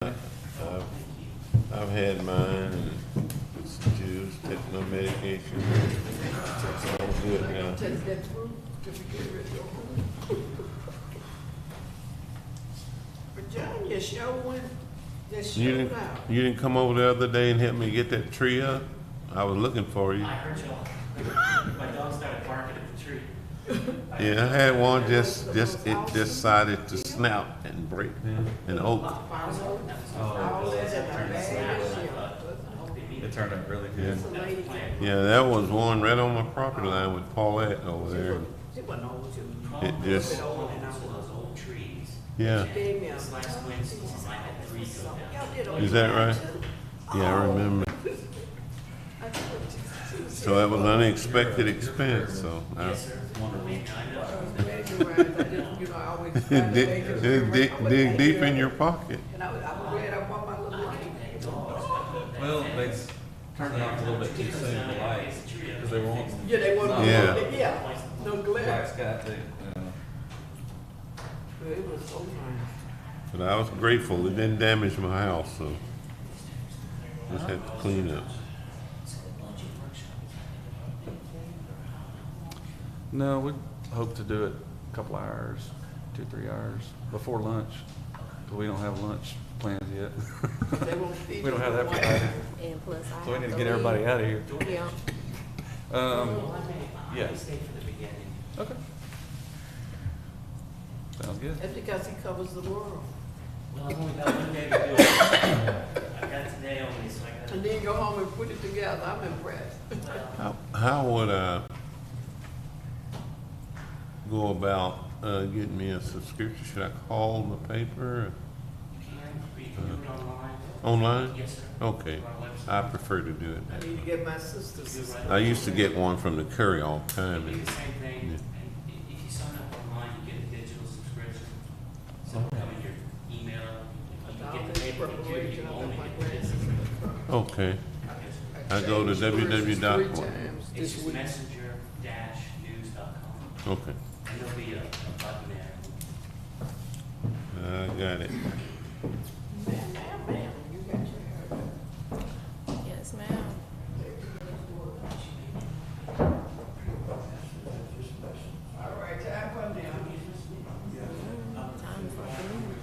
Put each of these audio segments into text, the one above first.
I've had mine and it's juice, take my medication. It's all good now. Take that through, just to get rid of your But John, you showing, just You showed didn't, out. you didn't come over the other day and help me get that tree up? I was looking for you. I heard y'all. My dog started barking at the tree. Yeah, I had one it just decided to snap and break an oak. All that in the bag, It turned out really good. it's a lady. Yeah, that was one right on my property line with Paulette over there. She wasn't old, she was It just, Old and also those old trees. yeah. She gave me a. This last Wednesday, I had 3 go down. Y'all did on Is that mine, right? too? Yeah, I remember. I told you. So that was an unexpected expense, so. Yes, sir. Wonderful. I know. I always find a way to- Dig deep in your pocket. And I was glad I bought my little light. Well, they turned it off a little bit too soon, the lights, because they were wanting Yeah, they want Yeah. yeah, no black glare. sky too. But it was so nice. But I was grateful it didn't damage my house, so just had to clean up. No, we hope to do it a couple hours, 2-3 hours before lunch. But we don't have lunch plans yet. They won't feed We don't you have that for provided. And plus I So we have need to to get everybody leave. out of here. Yeah. Yeah. I stay for the beginning. Okay. Sounds good. That's because he covers the world. Well, I've only got 1 day to do it. I got today only, so I got. And then go home and put it together. I'm impressed. How would I go about getting me a subscription? Should I call the paper You can do it online. online? Yes, sir. Okay, On our website. I prefer to do it I that need way. to get my sisters. I used to get one from the Curry all the time. Do And the same thing, Yeah. and if you sign up online, you get a digital subscription. So it'll come in your email, you get the paper computer, you only get the digital. okay, I go to www. It's This just week. messenger-news.com, Okay, and there'll be a button there. I got it. Ma'am, you got your hair. Yes, ma'am. All right, time for now. Time for food.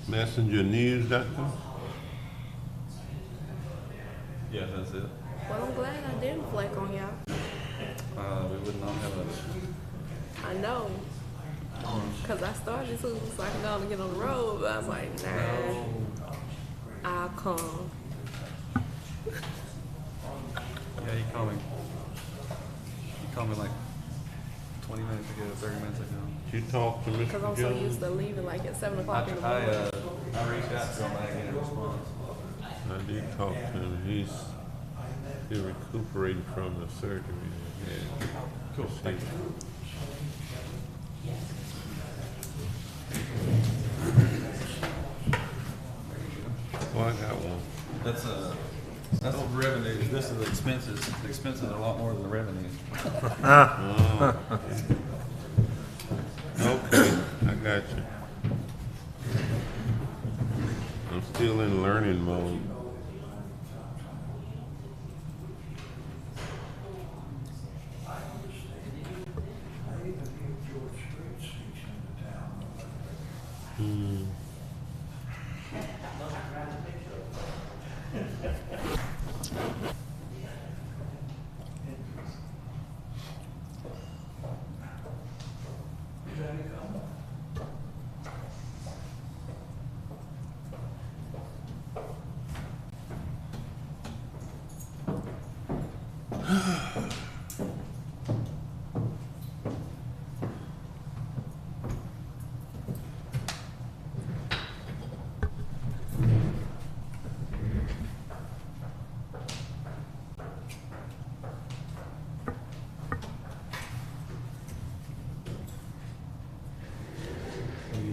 Messengernews.com? Yeah, that's it. Well, I'm glad I didn't flake on y'all. We would not have a. I know. Cause I started to so I can go and get on the road, but I was like, nah, I'll come. Yeah, he called me. He called me like 20 minutes ago, 30 minutes ago. Did you talk to Cause Mr. I'm so Jones? used to leaving like at 7 I, o'clock in the morning. I reached out to him, I didn't get a response. I did talk to him. He's still recuperating from the surgery. Yeah. Cool, thank you. Well, I got one. That's the revenue. This is the expenses. The expenses are a lot more than the revenues. Okay, I got you. I'm still in learning mode.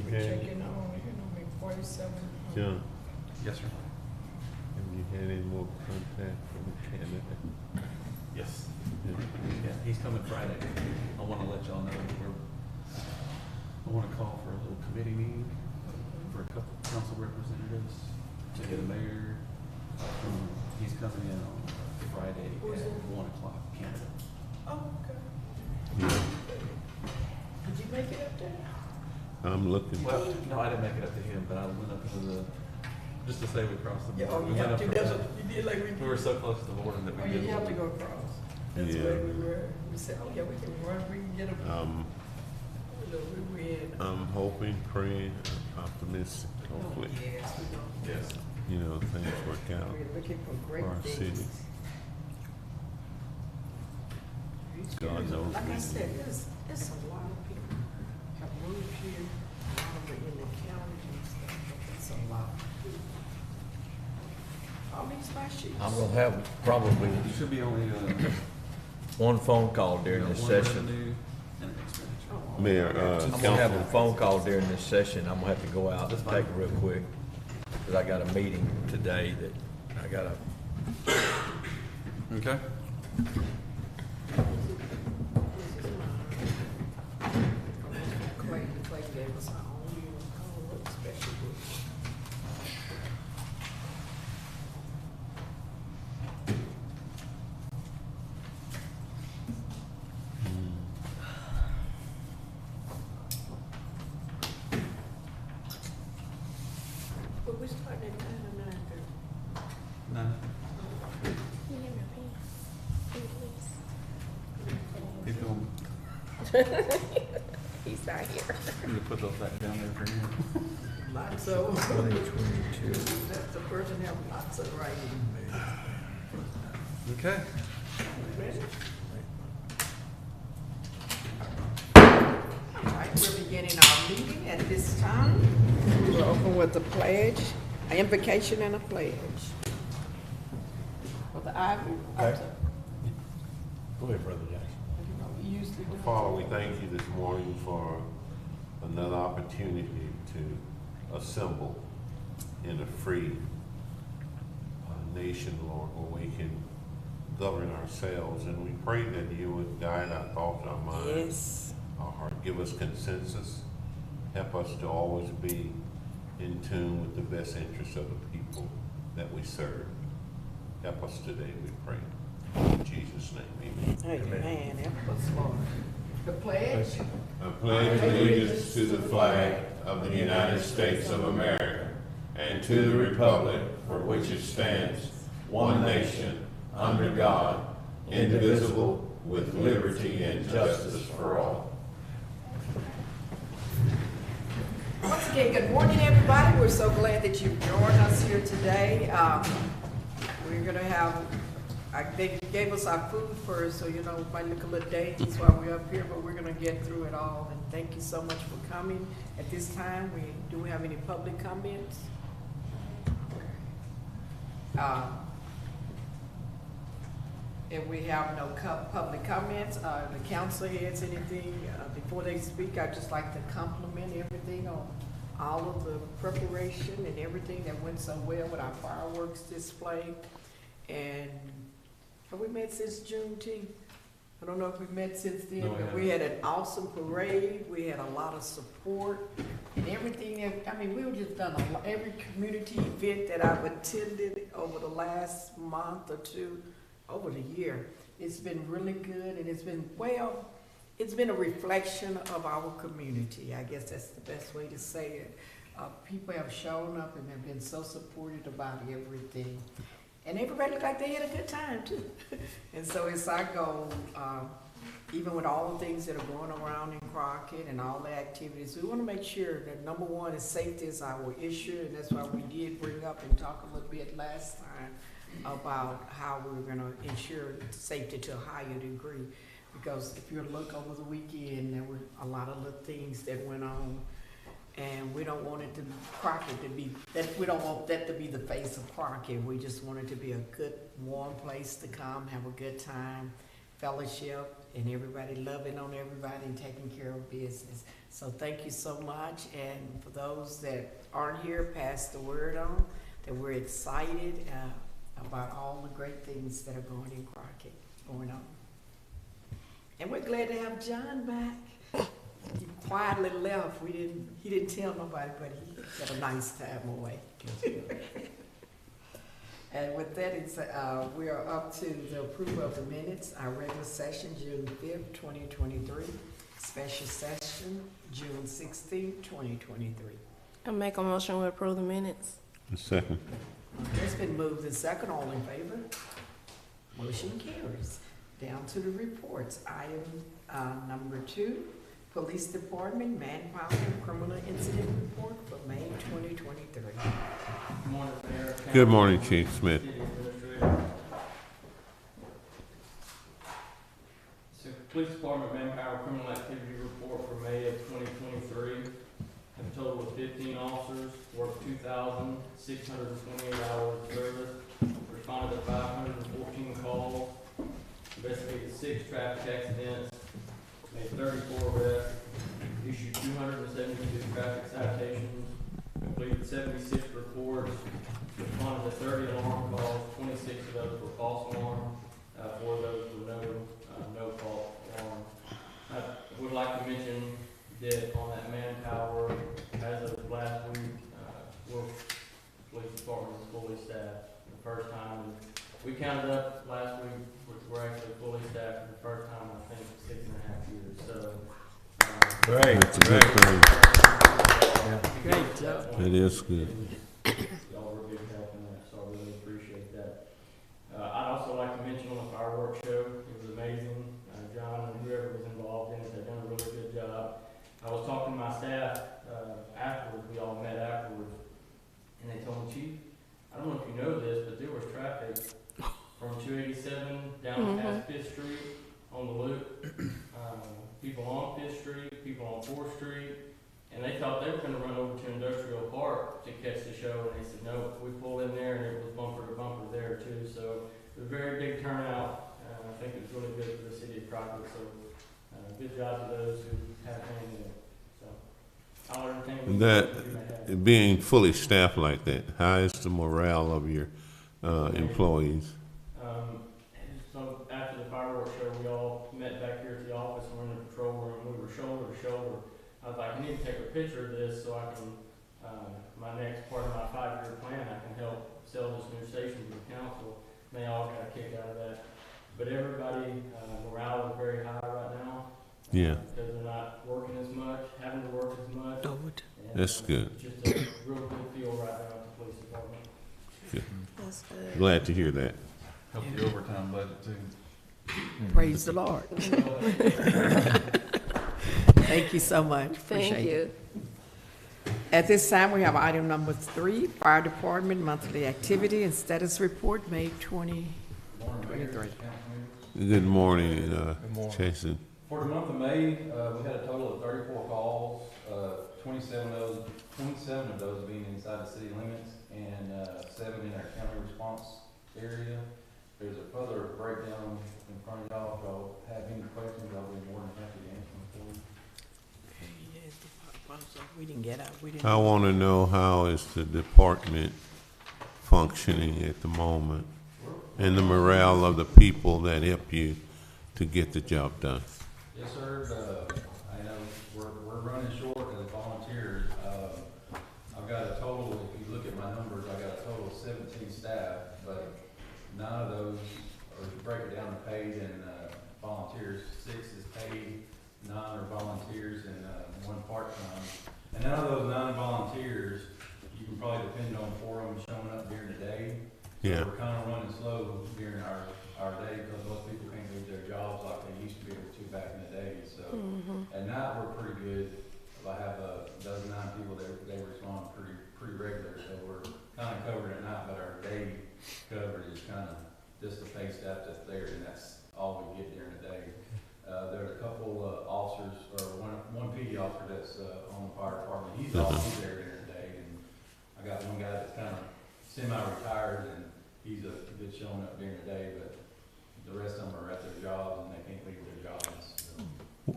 Checking on, you know, make 47. John, Yes, sir. have you had any more contact from Canada? Yes. Yeah, he's coming Friday. I want to let y'all know I want to call for a little committee meeting for a couple council representatives to get a mayor. He's coming in on Friday Who's at it? 1 o'clock, Canada. Oh, okay. Yeah, Did you make it up there? I'm looking. Well, no, I didn't make it up to him, but I went up to the, just to say we crossed the Yeah, border. oh, We you went have up to, to that's the- what you did like we We were so close to the border that Oh, we you did. have to go across. That's Yeah. where we were. We said, oh, yeah, we can run, we can get a, look, we in. I'm hoping, praying, optimistic, hopefully, Yes, we know. Yes. you know, things work out. We're looking for great For our things. city. God knows Like we I need said, it. there's a lot of people have moved here, a lot of it in the county and stuff, but that's a lot. All these my sheets. I'm gonna have probably Should be only, one phone call during this one session. revenue and an expenditure. Mayor, I'm gonna have a council, phone call during this session. I'm gonna have to go out and That's take fine. it real quick. Cause I got a meeting today that I gotta, Okay. Clay gave us our own little special book. But we started at 9 or 9:30. None. You have your pen? He's going, He's not here. I'm gonna put those back down there for him. Lots of, 2022. that's the person have lots of writing. Okay. Ready? All right, we're beginning our meeting at this time. We'll open with a pledge, an invocation and a pledge. Brother Ivy? Okay. Go ahead, Brother Jackson. We usually do. Father, we thank you this morning for another opportunity to assemble in a free nation, Lord, where we can govern ourselves. And we pray that you would guide our thoughts, our minds, Yes. our heart. Give us consensus. Help us to always be in tune with the best interests of the people that we serve. Help us today, we pray. In Jesus' name, amen. Amen. Help us, Lord. The pledge? I pledge allegiance to the flag of the United States of America and to the republic for which it stands, one nation, under God, indivisible, with liberty and justice for all. Once again, good morning, everybody. We're so glad that you've joined us here today. We're gonna have, they gave us our food first, so you know, it might look a little dangerous while we're up here, but we're gonna get through it all. And thank you so much for coming. At this time, do we have any public comments? If we have no public comments, the council has anything, before they speak, I'd just like to compliment everything on all of the preparation and everything that went so well with our fireworks display. And have we met since Juneteenth? I don't know if we've met since then, No, we but we had an awesome parade, we had a lot of support, and everything, I mean, we've just done every community event that I've attended over the last month or two, over the year. It's been really good, and it's been, well, it's been a reflection of our community. I guess that's the best way to say it. People have shown up and have been so supportive about everything. And everybody looked like they had a good time too. And so it's our goal, even with all the things that are going around in Crockett and all the activities, we want to make sure that number one is safety is our issue, and that's why we did bring up and talk a little bit last time about how we were going to ensure safety to a higher degree. Because if you look over the weekend, there were a lot of little things that went on, and we don't want it to Crockett to be that. We don't want that to be the face of Crockett. We just want it to be a good, warm place to come, have a good time, fellowship, and everybody loving on everybody and taking care of business. So thank you so much. And for those that aren't here, pass the word on that we're excited about all the great things that are going in Crockett, going on. And we're glad to have John back. he quietly left. He didn't tell nobody, but he had a nice time away. And with that, we are up to the approval of the minutes, our regular session, June 5th, 2023, special session, June 16th, 2023. I make a motion to approve the minutes. Second. It's been moved and second, all in favor? Motion carries. Down to the reports. Item number 2, Police Department Manpower and Criminal Incident Report for May 2023. Good morning, Mayor. Good morning, Chief Smith. City Administrator. So, Police Department Manpower Criminal Activity Report for May of 2023. A total of 15 officers, worked 2,628 hours of service, responded to 514 calls, investigated 6 traffic accidents, made 34 arrests, issued 272 traffic citations, completed 76 reports, responded to 30 alarm calls, 26 of those were false alarms, 4 of those were no fault alarms. I would like to mention that on that manpower, as of last week, police department is fully staffed for the first time. We counted up last week, we're actually fully staffed for the first time, I think, in 6.5 years, so. Great, That's a good thing. Great job. It is good. Y'all were a big help in that, so I really appreciate that. I'd also like to mention on the fireworks show, it was amazing. John and whoever was involved in it, they've done a really good job. I was talking to my staff afterwards, we all met afterwards, and they told me, Chief, I don't know if you know this, but there was traffic from 287 down past 5th Street on the loop. People on 5th Street, people on 4th Street, and they thought they were going to run over to Industrial Park to catch the show, and they said, no, we pulled in there, and it was bumper to bumper there too. So it was a very big turnout, and I think it was really good for the city of Crockett. So good job to those who have hand in it. So I'll entertain That being fully staffed like that, how is the morale of your employees? So after the fireworks show, we all met back here at the office, and we're in the patrol room. We were shoulder to shoulder. I was like, I need to take a picture of this so I can, my next part of my 5-year plan, I can help sell this new station to the council. And they all got a kick out of that. But everybody, morale is very high right now. Yeah. Because they're not working as much, having to work as much. Good. And, That's good. It's just a real good feel right now at the police department. That's good. Glad to hear that. Help the overtime budget too. Praise the Lord. Thank you so much. Thank Appreciate it. you. At this time, we have item number 3, Fire Department Monthly Activity and Status Report, May 2023. Good morning, Jason. For the month of May, we had a total of 34 calls, 27 of those being inside the city limits, and 7 in our county response area. There's a further breakdown in front of y'all. If y'all have any questions, I'll be more than happy to answer them for you. We didn't get out. We didn't. I want to know how is the department functioning at the moment and the morale of the people that help you to get the job done. Yes, sir. I know we're running short as volunteers. I've got a total, if you look at my numbers, I got a total of 17 staff, but none of those, or if you break it down to paid and volunteers, 6 is paid, 9 are volunteers, and 1 part-time. And none of those 9 volunteers, you can probably depend on 4 of them showing up during the day. So Yeah. we're kind of running slow during our day because most people can't leave their jobs like they used to be able to back in the day. So at night we're pretty good. I have a dozen 9 people they respond pretty regular. So we're kind of covered at night, but our day coverage is kind of just the paid staff that's there, and that's all we get during the day. There's a couple officers, or one PD officer that's on the fire department. He's always there during the day, and I got one guy that's kind of semi-retired, and he's a good showing up during the day, but the rest of them are at their jobs, and they can't leave their jobs. So.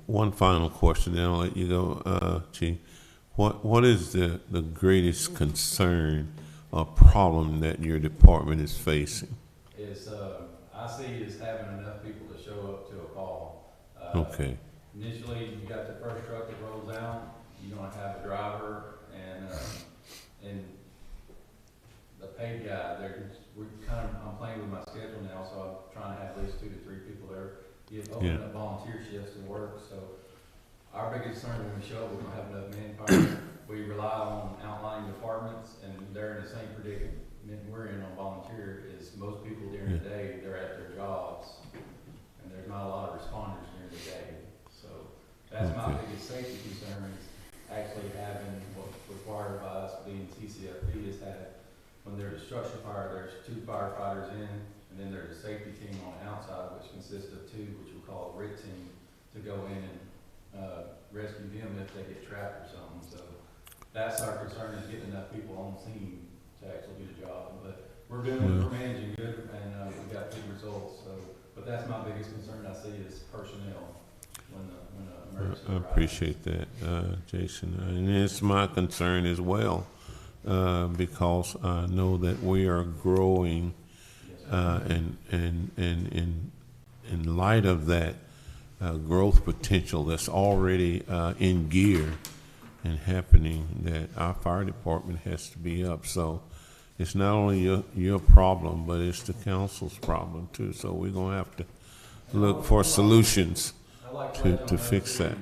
One final question, then I'll let you go, Chief. What is the greatest concern or problem that your department is facing? It's I see is having enough people to show up to a call. Okay. initially, you got the first truck that rolls out, you're gonna have a driver and the paid guy. I'm playing with my schedule now, so I'm trying to have at least 2 to 3 people there. You've opened up volunteer shifts and work, so our biggest concern when we show up, we don't have enough manpower. We rely on outlying departments, and they're in the same predicament we're in on volunteer. Is most people during the day, they're at their jobs, and there's not a lot of responders during the day. So that's my biggest safety concern, is actually having what's required by us being TCFP is that when there's a structure fire, there's 2 firefighters in, and then there's a safety team on the outside, which consists of 2, which we call a RIT team, to go in and rescue them if they get trapped or something. So that's our concern, is getting enough people on scene to actually do the job. But we're managing good, and we've got good results. So, but that's my biggest concern I see is personnel when the emergency I arrives. appreciate that, Jason. And it's my concern as well, because I know that we are growing, and in light of that growth potential that's already in gear and happening, that our fire department has to be up. So it's not only your problem, but it's the council's problem too. So we're gonna have to look for solutions to fix that.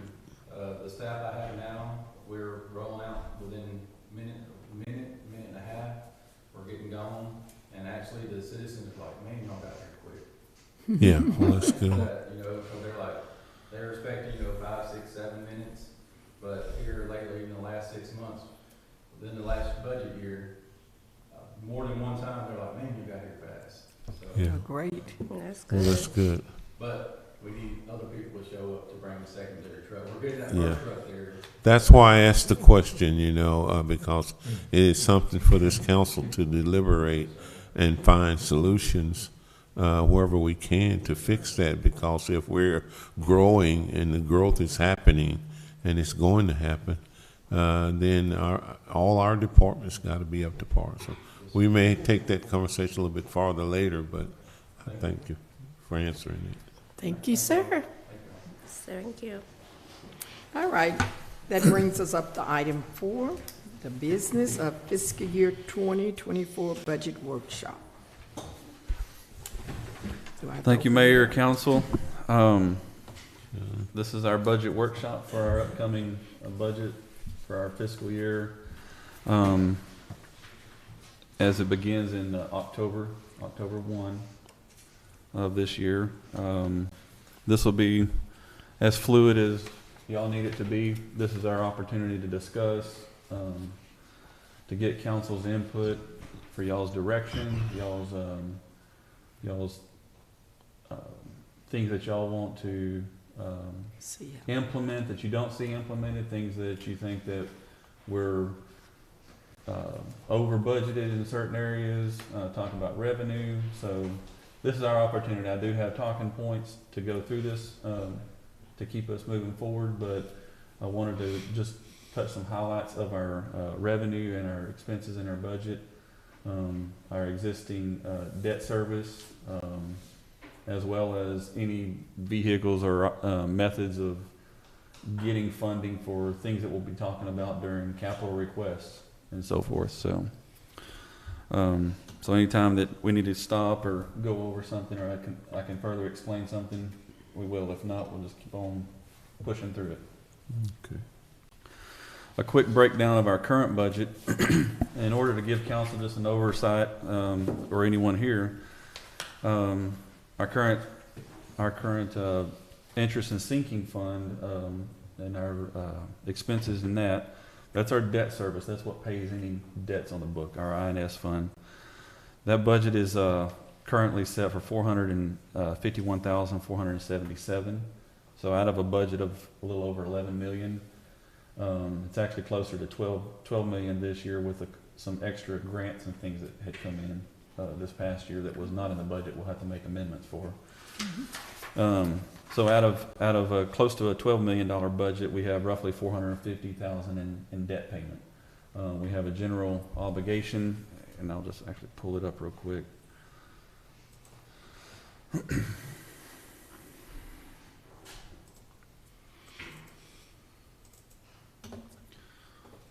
The staff I have now, we're rolling out within a minute and a half. We're getting going, and actually the citizens are like, "Man, y'all got here quick." Yeah, well, that's good. So they're expecting 5, 6, 7 minutes, but here lately in the last 6 months, within the last budget year, more than one time they're like, "Man, you got here fast." So, Yeah. Oh, great. That's Well, good. that's good. but we need other people to show up to bring the secondary truck. We're getting that Yeah. first truck there. That's why I asked the question, because it is something for this council to deliberate and find solutions wherever we can to fix that. Because if we're growing and the growth is happening, and it's going to happen, then all our departments got to be up to par. So we may take that conversation a little bit farther later, but I thank you for answering it. Thank you, sir. Thank you. All right, that brings us up to item 4, the business of fiscal year 2024 budget workshop. Do I have Thank to you, open Mayor, it up? Council. This is our budget workshop for our upcoming budget for our fiscal year. As it begins in October 1 of this year. This will be as fluid as y'all need it to be. This is our opportunity to discuss, to get council's input for y'all's direction, y'all's things that y'all want to See, implement that you don't see implemented, things that you think that we're over budgeted in certain areas, talk about revenue. So this is our opportunity. I do have talking points to go through this to keep us moving forward, but I wanted to just touch some highlights of our revenue and our expenses in our budget, our existing debt service, as well as any vehicles or methods of getting funding for things that we'll be talking about during capital requests and so forth. So anytime that we need to stop or go over something, or I can further explain something, we will. If not, we'll just keep on pushing through it. Okay. A quick breakdown of our current budget in order to give council just an oversight, or anyone here. Our current interest and sinking fund, and our expenses in that's our debt service. That's what pays any debts on the book, our INS fund. That budget is currently set for $451,477. So out of a budget of a little over 11 million, it's actually closer to 12 million this year with some extra grants and things that had come in this past year that was not in the budget. We'll have to make amendments for. So out of close to a $12 million budget, we have roughly $450,000 in debt payment. We have a general obligation, and I'll just actually pull it up real quick.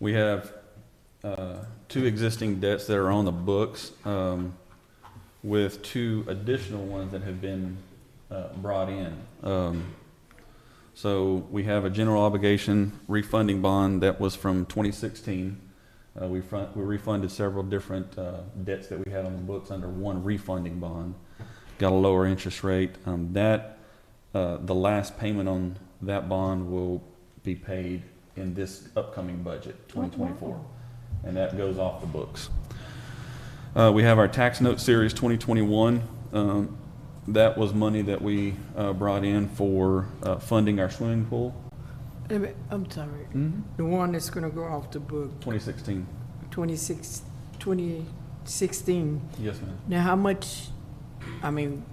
we have 2 existing debts that are on the books, with 2 additional ones that have been brought in. So we have a general obligation refunding bond that was from 2016. We refunded several different debts that we had on the books under one refunding bond. Got a lower interest rate. The last payment on that bond will be paid in this upcoming budget, 2024, and that goes off the books. We have our tax note series 2021. That was money that we brought in for funding our swimming pool. I'm sorry. The one that's gonna go off the book, 2016. 2016. Yes, ma'am. Now, how much, I mean,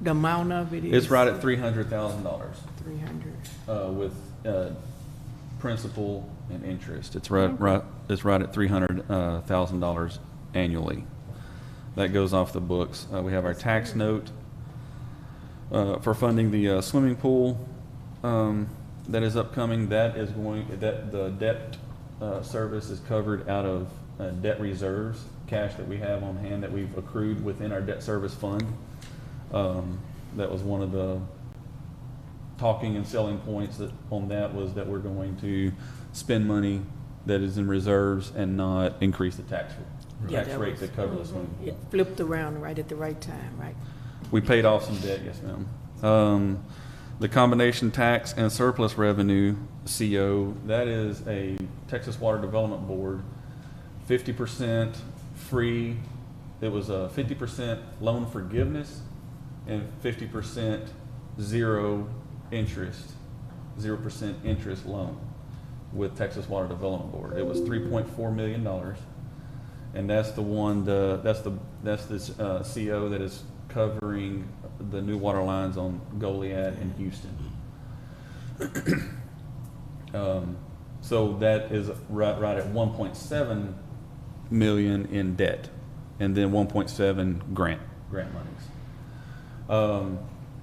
the amount of it is? It's right at $300,000 300. with principal and interest. It's right at $300,000 annually. That goes off the books. We have our tax note for funding the swimming pool that is upcoming. The debt service is covered out of debt reserves, cash that we have on hand that we've accrued within our debt service fund. That was one of the talking and selling points on that was that we're going to spend money that is in reserves and not increase the tax rate to cover the swimming pool. It flipped around right at the right time, right? We paid off some debt, yes, ma'am. The combination tax and surplus revenue, CO, that is a Texas Water Development Board, 50% free. It was a 50% loan forgiveness and 50% 0% interest loan with Texas Water Development Board. It was $3.4 million. And that's the one, that's this CO that is covering the new water lines on Goliad and Houston. So that is right at 1.7 million in debt, and then 1.7 grant monies.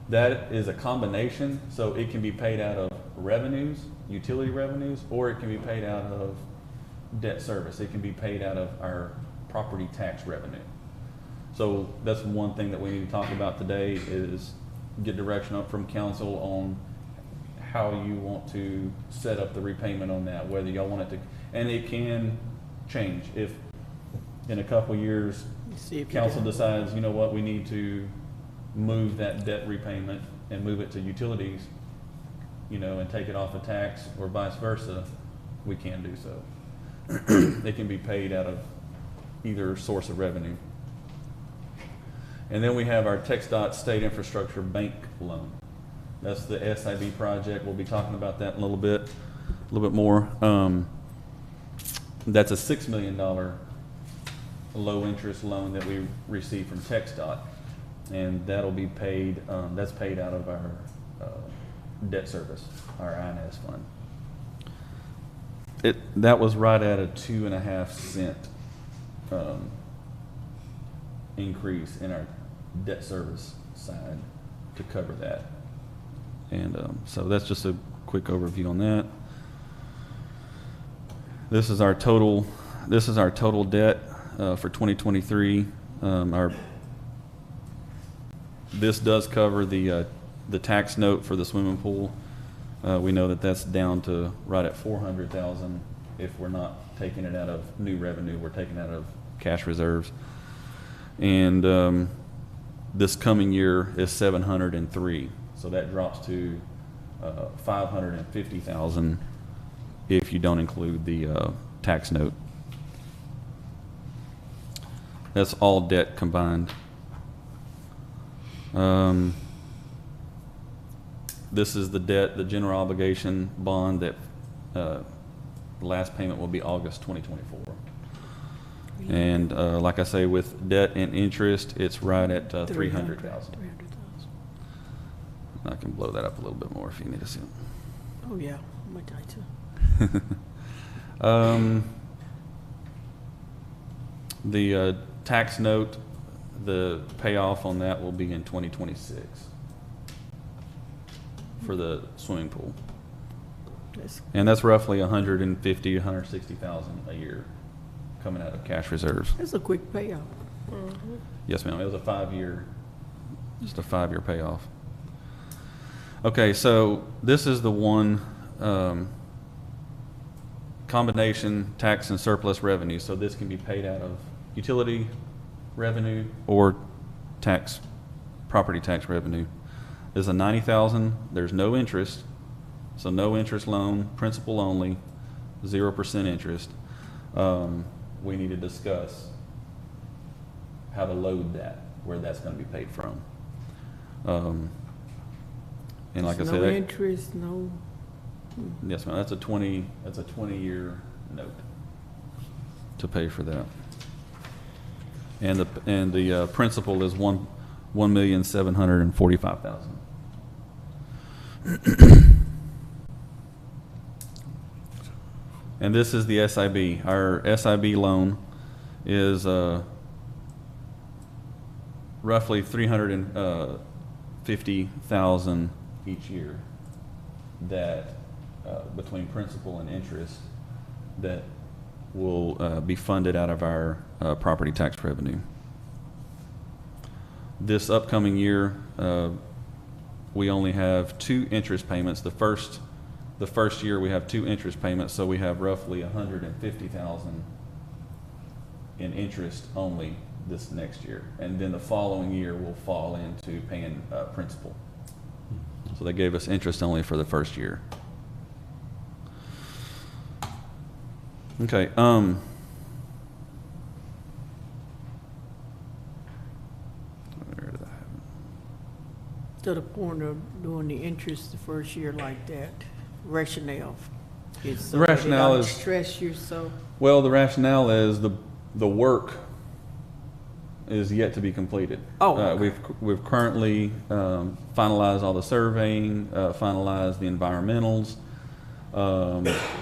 That is a combination, so it can be paid out of revenues, utility revenues, or it can be paid out of debt service. It can be paid out of our property tax revenue. So that's one thing that we need to talk about today is get direction up from council on how you want to set up the repayment on that, whether y'all want it to, and it can change if in a couple years council decides, you know what, we need to move that debt repayment and move it to utilities, you know, and take it off of tax or vice versa, we can do so. It can be paid out of either source of revenue. And then we have our TxDOT State Infrastructure Bank Loan. That's the SIB project. We'll be talking about that in a little bit more. That's a $6 million low interest loan that we received from TxDOT. And that'll be paid, that's paid out of our debt service, our INS fund. That was right at a 2.5 cent increase in our debt service side to cover that. And so that's just a quick overview on that. This is our total debt for 2023. This does cover the tax note for the swimming pool. We know that that's down to right at $400,000 if we're not taking it out of new revenue, we're taking it out of cash reserves. And this coming year is $703,000, so that drops to $550,000 if you don't include the tax note. That's all debt combined. This is the debt, the general obligation bond that the last payment will be August 2024. And like I say, with debt and interest, it's right at $300,000. I can blow that up a little bit more if you need to see it. Oh yeah, I'm gonna die too. The tax note, the payoff on that will be in 2026 for the swimming pool. And that's roughly 150, 160,000 a year coming out of cash reserves. That's a quick payoff. Yes, ma'am. It was just a 5-year payoff. Okay, so this is the one combination tax and surplus revenue. So this can be paid out of utility revenue or property tax revenue. This is a $90,000. There's no interest, so no interest loan, principal only, 0% interest. We need to discuss how to load that, where that's going to be paid from. And like I said, No interest, no. yes, ma'am. That's a 20-year note to pay for that. And the principal is $1,745,000. And this is the SIB. Our SIB loan is roughly $350,000 each year, that between principal and interest, that will be funded out of our property tax revenue. This upcoming year, we only have 2 interest payments. The first year we have 2 interest payments, so we have roughly $150,000 in interest only this next year, and then the following year will fall into paying principal. So they gave us interest only for the first year. Okay. Where did I have it? To the point of doing the interest the first year like that, rationale. It's so The rationale that it is- don't stress you so. Well, the rationale is the work is yet to be completed. Oh, okay. We've currently finalized all the surveying, finalized the environmentals.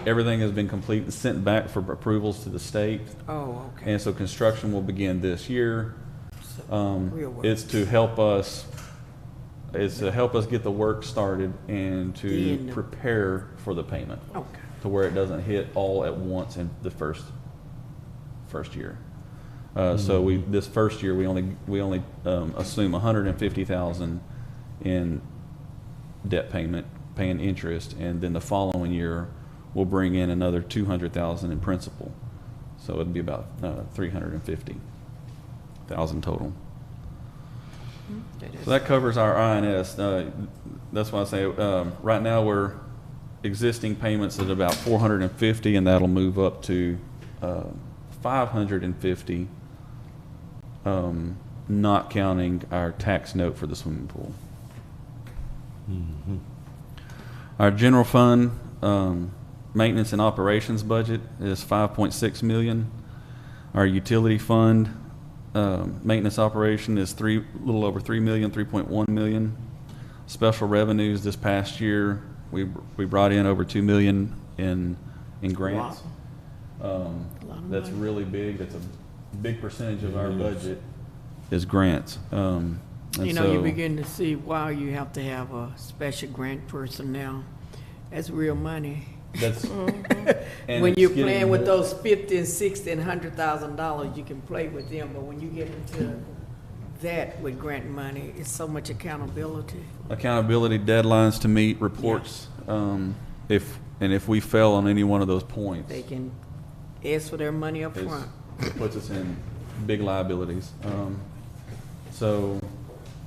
Everything has been complete and sent back for approvals to the state, Oh, okay. and so construction will begin this year. Real work. It's to help us get the work started and to Then- prepare for the payment, Okay. to where it doesn't hit all at once in the first year. So this first year we only assume $150,000 in debt payment, paying interest, and then the following year we'll bring in another $200,000 in principal. So it'd be about $350,000 total. So that covers our INS. That's why I say right now we're existing payments at about $450, and that'll move up to $550, not counting our tax note for the swimming pool. Our general fund maintenance and operations budget is $5.6 million. Our utility fund maintenance operation is a little over $3 million, $3.1 million. Special revenues this past year, we brought in over $2 million in grants. That's money. really big. That's a big percentage of our budget is grants. And You know, so- you begin to see why you have to have a special grant person now. That's real money. That's and When it's you're getting playing with more- those $50,000 and $60,000 and $100,000, you can play with them, but when you get into that with grant money, it's so much accountability. accountability, deadlines to meet, reports. If we fail on any one of those points, They can ask for their money up is- front. it puts us in big liabilities. So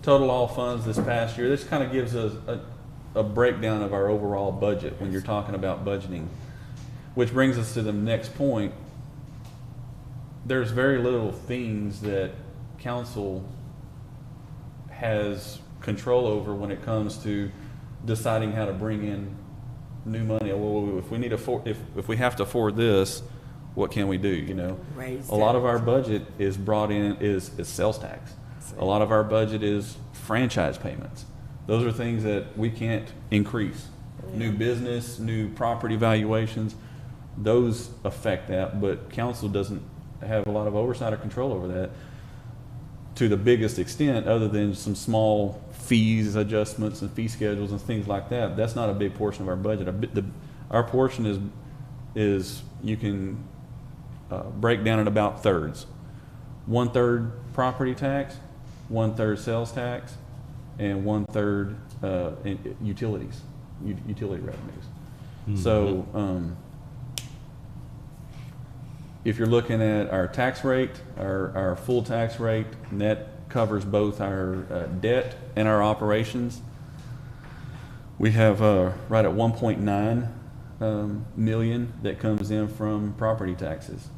total all funds this past year, this kind of gives us a breakdown of our overall budget when you're talking about budgeting, which brings us to the next point. There's very little things that council has control over when it comes to deciding how to bring in new money. Well, if we need if we have to afford this, what can we do? You know, Raise a lot of that. our budget is brought in is sales tax. A lot of our budget is franchise payments. Those are things that we can't increase. New business, new property valuations, those affect that, but council doesn't have a lot of oversight or control over that to the biggest extent, other than some small fees adjustments and fee schedules and things like that. That's not a big portion of our budget. Our portion is you can break down in about thirds. 1/3 property tax, 1/3 sales tax, and 1/3 utilities, utility revenues. So if you're looking at our tax rate, our full tax rate, net covers both our debt and our operations. We have right at 1.9 million that comes in from property taxes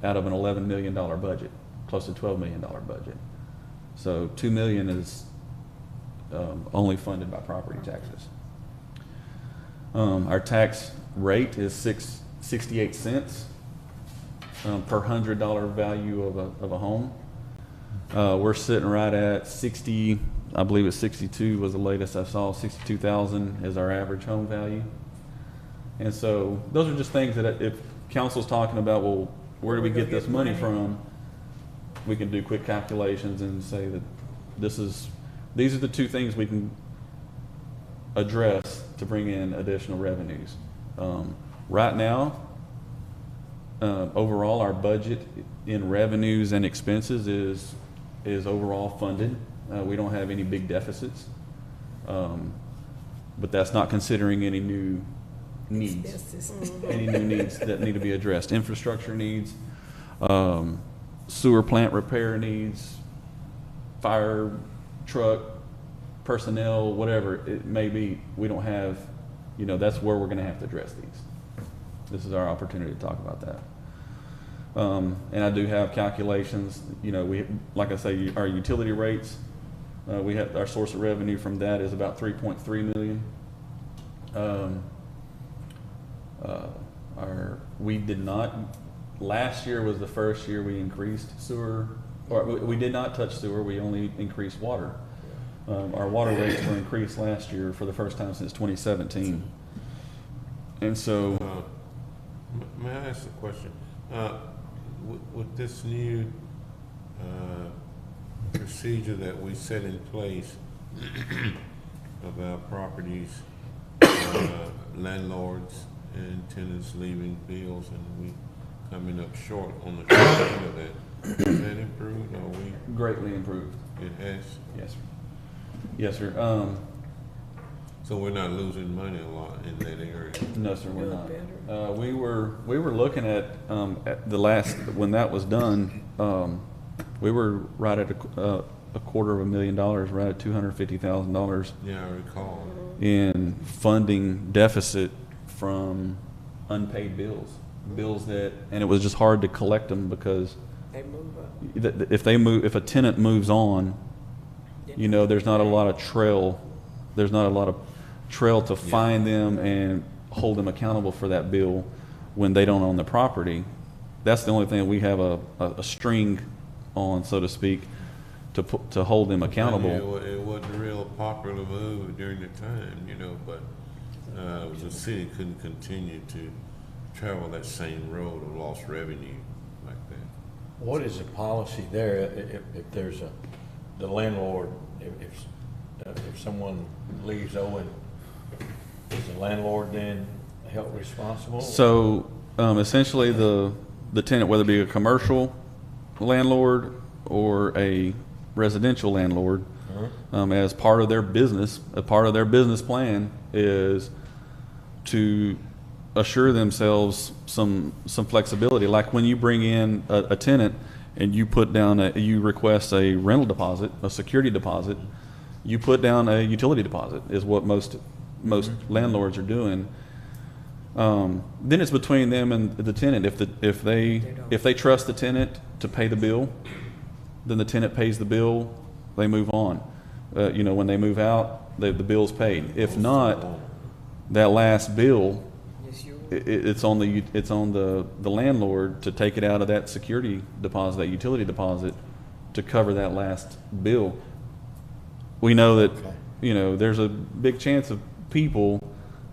out of an $11 million budget, close to $12 million budget. So 2 million is only funded by property taxes. Our tax rate is 68 cents per $100 value of a home. We're sitting right at 60, I believe it's 62 was the latest I saw. 62,000 is our average home value. And so those are just things that if council's talking about, well, where do we get this money from? We can do quick calculations and say that these are the two things we can address to bring in additional revenues. Right now, overall, our budget in revenues and expenses is overall funded. We don't have any big deficits, but that's not considering any new needs, any new needs that need to be addressed. Infrastructure needs, sewer plant repair needs, fire truck, personnel, whatever it may be. We don't have, that's where we're going to have to address these. This is our opportunity to talk about that. And I do have calculations, we, like I say, our utility rates, we have our source of revenue from that is about 3.3 million. We did not, last year was the first year we increased sewer, or we did not touch sewer, we only increased water. Our water rates were increased last year for the first time since 2017. And so, may I ask a question? With this new procedure that we set in place about properties, landlords and tenants leaving bills, and we coming up short on the collection of that, has that improved, or we? Greatly improved. It has? Yes, sir. Yes, sir. So we're not losing money a lot in that area? No, sir, we're not. We were looking at the last, when that was done, we were right at a $250,000, right at $250,000. Yeah, I recall. In funding deficit from unpaid bills that, and it was just hard to collect them because They move up. if a tenant moves on, there's not a lot of trail. There's not a lot of trail to find them and hold them accountable for that bill when they don't own the property. That's the only thing we have a string on, so to speak, to hold them accountable. It wasn't a real popular move during the time, but the city couldn't continue to travel that same road of lost revenue like that. What is the policy there if there's the landlord, if someone leaves owing, is the landlord then held responsible? So essentially the tenant, whether it be a commercial landlord or a residential landlord, as part of their business, a part of their business plan is to assure themselves some flexibility. Like when you bring in a tenant and you put down you request a rental deposit, a security deposit, you put down a utility deposit is what most landlords are doing. Then it's between them and the tenant. If they trust the tenant to pay the bill, then the tenant pays the bill. They move on. When they move out, the bill's paid. If not, that last bill, it's on the landlord to take it out of that security deposit, that utility deposit, to cover that last bill. We know that there's a big chance of people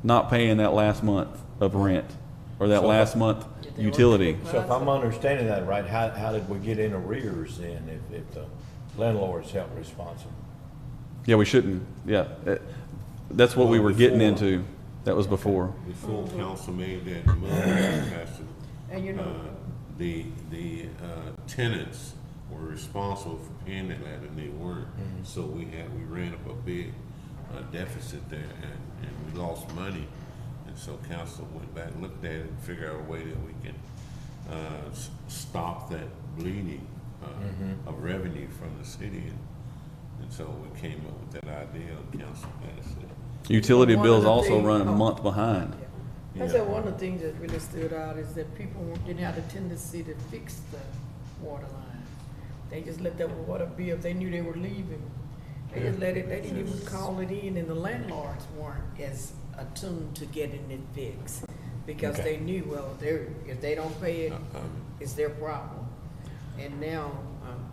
not paying that last month of rent or that last month utility. So if I'm understanding that right, how did we get in arrears then if the landlord's held responsible? Yeah, we shouldn't. Yeah, that's what we were getting into. that was before. Before council made that move, Pastor, And you know, the tenants were responsible for paying that land, and they weren't. So we ran up a big deficit there, and we lost money. And so council went back, looked at it, and figured out a way that we can stop that bleeding of revenue from the city. And so we came up with that idea, and council passed it. Utility One of bills the also things- run a oh. month behind. I said one of the things that really stood out is that people didn't have the tendency to fix the water line. They just let that water bill, if they knew they were leaving, they just let it, they didn't even call it in, and the landlords weren't as attuned to getting it fixed. Because Okay. they knew, well, if they don't pay it, it's their problem. And now,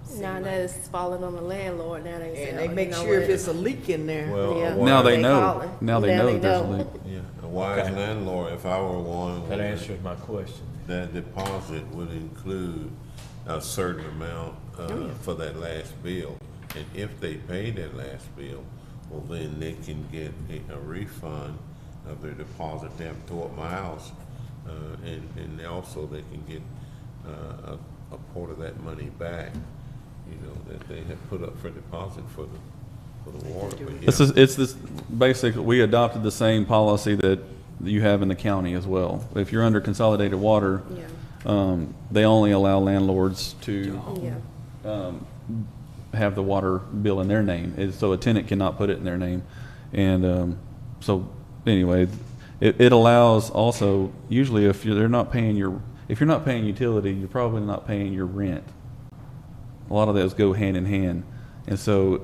seem Now like- that it's falling on the landlord, now they say, and oh, they you make know sure if what? it's a leak in there. Well, Yeah. Now they They know. calling. Now they Now know they that there's a know. leak. Yeah, a wise Okay. landlord, if I were one, That answers my question. that deposit would include a certain amount for that last bill. And if they pay that last bill, well, then they can get a refund of their deposit. They have to tore up my house. And also they can get a part of that money back, you know, that they have put up for deposit for the water. But yeah. It's this, basically, we adopted the same policy that you have in the county as well. If you're under consolidated water, Yeah, they only allow landlords to yeah. have the water bill in their name. So a tenant cannot put it in their name. And so anyway, it allows also, usually if you're not paying utility, you're probably not paying your rent. A lot of those go hand in hand. And so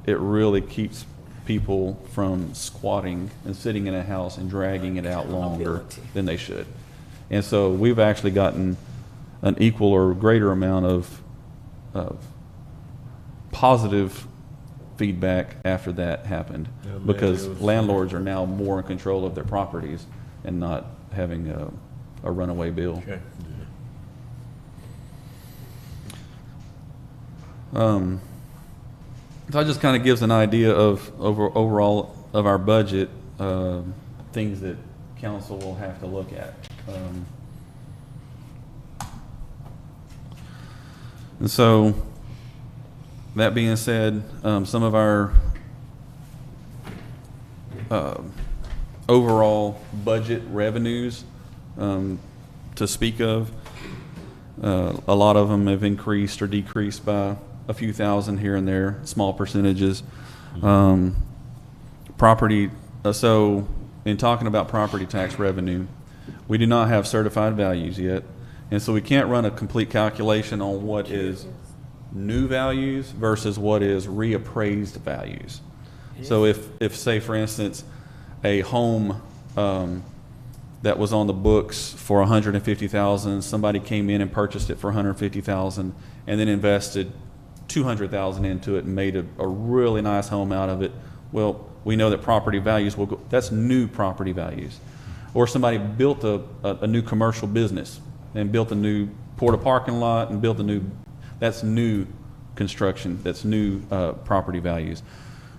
it really keeps people from squatting and sitting in a house and dragging it out longer Accountability. than they should. And so we've actually gotten an equal or greater amount of positive feedback after that happened, Yeah, man, because it was- landlords are now more in control of their properties and not having a runaway bill. Okay. So that just kind of gives an idea of overall of our budget, things that council will have to look at. And so, that being said, some of our overall budget revenues to speak of, a lot of them have increased or decreased by a few thousand here and there, small percentages. Property, so in talking about property tax revenue, we do not have certified values yet. And so we can't run a complete calculation on what is new values versus what is reappraised values. So if say for instance, a home that was on the books for $150,000, somebody came in and purchased it for $150,000 and then invested $200,000 into it and made a really nice home out of it. Well, we know that property values will go, that's new property values. Or somebody built a new commercial business and built a new porta parking lot and built a new, that's new construction, that's new property values.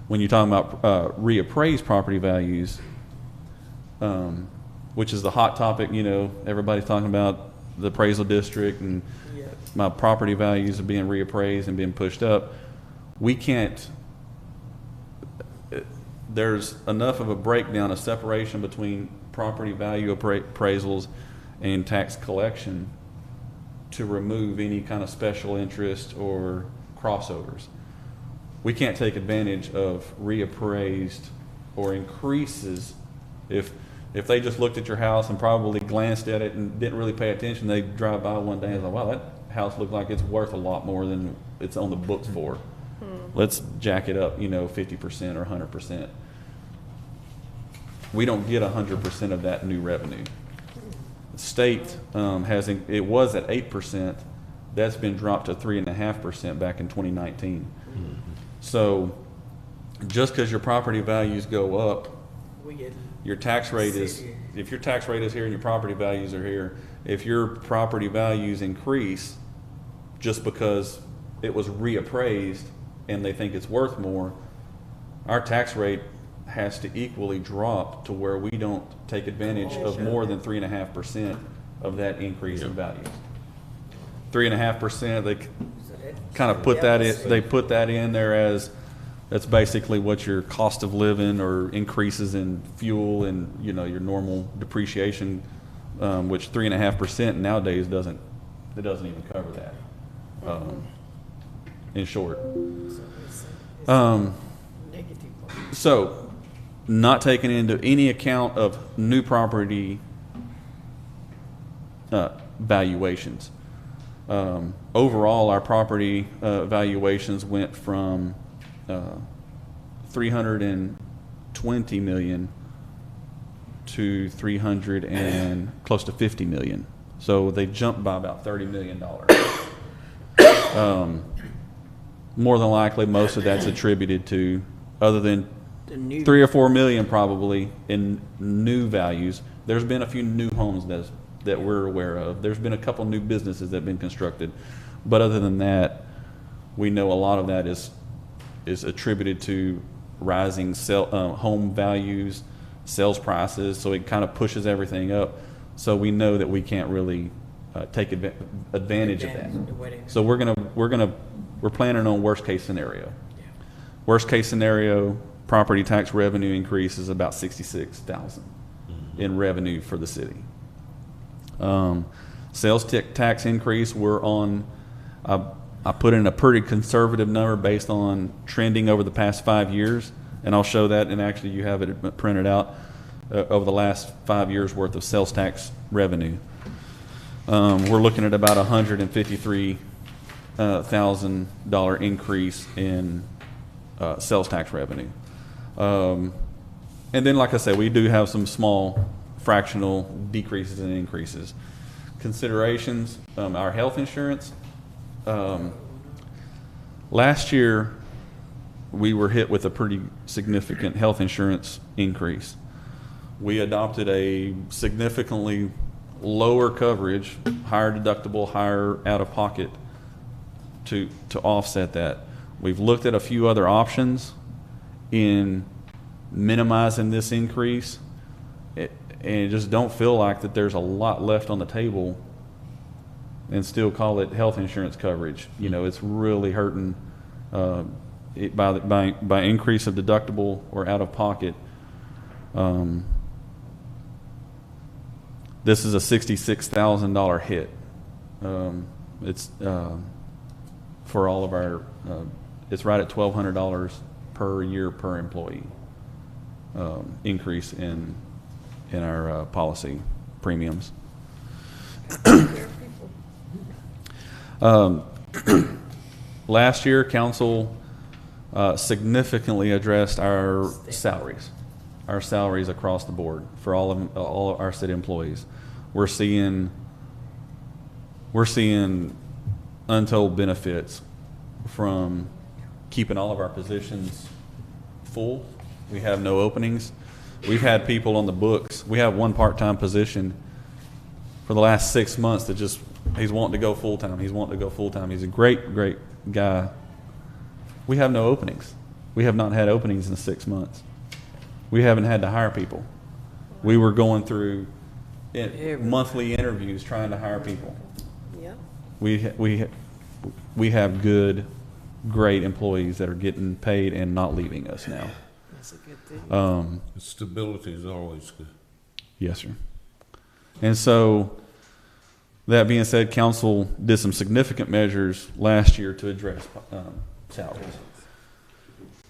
When you're talking about reappraised property values, which is the hot topic, you know, everybody's talking about the appraisal district and Yeah. my property values are being reappraised and being pushed up. We can't, there's enough of a breakdown, a separation between property value appraisals and tax collection to remove any kind of special interest or crossovers. We can't take advantage of reappraised or increases. If they just looked at your house and probably glanced at it and didn't really pay attention, they drive by one day and like, wow, that house looked like it's worth a lot more than it's on the books for. Let's jack it up, you know, 50% or 100%. We don't get 100% of that new revenue. The state it was at 8%. That's been dropped to 3.5% back in 2019. So just because your property values go up, We get your tax rate is, City. if your tax rate is here and your property values are here, if your property values increase just because it was reappraised and they think it's worth more, our tax rate has to equally drop to where we don't take advantage of more than 3.5% of that increase in value. 3.5%, they kind of put that in, they put that in there as, that's basically what your cost of living or increases in fuel and, you know, your normal depreciation, which 3.5% nowadays doesn't even cover that, in short. So, not taking into any account of new property valuations. Overall, our property valuations went from 320 million to 300 and close to 50 million. So they jumped by about $30 million. More than likely, most of that's attributed to, other than 3 or 4 million probably in new values. There's been a few new homes that we're aware of. There's been a couple new businesses that have been constructed, but other than that, we know a lot of that is attributed to rising home values, sales prices. So it kind of pushes everything up. So we know that we can't really take advantage of that. So we're planning on worst case scenario. Worst case scenario, property tax revenue increase is about $66,000 in revenue for the city. Sales tax increase, we're on, I put in a pretty conservative number based on trending over the past 5 years, and I'll show that, and actually you have it printed out, over the last 5 years worth of sales tax revenue. We're looking at about $153,000 increase in sales tax revenue. And then, like I said, we do have some small fractional decreases and increases. Considerations, our health insurance. Last year, we were hit with a pretty significant health insurance increase. We adopted a significantly lower coverage, higher deductible, higher out-of-pocket to offset that. We've looked at a few other options in minimizing this increase, and just don't feel like that there's a lot left on the table and still call it health insurance coverage. You know, it's really hurting by increase of deductible or out-of-pocket. This is a $66,000 hit. It's for all of our, it's right at $1,200 per year per employee increase in our policy premiums. Last year, council significantly addressed our salaries across the board for all of our city employees. We're seeing untold benefits from keeping all of our positions full. We have no openings. We've had people on the books. We have one part-time position for the last 6 months that just, he's wanting to go full-time. He's wanting to go full-time. He's a great, great guy. We have no openings. We have not had openings in 6 months. We haven't had to hire people. We were going through monthly interviews trying to hire people. Yeah. We have good, great employees that are getting paid and not leaving us now. That's a good thing. Stability is always good. Yes, sir. And so, that being said, council did some significant measures last year to address salaries.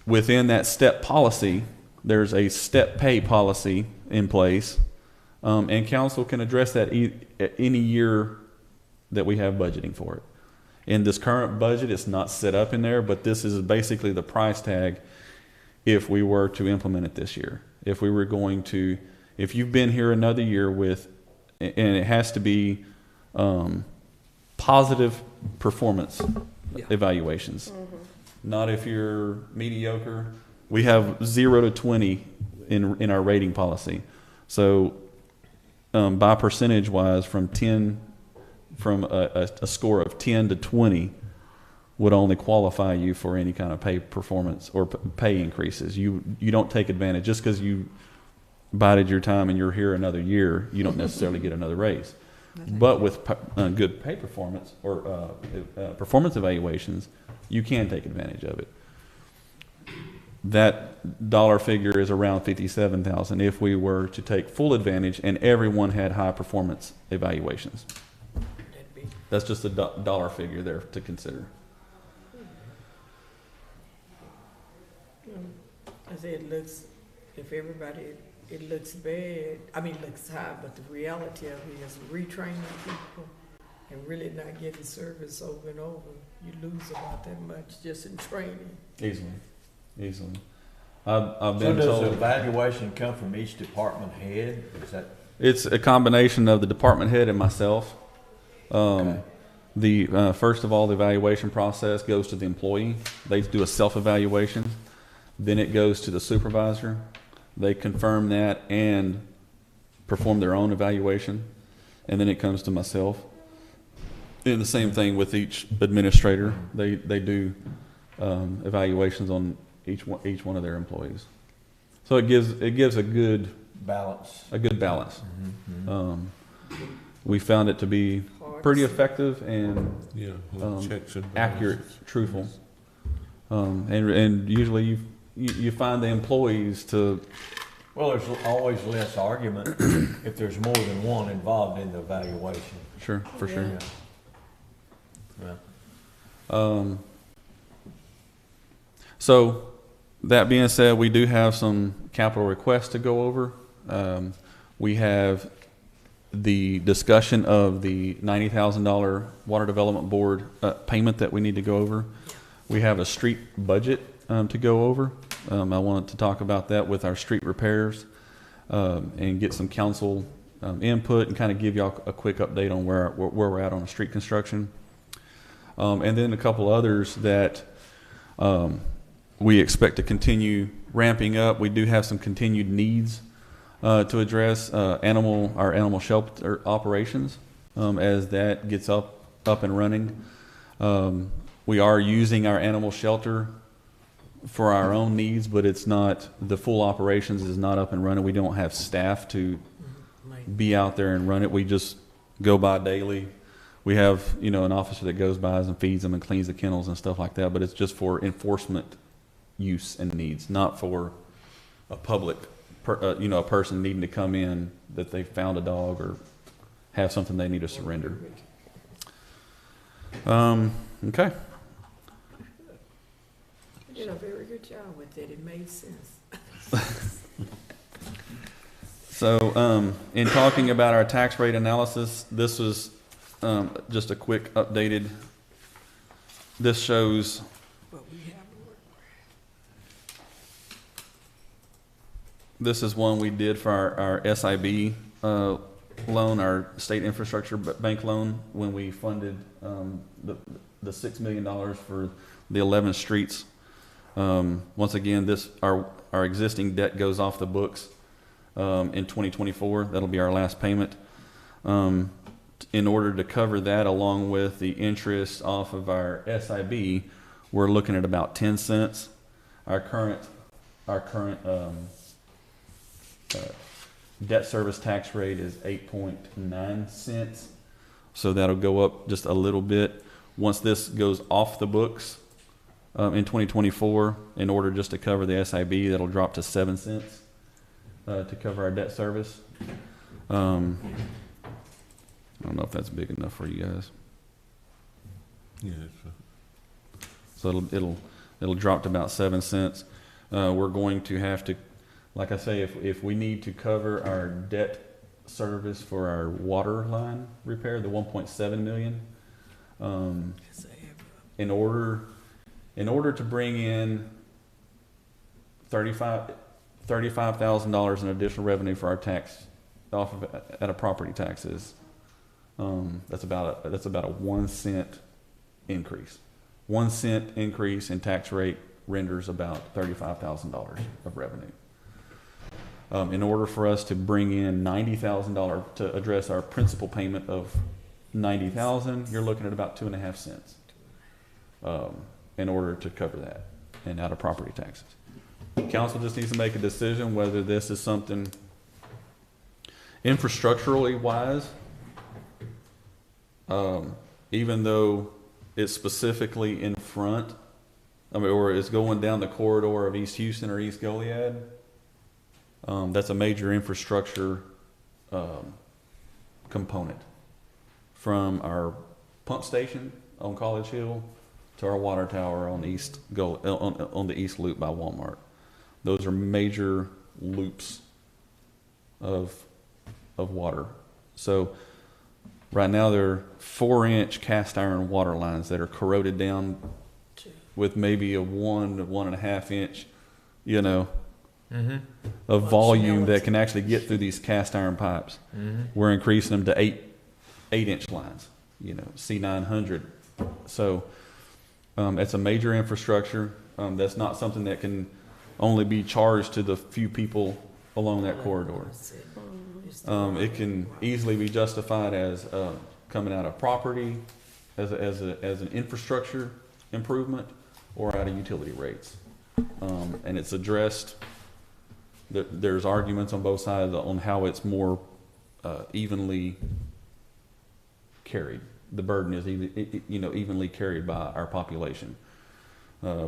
Within that step policy, there's a step pay policy in place, and council can address that any year that we have budgeting for it. In this current budget, it's not set up in there, but this is basically the price tag if we were to implement it this year. If we were going to, if you've been here another year with, and it has to be positive performance evaluations. Not if you're mediocre. We have 0 to 20 in our rating policy. So by percentage wise, from a score of 10 to 20, would only qualify you for any kind of pay performance or pay increases. You don't take advantage just because you bided your time and you're here another year. You don't necessarily get another raise. But with good pay performance or performance evaluations, you can take advantage of it. That dollar figure is around $57,000 if we were to take full advantage and everyone had high performance evaluations. That's just a dollar figure there to consider. I say it looks, if everybody, it looks bad, I mean, it looks high, but the reality of it is retraining people and really not getting service over and over. You lose about that much just in training. Easily. So I've been does the told evaluation come from each department head? Is that it's a combination of the department head and myself. okay? The first of all, the evaluation process goes to the employee. They do a self-evaluation. Then it goes to the supervisor. They confirm that and perform their own evaluation. And then it comes to myself. And the same thing with each administrator. They do evaluations on each one of their employees. So it gives a good Balance. balance. Mm-hmm. We found it to be Hard pretty to see. effective and Checks and accurate, truthful, and usually you find the employees to Well, there's always less argument if there's more than one involved in the evaluation. sure. Yeah. So that being said, we do have some capital requests to go over. We have the discussion of the $90,000 Water Development Board payment that we need to go over. We have a street budget to go over. I wanted to talk about that with our street repairs and get some council input and kind of give y'all a quick update on where we're at on the street construction. And then a couple others that we expect to continue ramping up. We do have some continued needs to address our animal shelter operations as that gets up and running. We are using our animal shelter for our own needs, but it's not, the full operations is not up and running. We don't have staff to be out there and run it. We just go by daily. We have, an officer that goes by and feeds them and cleans the kennels and stuff like that, but it's just for enforcement use and needs, not for a public, a person needing to come in that they found a dog or have something they need to surrender. Okay. You did a very good job with it. It made sense. So, in talking about our tax rate analysis, this was just a quick updated. This shows But we have this is one we did for our SIB loan, our state infrastructure bank loan, when we funded the $6 million for the 11 streets. Once again, our existing debt goes off the books in 2024. That'll be our last payment. In order to cover that, along with the interest off of our SIB, we're looking at about 10 cents. Our current debt service tax rate is 8.9 cents. So that'll go up just a little bit. Once this goes off the books in 2024, in order just to cover the SIB, that'll drop to 7 cents to cover our debt service. I don't know if that's big enough for you guys. Yeah. So it'll drop to about 7 cents. We're going to have to, like I say, if we need to cover our debt service for our water line repair, the 1.7 million, in order to bring in $35,000 in additional revenue for our tax off of at a property taxes, that's about a 1 cent increase. 1 cent increase in tax rate renders about $35,000 of revenue. In order for us to bring in $90,000 to address our principal payment of $90,000, you're looking at about 2.5 cents. in order to cover that and out of property taxes. Council just needs to make a decision whether this is something infrastructurally wise, even though it's specifically in front, or it's going down the corridor of East Houston or East Goliad. That's a major infrastructure component, from our pump station on College Hill to our water tower on the on the East Loop by Walmart. Those are major loops of water. So right now they're 4-inch cast iron water lines that are corroded down with maybe a 1 to 1.5 inch, of volume that can actually get through these cast iron pipes. We're increasing them to 8-inch lines, C900. So it's a major infrastructure. That's not something that can only be charged to the few people along that corridor. It can easily be justified as coming out of property, as an infrastructure improvement, or out of utility rates. And it's addressed. There's arguments on both sides on how it's more evenly carried. The burden is evenly carried by our population.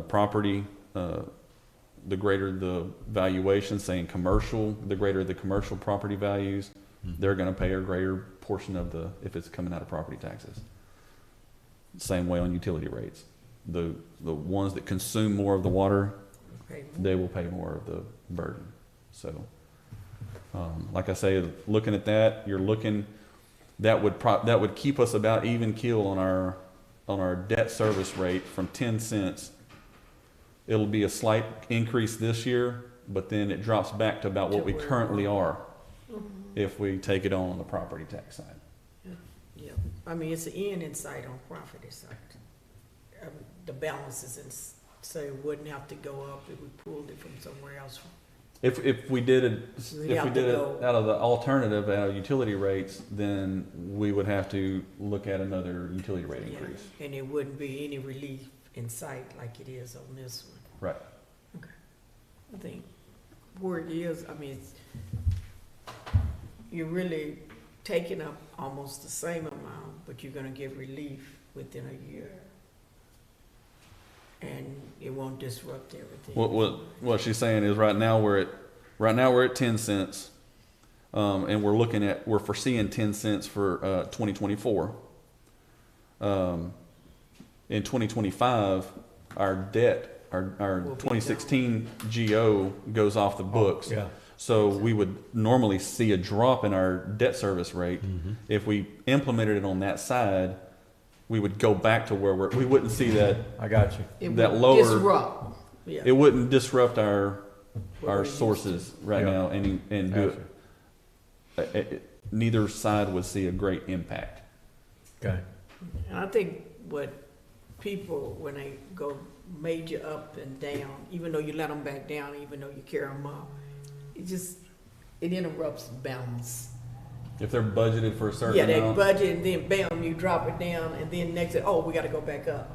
Property, the greater the valuation, saying commercial, the greater the commercial property values, they're going to pay a greater portion of if it's coming out of property taxes. Same way on utility rates. The ones that consume more of the water, they will pay more of the burden. So, like I say, looking at that, that would keep us about even keel on our debt service rate from 10 cents. It'll be a slight increase this year, but then it drops back to about what we currently are if we take it on the property tax side. Yeah, I mean, it's an end in sight on property side. The balance is so it wouldn't have to go up if we pulled it from somewhere else. If we did it out of the alternative, out of utility rates, then we would have to look at another utility rate increase. And it wouldn't be any relief in sight like it is on this one. Right. Okay. I think where it is, I mean, you're really taking up almost the same amount, but you're going to get relief within a year. And it won't disrupt everything. What she's saying is right now we're at 10 cents, and we're foreseeing 10 cents for 2024. In 2025, our debt, our 2016 GO goes off the books. Yeah. So we would normally see a drop in our debt service rate. If we implemented it on that side, we would go back to where we wouldn't see that. I got you. It that would lower disrupt. Yeah. It wouldn't disrupt our sources right now, and do it. Neither side would see a great impact. Okay. And I think what people, when they go major up and down, even though you let them back down, even though you carry them up, it interrupts balance. If they're budgeted for a certain amount. They budget and then bam, you drop it down, and then next, we got to go back up.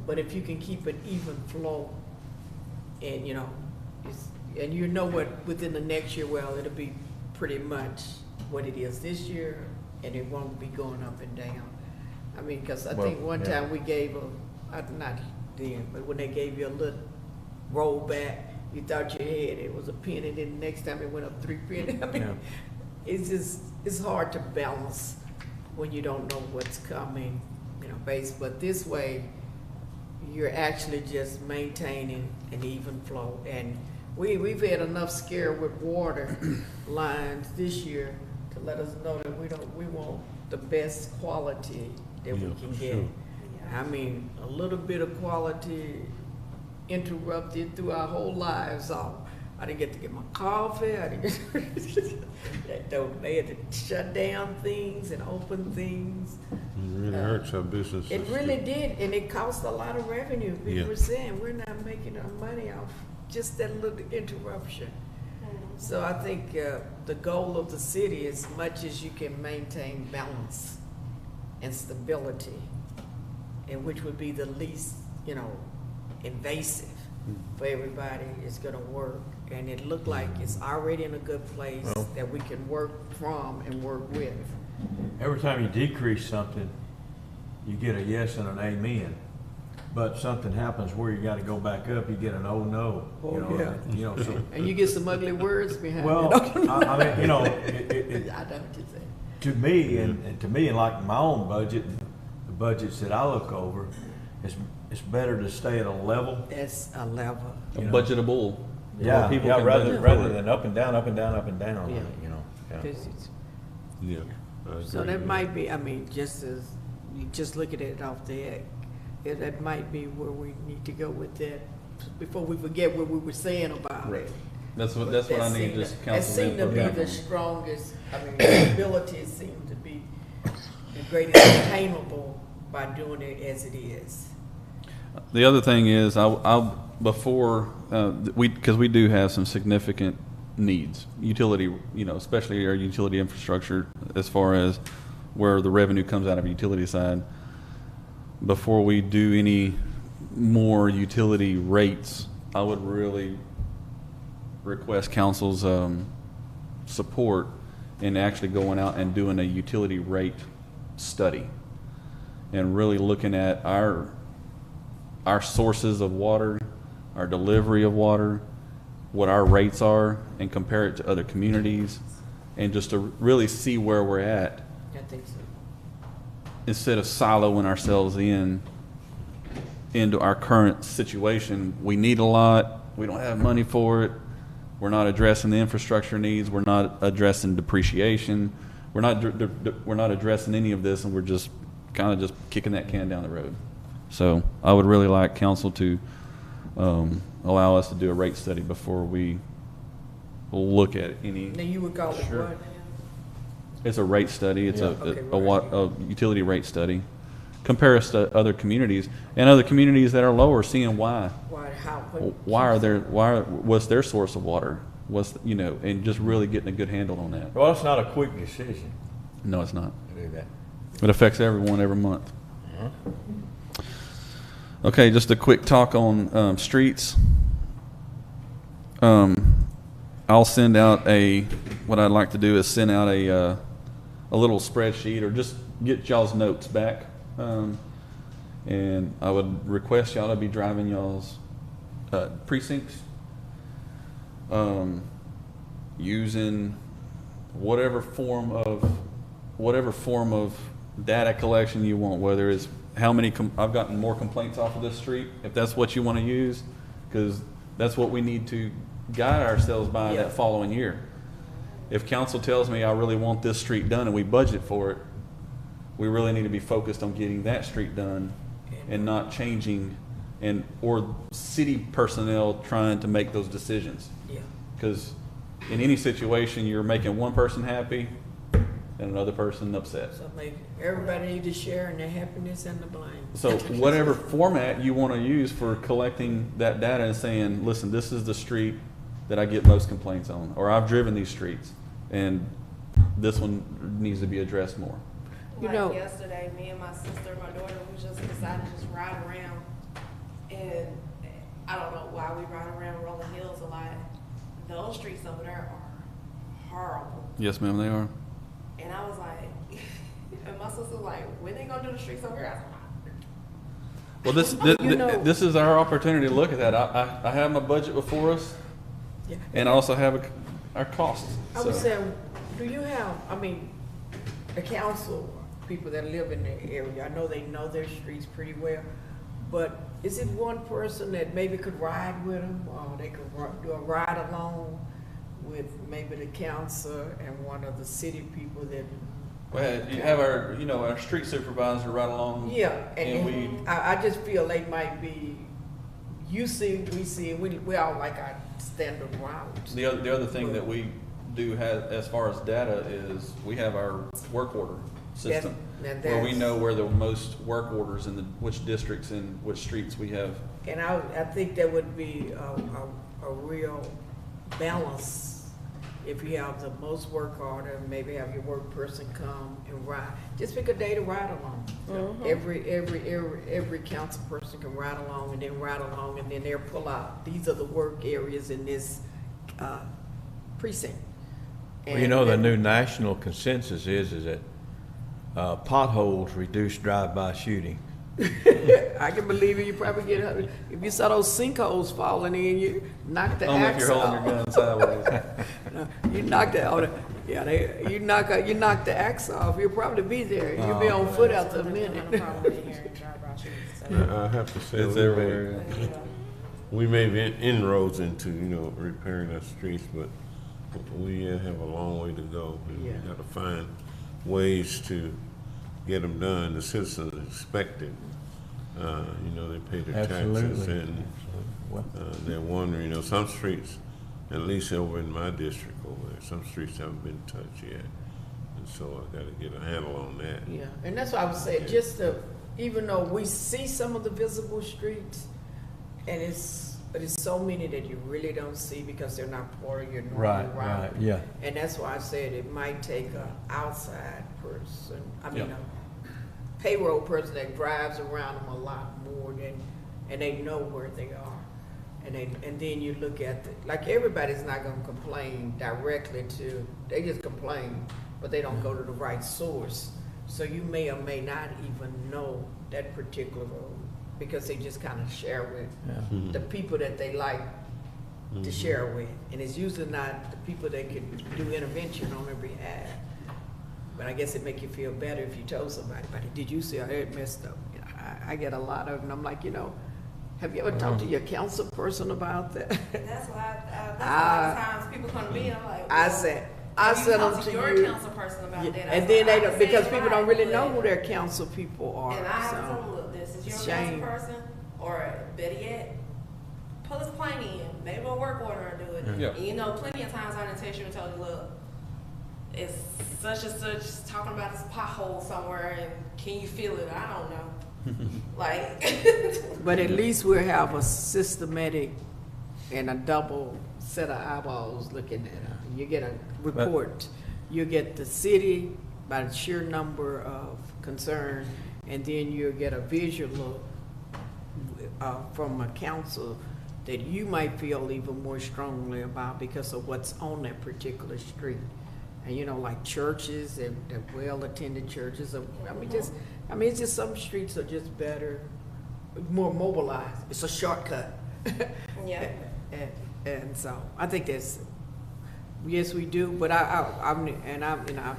But if you can keep an even flow, and what within the next year, it'll be pretty much what it is this year, and it won't be going up and down. I mean, because I think one time we gave not then, but when they gave you a little rollback, you thought you had it was a penny, then the next time it went up 3 pennies. I mean, it's hard to balance when you don't know what's coming, but this way, you're actually just maintaining an even flow. And we've had enough scare with water lines this year to let us know that we want the best quality that we can get. Sure. I mean, a little bit of quality interrupted through our whole lives. I didn't get to get my coffee. They had to shut down things and open things. It really hurts our business. It really did, and it cost a lot of revenue. People were saying we're not making our money off just that little interruption. So I think the goal of the city, as much as you can maintain balance and stability, and which would be the least you know, invasive for everybody, it's gonna work. And it looked like it's already in a good place Well- that we can work from and work with. Every time you decrease something, you get a yes and an amen. But something happens where you gotta go back up, you get an oh no. You know, yeah. you know, so, And you get some ugly words behind well, it. I mean, you know, I know what you're saying. to me, and to me, and like my own budget, the budgets that I look over, it's better to stay at a level. That's a level. You know. Budgetable. Yeah, Where people yeah, can rather budget rather for it. than up and down, up and down, up and down. Yeah. You know. Yeah. 'Cause it's- Yeah. So that might be, I mean, just as, you just looking at it off the head, that might be where we need to go with that, before we forget what we were saying about Right. it. That's what I need just That council seemed to input be back the on. strongest, I mean, the ability seemed to be the greatest attainable by doing it as it is. The other thing is, before, because we do have some significant needs, utility, you know, especially our utility infrastructure, as far as where the revenue comes out of the utility side. Before we do any more utility rates, I would really request council's support in actually going out and doing a utility rate study and really looking at our sources of water, our delivery of water, what our rates are, and compare it to other communities, and just to really see where we're at, I think so. instead of siloing ourselves into our current situation. We need a lot, we don't have money for it, we're not addressing the infrastructure needs, we're not addressing depreciation, we're not addressing any of this, and we're just kind of just kicking that can down the road. So I would really like council to allow us to do a rate study before we look at any. Now you would call it Sure. what? It's a rate study. It's Yeah. a utility rate study. Compare us to other communities and other communities that are lower, seeing why. Why, how? What's their source of water? And just really getting a good handle on that. Well, it's not a quick decision No, it's not. to do that. It affects everyone every month. Okay, just a quick talk on streets. I'll send out what I'd like to do is send out a little spreadsheet, or just get y'all's notes back. And I would request y'all to be driving y'all's precincts, using whatever form of data collection you want, whether it's how many, I've gotten more complaints off of this street, if that's what you want to use, because that's what we need to guide ourselves by Yeah. that following year. If council tells me I really want this street done and we budget for it, we really need to be focused on getting that street done and not changing or city personnel trying to make those decisions. Yeah. Because in any situation, you're making one person happy and another person upset. So maybe everybody need to share in the happiness and the blame. So whatever format you want to use for collecting that data and saying, listen, this is the street that I get most complaints on, or I've driven these streets, and this one needs to be addressed more. You Like know- yesterday, me and my sister, my daughter, we just decided to just ride around, and I don't know why we ride around Rolling Hills a lot. Those streets over there are horrible, Yes, ma'am, they are. and I was like, and my sister was like, when they gonna do the streets over here? I was like, Well, this is our opportunity to look at that. I have my budget before us, Yeah. and I also have our costs. I was So, saying, do you have, I mean, the council, people that live in the area, I know they know their streets pretty well, but is it one person that maybe could ride with them, or they could do a ride along with maybe the council and one of the city people that? well, you have our street supervisor right along. Yeah, And and I just feel they might be, you see, we see, we all like our standard routes. The other thing that we do have as far as data is we have our work order system, where we know where the most work orders in which districts and which streets we have. And I think that would be a real balance if you have the most work order, maybe have your work person come and ride. Just pick a day to ride along. Every council person can ride along and then they'll pull out, these are the work areas in this precinct. Well, you know, the new national consensus is that potholes reduce drive-by shooting. I can believe it. You probably get, if you saw those sinkholes falling in, you knock the Only if axe you're holding your off. gun sideways. No, you knock the, you knock the axe off, you'll probably be there. You'll be on foot after a minute. I have to say, It's everywhere. we made inroads into, repairing our streets, but we have a long way to go. And Yeah. we gotta find ways to get them done. The citizens expect it. They pay their taxes Absolutely. and Well, they're wondering, some streets, at least over in my district over there, some streets haven't been touched yet. And so I gotta get a handle on that. Yeah, and that's why I was saying, even though we see some of the visible streets, but it's so many that you really don't see because they're not part of your normal route. right, yeah. And that's why I said it might take an outside person, a payroll person that drives around them a lot more and they know where they are. And then you look at like everybody's not gonna complain directly they just complain, but they don't go to the right source. So you may or may not even know that particular road because they just kind of share with Yeah. the people that they like to share with. And it's usually not the people that can do intervention on their behalf. But I guess it make you feel better if you told somebody, but did you see how it messed up? I get a lot of them. I'm like, have you ever talked to your council person about that? That's why, that's a lot of times people come to me, I'm like, I well, said have you them talked to your you. council person about Yeah, that? and then they don't, don't, because people don't really know who their council people are. And I have to So tell them, look, this is your shame. council person, or better yet, pull this plane in, maybe a work order and do it. Yeah. And plenty of times I done text you and told you, look, it's such and such talking about this pothole somewhere, and can you feel it? I don't know. Like, But at least we'll have a systematic and a double set of eyeballs looking at it. You get a report, you get the city by the sheer number of concern, and then you'll get a visual from a council that you might feel even more strongly about because of what's on that particular street. And like churches and well-attended churches, it's just some streets are just better, more mobilized. It's a shortcut. yeah. And so I think yes, we do. But I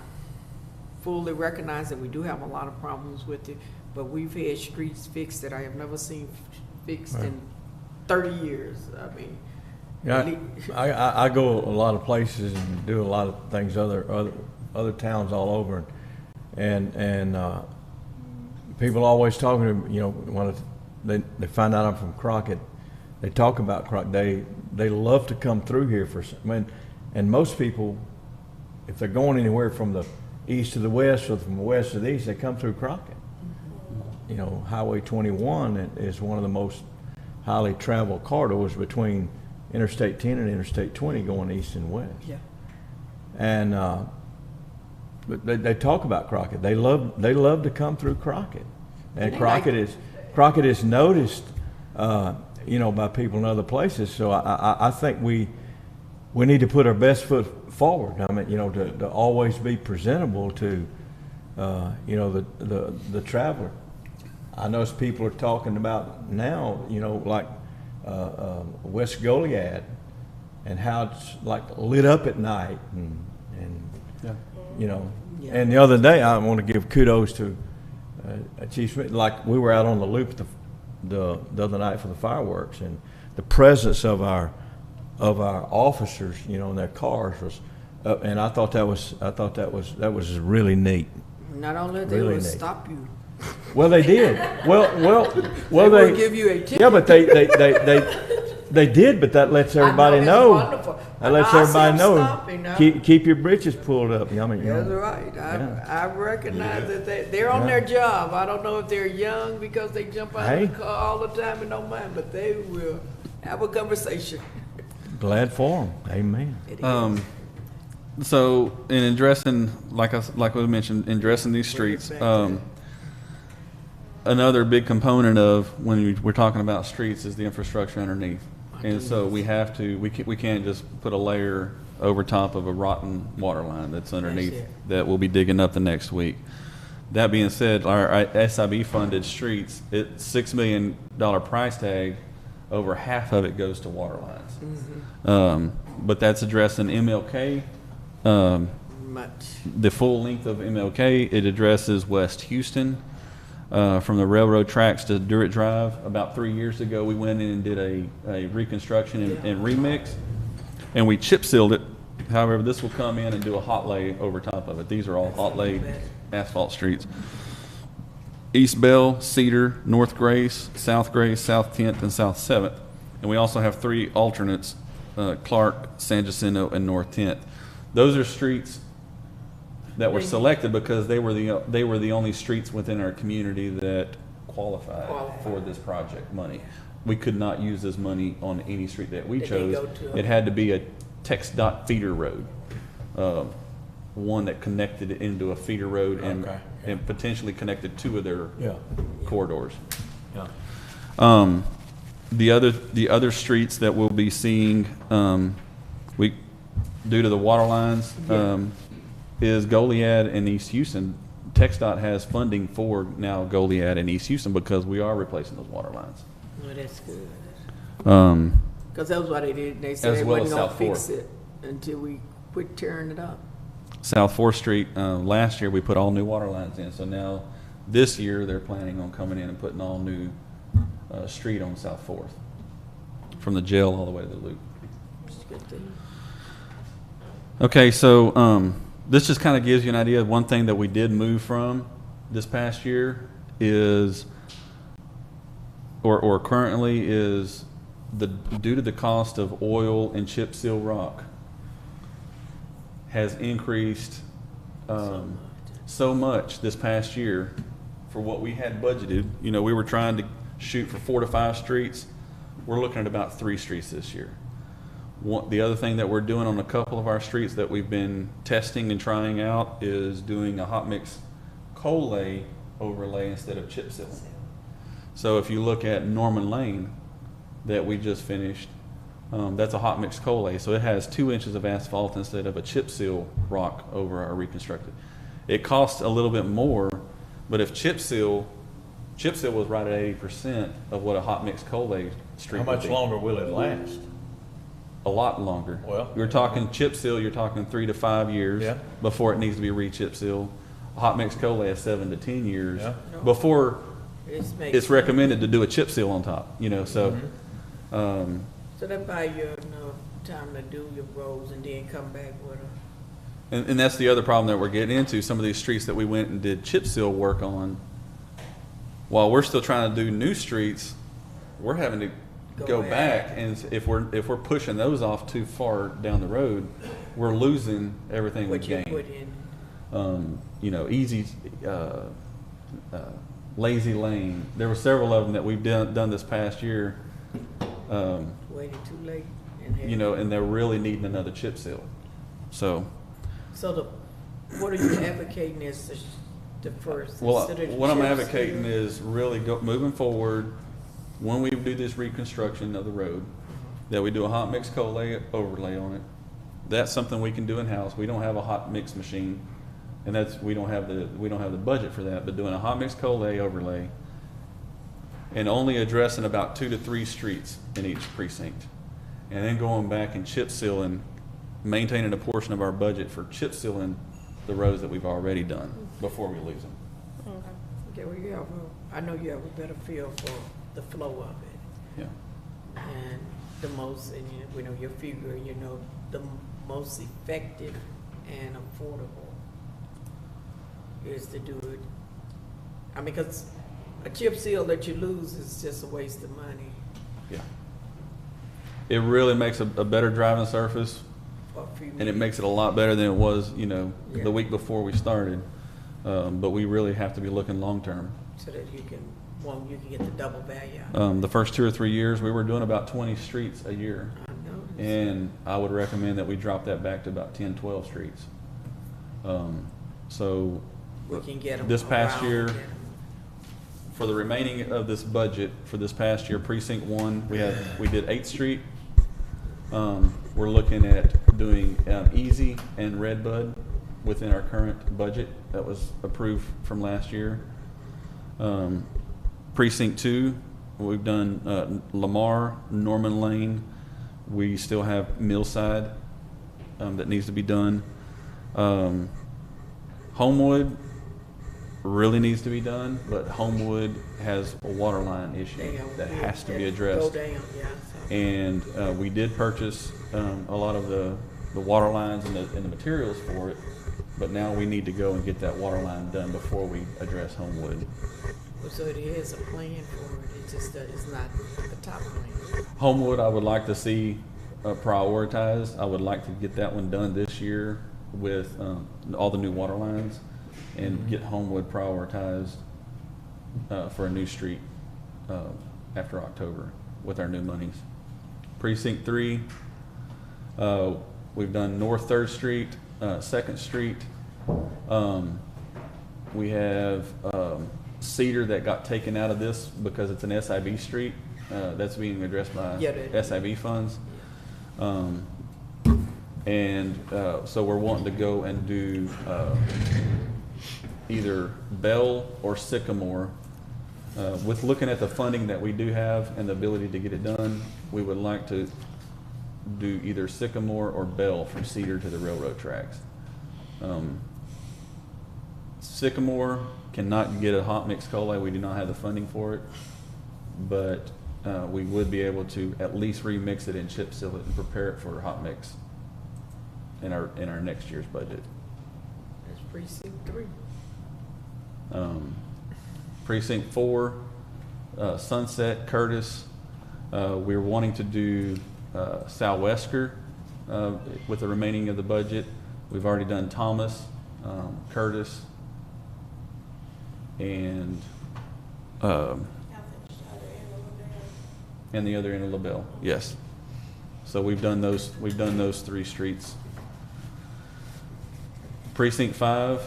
fully recognize that we do have a lot of problems with it. But we've had streets fixed that I have never seen fixed in 30 years. Yeah, I go a lot of places and do a lot of things other towns all over, and people always talking to me, when they find out I'm from Crockett, they talk about Crockett. They love to come through here and most people, if they're going anywhere from the east to the west or from the west to the east, they come through Crockett. Highway 21 is one of the most highly traveled corridors between Interstate 10 and Interstate 20 going east and west. Yeah. And but they talk about Crockett. They love to come through Crockett, and Crockett is noticed, by people in other places. So I think we need to put our best foot forward. To always be presentable to, the traveler. I notice people are talking about now, like West Goliad and how it's like lit up at night and Yeah. And the other day I want to give kudos to Chief Smith. Like we were out on the loop the other night for the fireworks, and the presence of our officers, in their cars was, and I thought that was really neat. Not only they Really will neat. stop you. Well, they did. Well, They will give you a ticket. yeah, but they did, but that lets everybody I know. it's wonderful. That lets I see everybody them know. stopping now. Keep your britches pulled up. That's right. I recognize that they're on their job. I don't know if they're young because they jump out of the car all the time and don't mind, but they will have a conversation. Glad for them. Amen. It is. So in addressing, like we mentioned, in addressing these streets, another big component of when we're talking about streets is the infrastructure underneath. And so we can't just put a layer over top of a rotten water line that's underneath that we'll be digging up the next week. That being said, our SIB funded streets, it's $6 million price tag, over half of it goes to water lines. But that's addressing MLK, the full length of MLK. It addresses West Houston, from the railroad tracks to Durrett Drive. About 3 years ago, we went in and did a reconstruction and remix, and we chip sealed it. However, this will come in and do a hot lay over top of it. These are all hot laid asphalt streets. East Bell, Cedar, North Grace, South 10th, and South 7th. And we also have 3 alternates, Clark, San Jacinto, and North 10th. Those are streets that were selected because they were the only streets within our community that qualified for this project money. We could not use this money on any street that we chose. It had to be a text dot feeder road, one that connected it into a feeder road and potentially connected 2 of their corridors. The other streets that we'll be seeing, due to the water lines, is Goliad and East Houston. TxDOT has funding for now Goliad and East Houston because we are replacing those water lines. Well, that's good. Because that was what they did. They said they wasn't going to fix it until we quit tearing it up. South 4th Street, last year we put all new water lines in. So now this year they're planning on coming in and putting all new street on South 4th from the jail all the way to the loop. Okay, so this just kind of gives you an idea of one thing that we did move from this past year is, or currently is, due to the cost of oil and chip seal rock has increased so much this past year for what we had budgeted. You know, we were trying to shoot for 4 to 5 streets. We're looking at about 3 streets this year. The other thing that we're doing on a couple of our streets that we've been testing and trying out is doing a hot mix coal lay overlay instead of chip seal. So if you look at Norman Lane that we just finished, that's a hot mix coal lay. So it has 2 inches of asphalt instead of a chip seal rock over our reconstructed. It costs a little bit more, but if chip seal was right at 80% of what a hot mix coal lay street How would much be. longer will it last? A lot longer. Well, you're talking chip seal, you're talking 3 to 5 years before it needs to be re-chip seal. A hot mix coal lay is 7 to 10 years before it's recommended to do a chip seal on top. You know, so. So that buy you enough time to do your roads and then come back with a. And that's the other problem that we're getting into. Some of these streets that we went and did chip seal work on, while we're still trying to do new streets, we're having to go back, and if we're pushing those off too far down the road, we're losing everything we gained. You know, Lazy Lane. There were several of them that we've done this past year. Waited too late. You know, and they're really needing another chip seal. So what are you advocating is the first? Well, what I'm advocating is really moving forward. When we do this reconstruction of the road, that we do a hot mix coal lay overlay on it. That's something we can do in house. We don't have a hot mix machine, and we don't have the budget for that. But doing a hot mix coal lay overlay, and only addressing about 2 to 3 streets in each precinct, and then going back and chip sealing, maintaining a portion of our budget for chip sealing the roads that we've already done before we lose them. Okay, well, I know you have a better feel for the flow of it. Yeah. And the most, and we know your figure, you know, the most effective and affordable is to do it. I mean, because a chip seal that you lose is just a waste of money. Yeah. It really makes a better driving surface, And and it makes it a lot better than it was, you know, the week before we started. But we really have to be looking long term. So that you can get the double value. The first 2 or 3 years, we were doing about 20 streets a year. I know And I would recommend that we drop that back to about 10, 12 streets. So We can get them this past around year, and get 'em. for the remaining of this budget for this past year, precinct 1, we did 8th Street. We're looking at doing Easy and Redbud within our current budget that was approved from last year. Precinct 2, we've done Lamar, Norman Lane. We still have Millside that needs to be done. Homewood really needs to be done, but Homewood has a water line issue that has to be addressed. Go down, yeah. So. And we did purchase a lot of the water lines and the materials for it, but now we need to go and get that water line done before we address Homewood. So it is a plan for it, it's just that it's not the top plan. Homewood, I would like to see prioritized. I would like to get that one done this year with all the new water lines and get Homewood prioritized for a new street after October with our new monies. Precinct 3, we've done North 3rd Street, 2nd Street. We have Cedar that got taken out of this because it's an SIB street. That's being addressed by SIB funds. So we're wanting to go and do either Bell or Sycamore. With looking at the funding that we do have and the ability to get it done, we would like to do either Sycamore or Bell from Cedar to the railroad tracks. Sycamore cannot get a hot mix cola. We do not have the funding for it, but we would be able to at least remix it and chip seal it and prepare it for hot mix in our next year's budget. That's precinct 3. Precinct 4, Sunset, Curtis. We're wanting to do Southwester with the remaining of the budget. We've already done Thomas, Curtis, and the other end of LaBelle. Yes. So we've done those 3 streets. Precinct 5,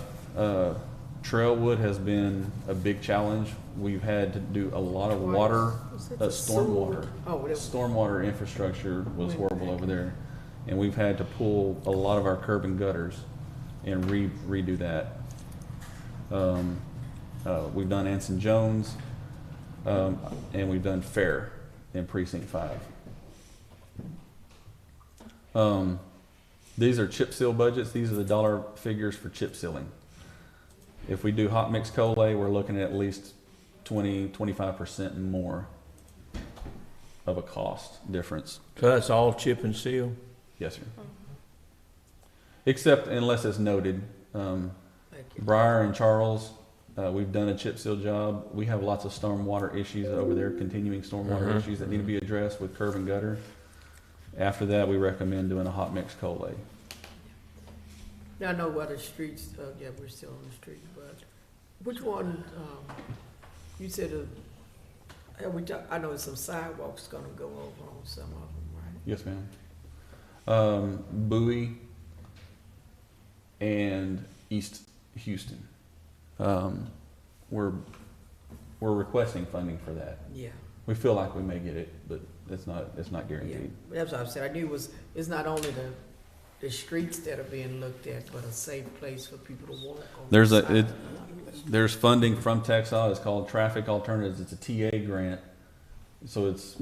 Trailwood has been a big challenge. We've had to do a lot of water, stormwater. Stormwater infrastructure was horrible over there, and we've had to pull a lot of our curb and gutters and redo that. We've done Anson Jones, and we've done Fair in Precinct 5. These are chip seal budgets. These are the dollar figures for chip sealing. If we do hot mix cola, we're looking at least 20-25% more of a cost difference. So that's all chip and seal? Yes, sir. Except unless it's noted. Briar and Charles, we've done a chip seal job. We have lots of stormwater issues over there, continuing stormwater issues that need to be addressed with curb and gutter. After that, we recommend doing a hot mix cola. Now, I know what the streets, we're still on the street, but which one, you said, I know some sidewalks gonna go over on some of them, right? Yes, ma'am. Bowie and East Houston. We're requesting funding for that. Yeah. We feel like we may get it, but it's not Yeah, guaranteed. that's what I said. I knew it's not only the streets that are being looked at, but a safe place for people to walk on. There's funding from Texas. It's called Traffic Alternatives. It's a TA grant. So it's,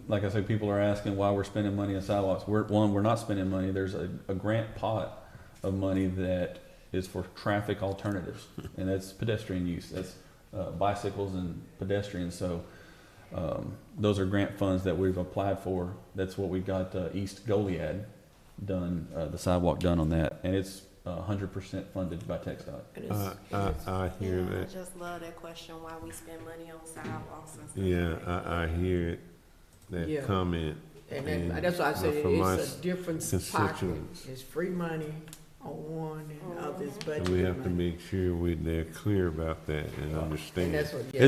like I said, people are asking why we're spending money on sidewalks. We're not spending money. There's a grant pot of money that is for traffic alternatives, and that's pedestrian use. That's bicycles and pedestrians. So those are grant funds that we've applied for. That's what we got East Goliad done, the sidewalk done on that, and it's 100% funded by TxDOT. I hear I that. just love that question, why we spend money on sidewalks and stuff. Yeah, like that. I hear that Yeah. comment. And that's why I said from my it's a different pocket. constituents. It's free money on one and others And budget. we have to make sure they're clear about that and And understand. that's what, yeah,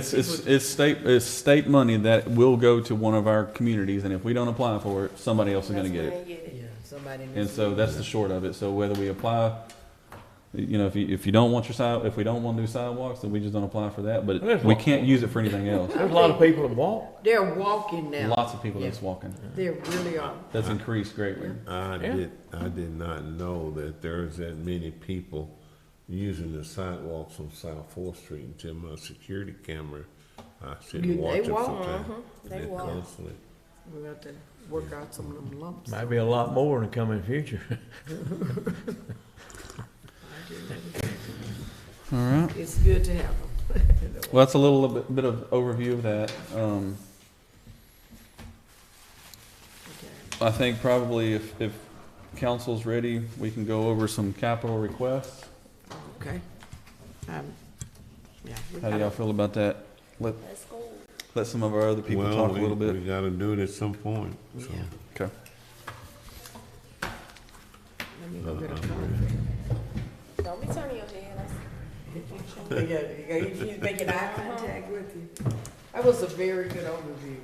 It's state money that will go to one of our communities, and if we don't apply for it, somebody else is gonna get it. yeah, somebody needs And to so be- that's the short of it. So whether we apply, you know, if you don't want if we don't want to do sidewalks, then we just don't apply for that. But There's we one- can't use it for anything else. There's a lot of people that walk. They're walking now. Lots of people that's walking. They really are. That's increased greatly. I Yeah. did not know that there's that many people using the sidewalks on South Fourth Street until my security camera. I sit and They watch them walk, sometimes. They They're walk. constantly. We have to work out some of them lumps. Might be a lot more in the coming future. All right. It's good to have them. Well, that's a little bit of overview of that. I think probably if council's ready, we can go over some capital requests. Okay. Yeah. we How do gotta- y'all feel about that? Let's go. Let some of our other people Well, talk a we- little bit. We gotta do it at some point, so. Yeah. Okay. Let me go get a coffee. Don't be turning your head. He's making eye contact with you. That was a very good overview.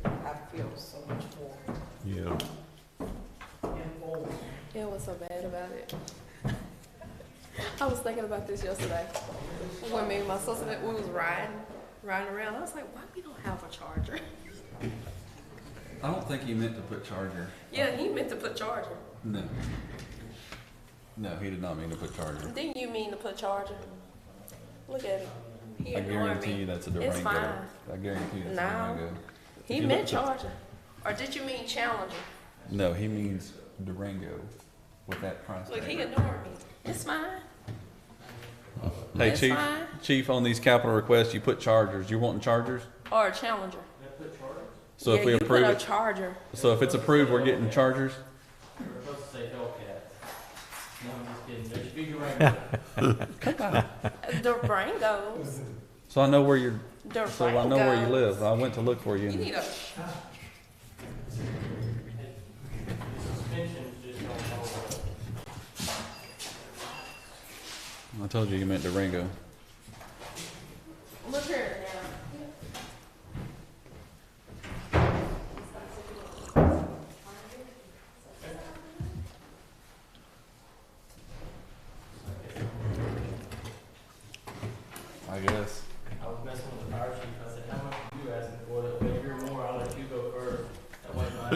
I feel so much more Yeah, informed. Yeah, what's so bad about it? I was thinking about this yesterday. When me and my sister, we was riding around. I was like, why we don't have a charger? I don't think he meant to put charger. Yeah, he meant to put charger. No. No, he did not mean to put charger. Didn't you mean to put charger? Look at him. He I ignoring guarantee you me. that's a It's Durango. fine. I guarantee you that's No. a Durango. He If you meant look- charger. Or did you mean challenger? No, he means Durango with that price Look, he tag. ignored me. It's fine. Hey, It's Chief, fine. Chief, on these capital requests, you put chargers. You're wanting chargers? Or a challenger. So Yeah, if we you approve put a it, charger. so if it's approved, we're getting chargers? We're supposed to say Hellcat. No, I'm just kidding. There should be Durango. Durangos. So I know where you're, Durangos. so I know where you live. I went to look for you. You and- need a. Suspensions just don't hold up. I told you meant Durango. Look here I guess. I was messing with the fire chief. I said, how much are you asking for? That way, if you're more, I'll let you go first. That way, I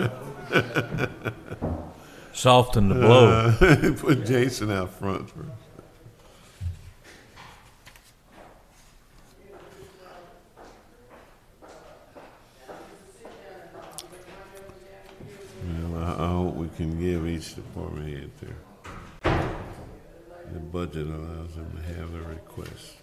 know. Soften the blow. Put Jason out front first. Well, I hope we can give each department head the budget allows them to have their requests.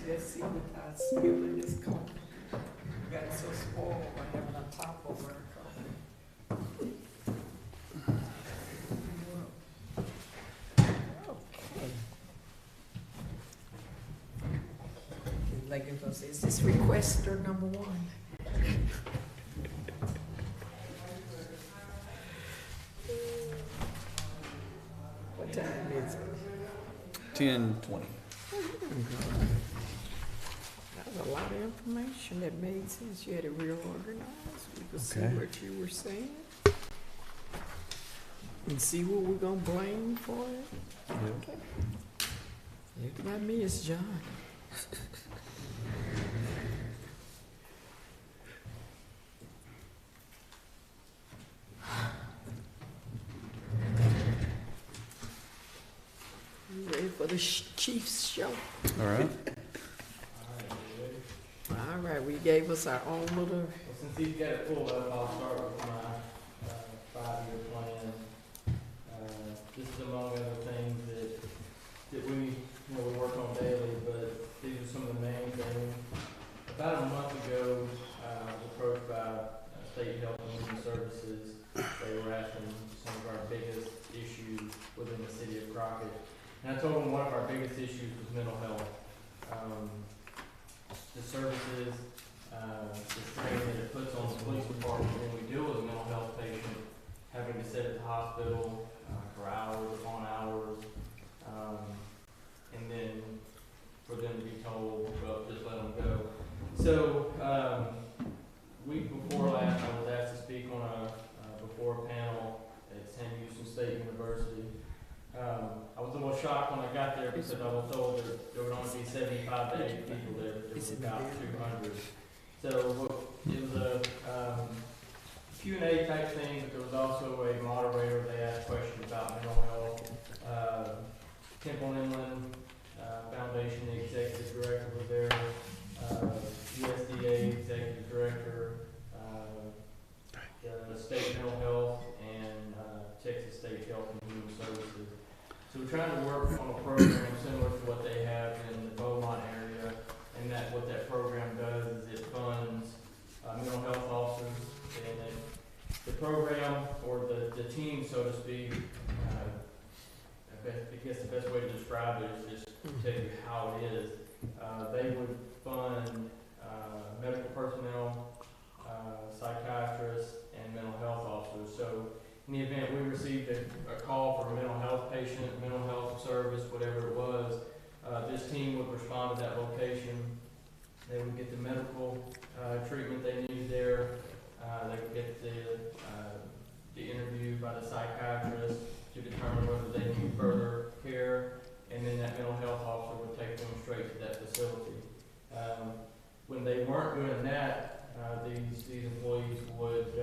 let's see what I spill in this coffee. Got so spoiled by having a top over her coffee. Okay. Like if I say, is this requester number one? What time is it? 10:20. That was a lot of information that made sense. You had it real organized. We could see Okay. what you were saying. And see what we're gonna blame for it. Okay. Look at me, it's John. You ready for the Chiefs show? All right. All right, we gave us our own little, Well, since he's got it pulled up, I'll start with my 5-year plan. This is among other things that we work on daily, but these are some of the main things. About a month ago, I was approached by State Health and Human Services. They were asking some of our biggest issues within the City of Crockett. And I told them one of our biggest issues was mental health. The services, the strain that it puts on the police department when we deal with a mental health patient, having to sit at the hospital for hours upon hours, and then for them to be told, well, just let them go. So, week before last, I was asked to speak on before a panel at Sam Houston State University. I was a little shocked when I got there because I was told that there would only be 75 to 80 people there, but there was about 200. So it was a Q&A type thing, but there was also a moderator. They asked questions about mental health. Temple Inland Foundation, the executive director was there. USDA executive director, the state mental health, and Texas State Health and Human Services. So we're trying to work on a program similar to what they have in the Beaumont area, and what that program does is it funds mental health officers, and the program, or the team, so to speak, I guess the best way to describe it is just tell you how it is. They would fund medical personnel, psychiatrists, and mental health officers. So in the event we received a call for a mental health patient, mental health service, whatever it was, this team would respond to that location. They would get the medical treatment they needed there. They would get the interview by the psychiatrist to determine whether they need further care, and then that mental health officer would take them straight to that facility. When they weren't doing that, these employees would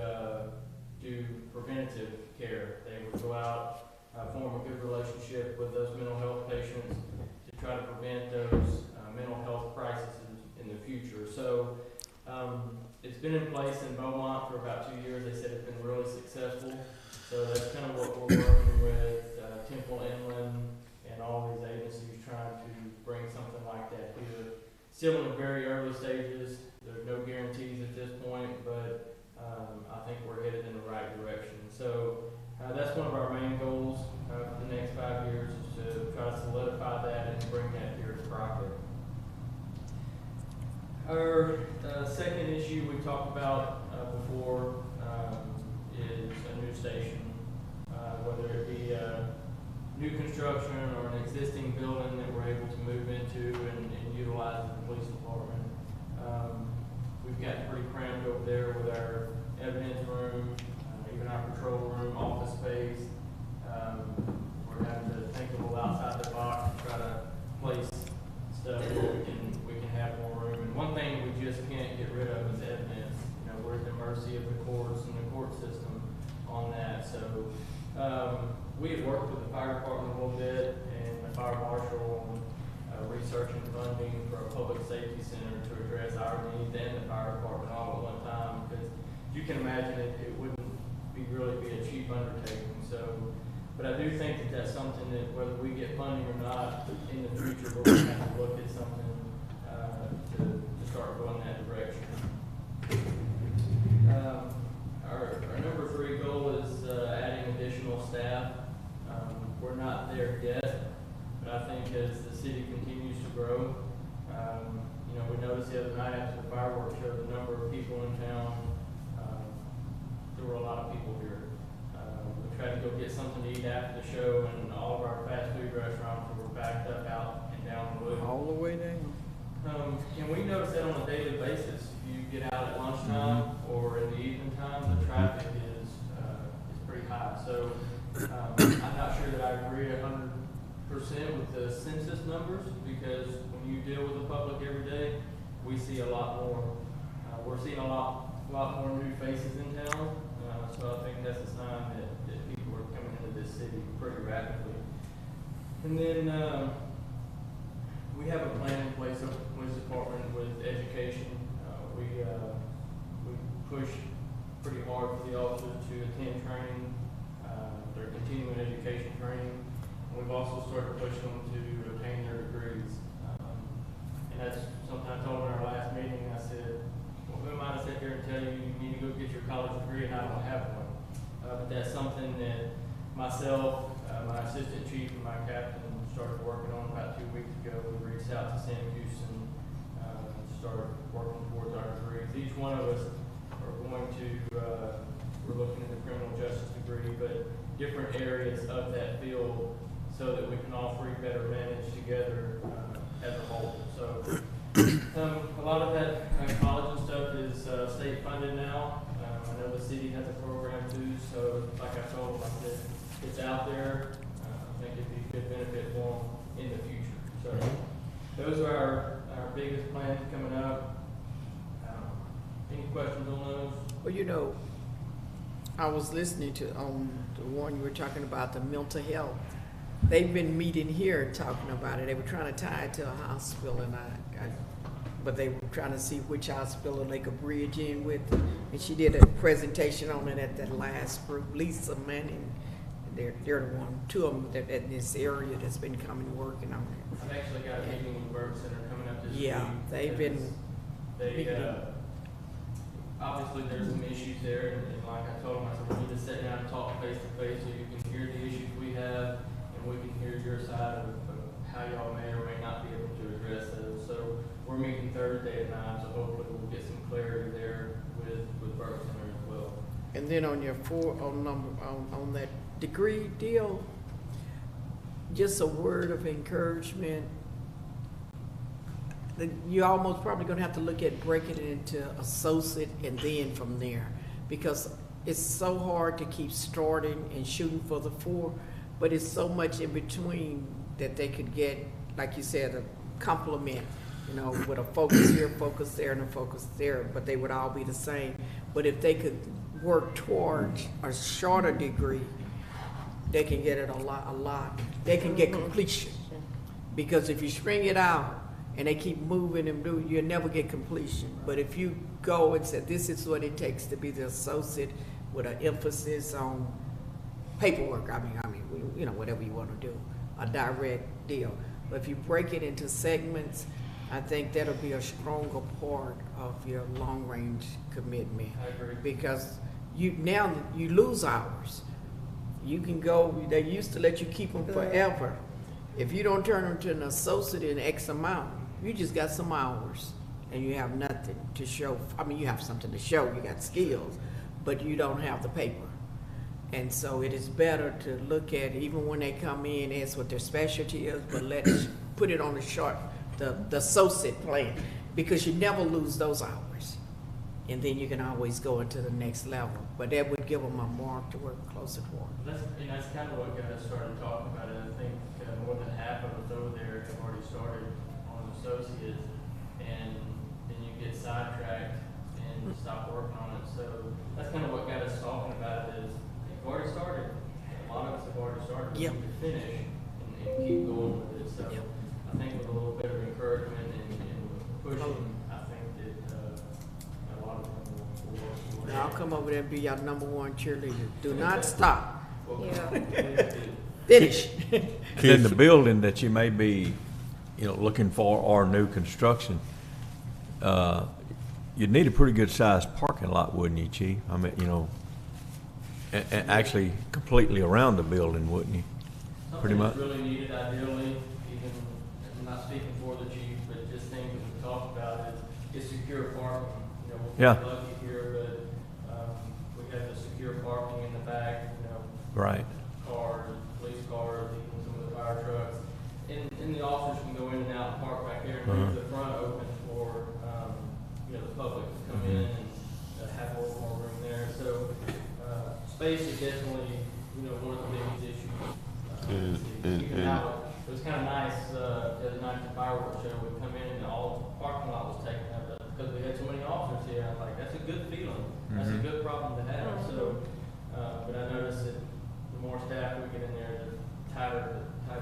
do preventative care. They would go out, form a good relationship with those mental health patients to try to prevent those mental health crises in the future. So it's been in place in Beaumont for about 2 years. They said it's been really successful. So that's kind of what we're working with Temple Inland and all these agencies, trying to bring something like that here. Still in the very early stages. There's no guarantees at this point, but I think we're headed in the right direction. So that's one of our main goals for the next 5 years, is to try to solidify that and bring that here to Crockett. Our second issue we talked about before is a new station, whether it be new construction or an existing building that we're able to move into and utilize the police department. We've gotten pretty cramped over there with our evidence room, even our patrol room, office space. We're having to think a little outside the box to try to place stuff where we can have more room. And one thing we just can't get rid of is evidence. We're at the mercy of the courts and the court system on that. So we had worked with the fire department a little bit and the fire marshal on researching funding for a public safety center to address our needs and the fire department all at one time, because you can imagine it wouldn't really be a cheap undertaking. So, but I do think that that's something that whether we get funding or not in the future, we're going to have to look at something with the census numbers, because when you deal with the public every day, we see a lot more. We're seeing a lot more new faces in town, so I think that's a sign that people are coming into this city pretty rapidly. And then we have a plan in place with the police department with education. We push pretty hard for the officers to attend training, their continuing education training. And we've also started pushing them to obtain their degrees. And that's something I told in our last meeting. I said, well, who am I to sit here and tell you you need to go get your college degree and I don't have one? But that's something that myself, my assistant chief, and my captain started working on about 2 weeks ago. We reached out to Sam Houston, started working towards our degrees. Each one of us are going to, we're looking at the criminal justice degree, but different areas of that field so that we can all three better manage together as a whole. So a lot of that college and stuff is state funded now. I know the city has a program too, so like I told them, I said, it's out there. I think it'd be a good benefit for them in the future. So those are our biggest plans coming up. Any questions on those? Well, you know, I was listening to the one you were talking about, the mental health. They've been meeting here talking about it. They were trying to tie it to a hospital, and but they were trying to see which hospital they could bridge in with. And she did a presentation on it at that last group. Lisa Manning, they're the one, two of them that in this area that's been coming working on it. I've actually got a meeting with the Burke Center coming up this week. Yeah, they've been. Obviously there's some issues there, and like I told them, I said, we need to sit down and talk face to face so you can hear the issues we have, and we can hear your side of how y'all may or may not be able to address those. So we're meeting Thursday at 9, so hopefully we'll get some clarity there with Burke Center as well. And then on your on that degree deal, just a word of encouragement. You're almost probably going to have to look at breaking it into associate and then from there, because it's so hard to keep starting and shooting for the 4, but it's so much in between that they could get, like you said, a compliment, you know, with a focus here, focus there, and a focus there, but they would all be the same. But if they could work towards a shorter degree, they can get it a lot. They can get completion, because if you string it out, and they keep moving and doing, you'll never get completion. But if you go and say, this is what it takes to be the associate with an emphasis on paperwork, I mean, you know, whatever you want to do, a direct deal. But if you break it into segments, I think that'll be a stronger part of your long-range commitment. I agree. Because you lose hours. You can go, they used to let you keep them forever. If you don't turn them to an associate in X amount, you just got some hours and you have nothing to show. I mean, you have something to show, you got skills, but you don't have the paper. And so it is better to look at, even when they come in, ask what their specialty is, but let's put it on the associate plan, because you never lose those hours. And then you can always go into the next level. But that would give them a mark to work closer toward. That's kind of what got us started talking about it. I think more than half of us over there have already started on associates, and then you get sidetracked and stop working on it. So that's kind of what got us talking about it. Is you've already started. A lot of us have already started. Yep. We need to finish and keep going with it. So Yep. I think with a little bit of encouragement and pushing, I think that a lot of them will work for it. I'll come over there and be your #1 cheerleader. Do not stop. Yeah. Finish. Then the building that you may be, you know, looking for or new construction, you'd need a pretty good sized parking lot, wouldn't you, Chief? I mean, you know, and actually completely around the building, wouldn't you? Pretty much. Something that's really needed ideally, even, I'm not speaking for the chief, but just things that we talked about is secure parking. You know, we're Yeah. pretty lucky here, but, we have the secure parking in the back, you know, Right. cars, police cars, even some of the fire trucks. And the officers can go in and out and park back there and leave the front open for, you know, the public to come in and have a little more room there. So, space is definitely, you know, one of the biggest issues. Even now, it was kind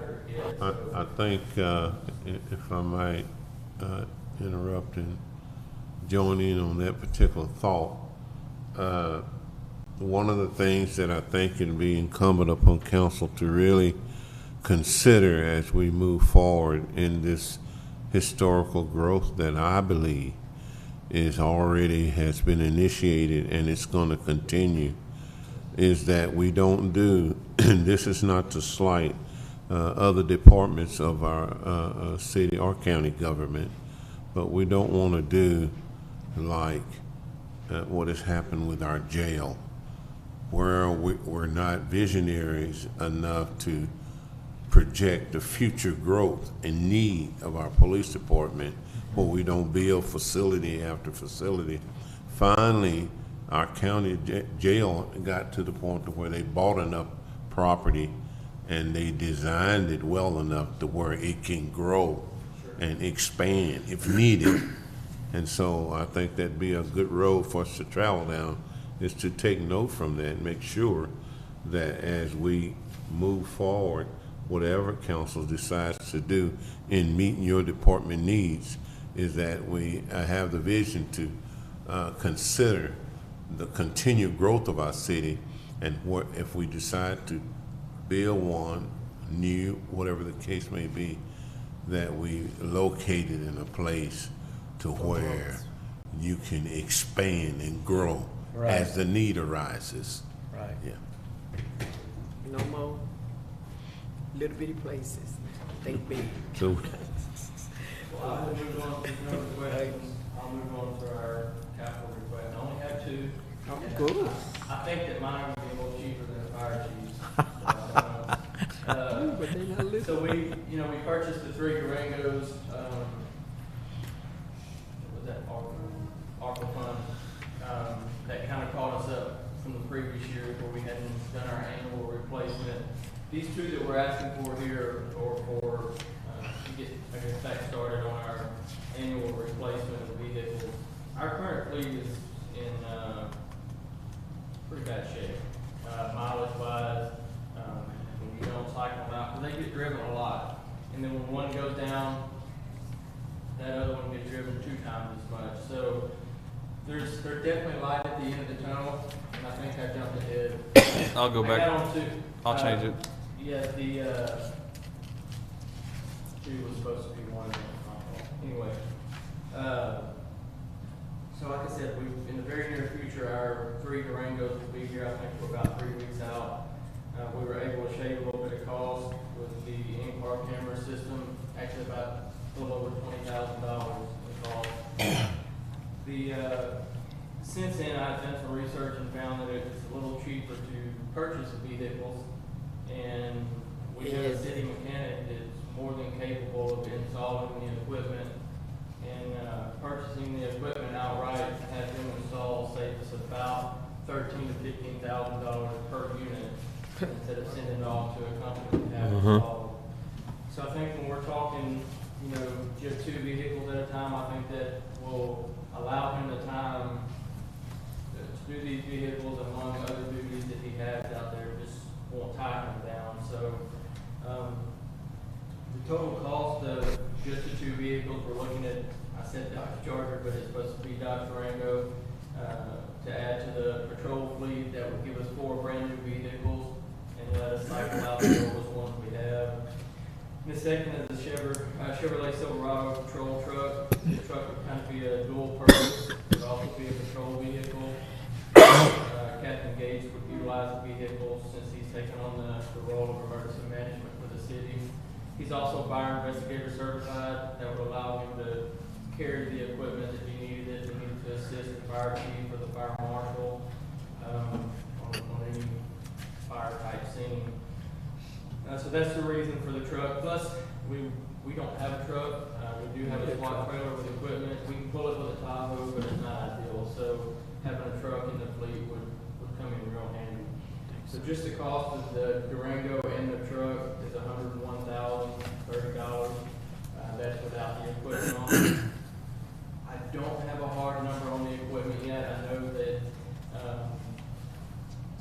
better hit. I think, if I might interrupt and join in on that particular thought, one of the things that I think it'll be incumbent upon council to really consider as we move forward in this historical growth that I believe is already has been initiated and it's going to continue, is that we don't do, and this is not to slight other departments of our city or county government, but we don't want to do like what has happened with our jail, where we're not visionaries enough to project the future growth and need of our police department, where we don't build facility after facility. Finally, our county jail got to the point to where they bought enough property and they designed it well enough to where it can grow and expand if needed. And so I think that'd be a good road for us to travel down, is to take note from that and make sure that as we move forward, whatever council decides to do in meeting your department needs, is that we have the vision to consider the continued growth of our city, and what if we decide to build one new, whatever the case may be, that we locate it in a place to where you can expand and grow as the need arises. Right. Yeah. No more little bitty places. Think big. So Well, I'll move on to no questions. I'll move on to our capital request. I only have two. Oh, good. I think that mine would be a little cheaper than the fire chief's. But they not listening. So we purchased the 3 Durangos, was that ARPA fund, that kind of caught us up from the previous year where we hadn't done our annual replacement. These 2 that we're asking for here are for, to get, I guess, back started on our annual replacement of vehicles. Our current fleet is in, pretty bad shape, mileage wise. When you don't cycle them out, because they get driven a lot. And then when one goes down, that other one gets driven 2 times as much. So there's definitely light at the end of the tunnel, and I think I jumped ahead. I'll go I back. got on 2. I'll change it. Yeah, the 2 was supposed to be 1 of them. Anyway, so like I said, in the very near future, our 3 Durangos will be here. I think we're about 3 weeks out. We were able to shave a little bit of cost with the in-car camera system, actually about a little over $20,000 in cost. Since then, I've done some research and found that it's a little cheaper to purchase vehicles, and we have a city mechanic that's more than capable of installing the equipment, and purchasing the equipment outright and have them installed saves us about $13,000 to $15,000 per unit, instead of sending it off to a company to have it installed. So I think when we're talking, just 2 vehicles at a time, I think that will allow him the time to do these vehicles among other duties that he has out there, just won't tie him down. So the total cost of just the 2 vehicles, we're looking at, I said Dodge Charger, but it's supposed to be Dodge Durango, to add to the patrol fleet. That would give us 4 brand new vehicles and let us cycle out the oldest ones we have. And the second is the Chevrolet Silverado patrol truck. The truck would kind of be a dual purpose. It would also be a patrol vehicle. Captain Gates would utilize the vehicle since he's taken on the role of emergency management for the city. He's also fire investigator certified. That would allow him to carry the equipment if he needed it. He needed to assist the fire chief or the fire marshal on any fire type scene. So that's the reason for the truck. Plus, we don't have a truck. We do have a SWAT trailer with equipment. We can pull it with a Tahoe, but it's not ideal. So having a truck in the fleet would come in real handy. So just the cost of the Durango and the truck is $101,030. That's without the equipment on it. I don't have a hard number on the equipment yet. I know that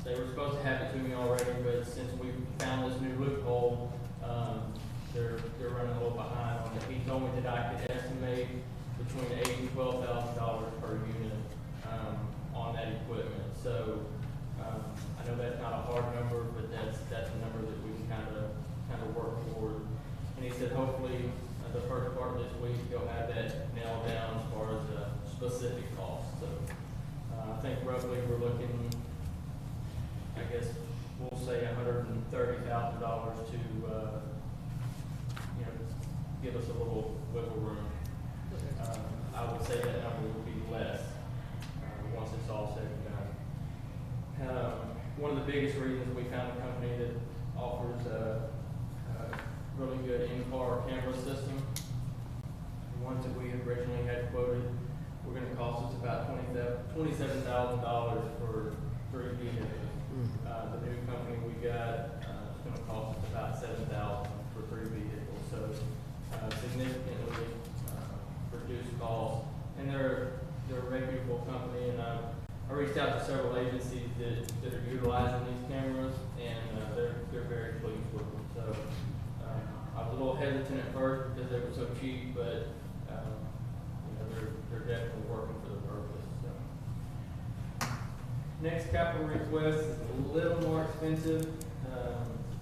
they were supposed to have it to me already, but since we found this new loophole, between $8,000 and $12,000 per unit on that equipment. So I know that's not a hard number, but that's a number that we can kind of work toward. And he said hopefully the first part of this week he'll have that nailed down as far as specific costs. So I think roughly we're looking, I guess we'll say $130,000 to give us a little wiggle room. I would say that number would be less once it's all said and done. One of the biggest reasons we found a company that offers a really good in-car camera system, the ones that we originally had quoted, were going to cost us about $27,000 for 3 vehicles. The new company we got is going to cost us about $7,000 for 3 vehicles. So significantly reduced costs, and they're a reputable company. And I reached out to several agencies that are utilizing these cameras, and they're very pleased with them. So I was a little hesitant at first because they were so cheap, but they're definitely working for the purpose. So. Next capital request is a little more expensive.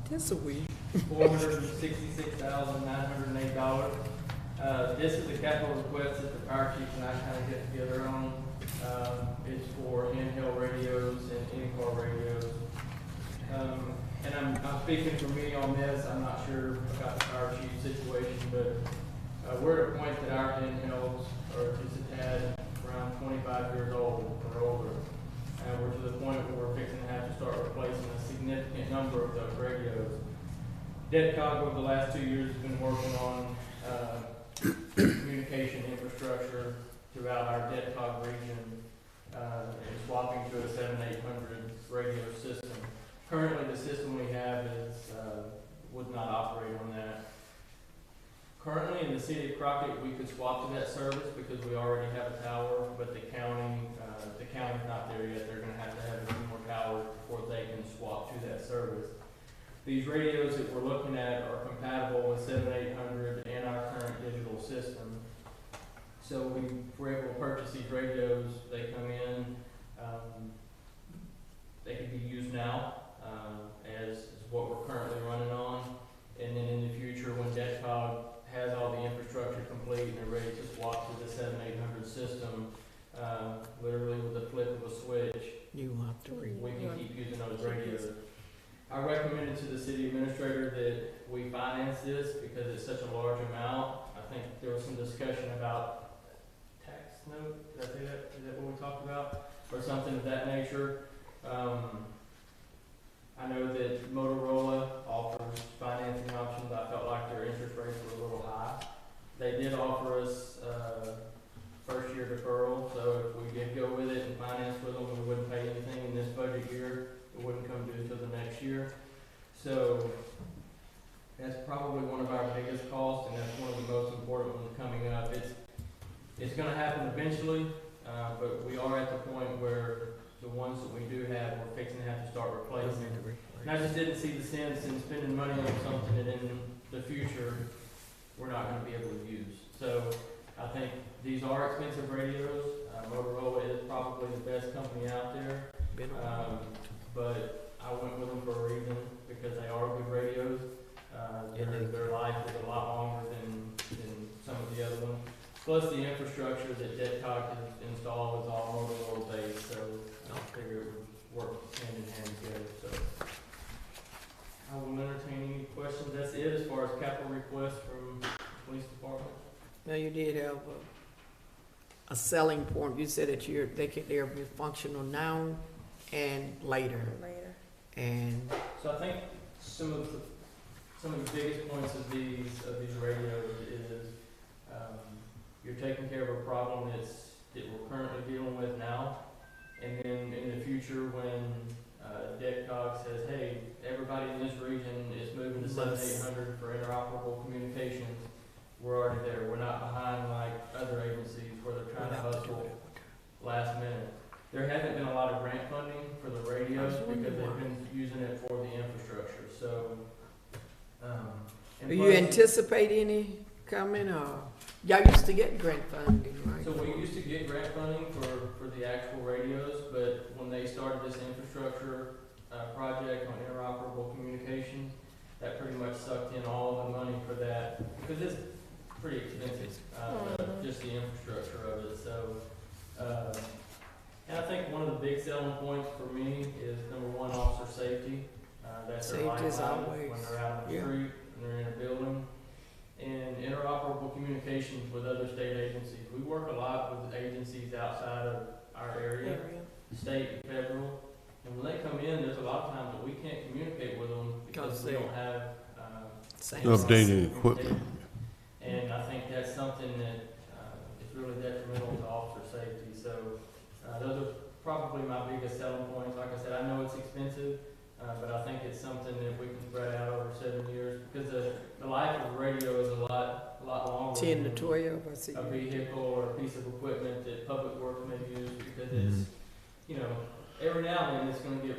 This a week. $466,908. This is a capital request that the fire chief and I kind of get together on. It's for handheld radios and in-car radios. And I'm speaking for me on this. I'm not sure about the fire chief situation, but we're at a point that our handhelds are just a tad around 25 years old or older. And we're to the point where we're fixing to have to start replacing a significant number of those radios. DETCOG over the last 2 years has been working on communication infrastructure throughout our DETCOG region and swapping to a 7800 radio system. Currently, the system we have would not operate on that. Currently, in the City of Crockett, we could swap to that service because we already have a tower, but the county's not there yet. They're going to have a few more towers before they can swap to that service. These radios that we're looking at are compatible with 7800 and our current digital system. So we were able to purchase these radios. They come in, they can be used now as what we're currently running on. And then in the future, when DETCOG has all the infrastructure complete and they're ready to swap to the 7800 system, literally with the flip of a switch, You have to read. we can keep using those radios. I recommended to the city administrator that we finance this because it's such a large amount. I think there was some discussion about tax note. Did I say that? Is that what we talked about? Or something of that nature. I know that Motorola offers financing options. I felt like their interest rates were a little high. They did offer us first year deferral, so if we did go with it and finance with them, we wouldn't pay anything in this budget year. It wouldn't come due until the next year. So that's probably one of our biggest costs, and that's one of the most important ones coming up. It's going to happen eventually, but we are at the point where the ones that we do have, we're fixing to have to start replacing. And I just didn't see the sense in spending money on something that in the future we're not going to be able to use. So I think these are expensive radios. Motorola is probably the best company out there. But I went with them for a reason because they are good radios. Their life is a lot longer than some of the other ones. Plus the infrastructure that DETCOG has installed is all Motorola based, so I figure it would work hand in hand together. So I will entertain any questions. That's it as far as capital requests from the police department. Now, you did have a selling point. You said that they'll be functional now and later. And So I think some of the biggest points of these radios is you're taking care of a problem that we're currently dealing with now, and then in the future when DETCOG says, hey, everybody in this region is moving to 7800 for interoperable communications, we're already there. We're not behind like other agencies where they're trying to hustle last minute. There hasn't been a lot of grant funding for the radios because they've been using it for the infrastructure. So, do you anticipate any coming or? Y'all used to get grant funding, right? So we used to get grant funding for the actual radios, but when they started this infrastructure project on interoperable communication, that pretty much sucked in all the money for that, because it's pretty expensive, just the infrastructure of it, so. And I think one of the big selling points for me is number one, officer safety. That's their Safety is lifeline always- when they're out on the yeah. street, when they're in a building. And interoperable communications with other state agencies. We work a lot with agencies outside of our area, state and federal. And when they come in, there's a lot of times that we can't communicate with them because we don't have, Same Updated equipment. and I think that's something that, is really detrimental to officer safety. So, those are probably my biggest selling points. Like I said, I know it's expensive, but I think it's something that we can spread out over 7 years, because the life of a radio is a lot longer. 10 to than 12, I see. a vehicle or a piece of equipment that public works may use, because it's, you know, every now and then it's gonna get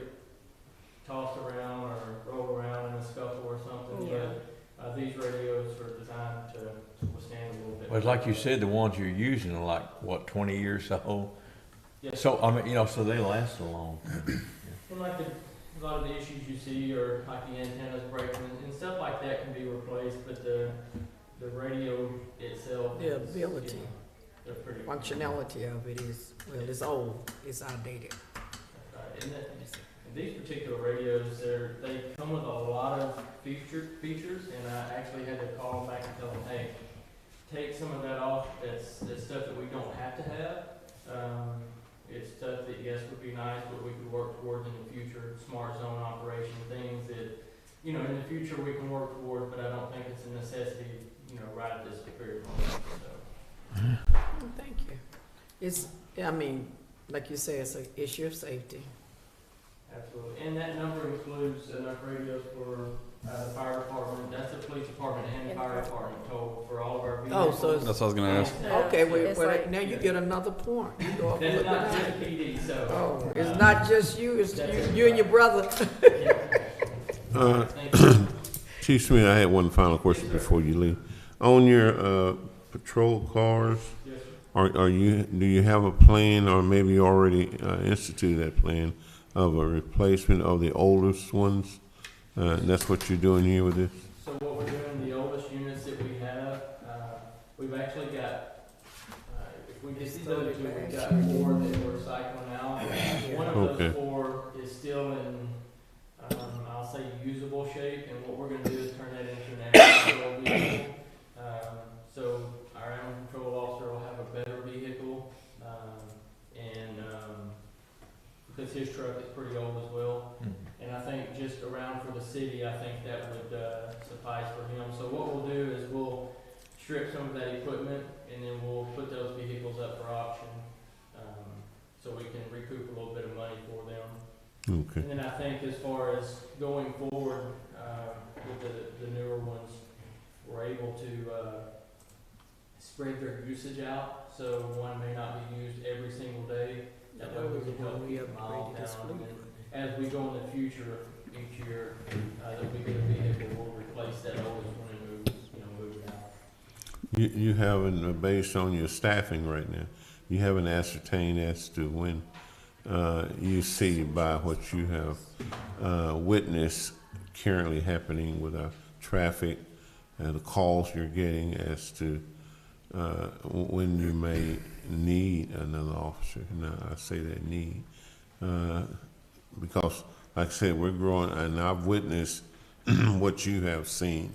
tossed around or rolled around in a scuffle or something, Yeah. but, these radios are designed to withstand a little bit. But like you said, the ones you're using are like, what, 20 years old? Yes. So, I mean, you know, so they last a long. And like a lot of the issues you see are like the antennas breaking and stuff like that can be replaced, but the radio itself. The is, ability. you know, they're pretty. Functionality of it is, well, it's old, it's outdated. And these particular radios, they come with a lot of features, and I actually had to call them back and tell them, hey, take some of that off. That's stuff that we don't have to have. It's stuff that, yes, would be nice, but we could work towards in the future. Smart zone operation, things that, you know, in the future we can work towards, but I don't think it's a necessity, you know, right at this period of moment. So. Well, thank you. It's, I mean, like you say, it's an issue of safety. Absolutely. And that number includes enough radios for the fire department. That's the police department and the fire department total for all of our vehicles. Oh, so it's, That's what I was gonna ask. okay, It's well, like- now you get another point. You go up a That's little not bit just higher. PD, so. Oh, it's not just you, it's you and your brother. Thank you. Chief Smith, I had one final question before you leave. On your patrol cars, Yes, sir. do you have a plan, or maybe you already instituted that plan of a replacement of the oldest ones? And that's what you're doing here with this? So what we're doing, the oldest units that we have, we've actually got, if we get these other two, we've got 4 that we're cycling out. One of Okay. those 4 is still in, I'll say usable shape, and what we're gonna do is turn that into an animal control vehicle. So our animal control officer will have a better vehicle, because his truck is pretty old as well. And I think just around for the city, I think that would suffice for him. So what we'll do is we'll strip some of that equipment, and then we'll put those vehicles up for auction, so we can recoup a little bit of money for them. Okay. And then I think as far as going forward, with the newer ones, we're able to spread their usage out, so one may not be used every single day. That way we can help keep miles down. And then as we go in the future, each year, that we get a vehicle, we'll replace that oldest one and move it out. You haven't, based on your staffing right now, you haven't ascertained as to when you see by what you have witnessed currently happening with our traffic and the calls you're getting as to when you may need another officer. Now, I say that need because, like I said, we're growing, and I've witnessed what you have seen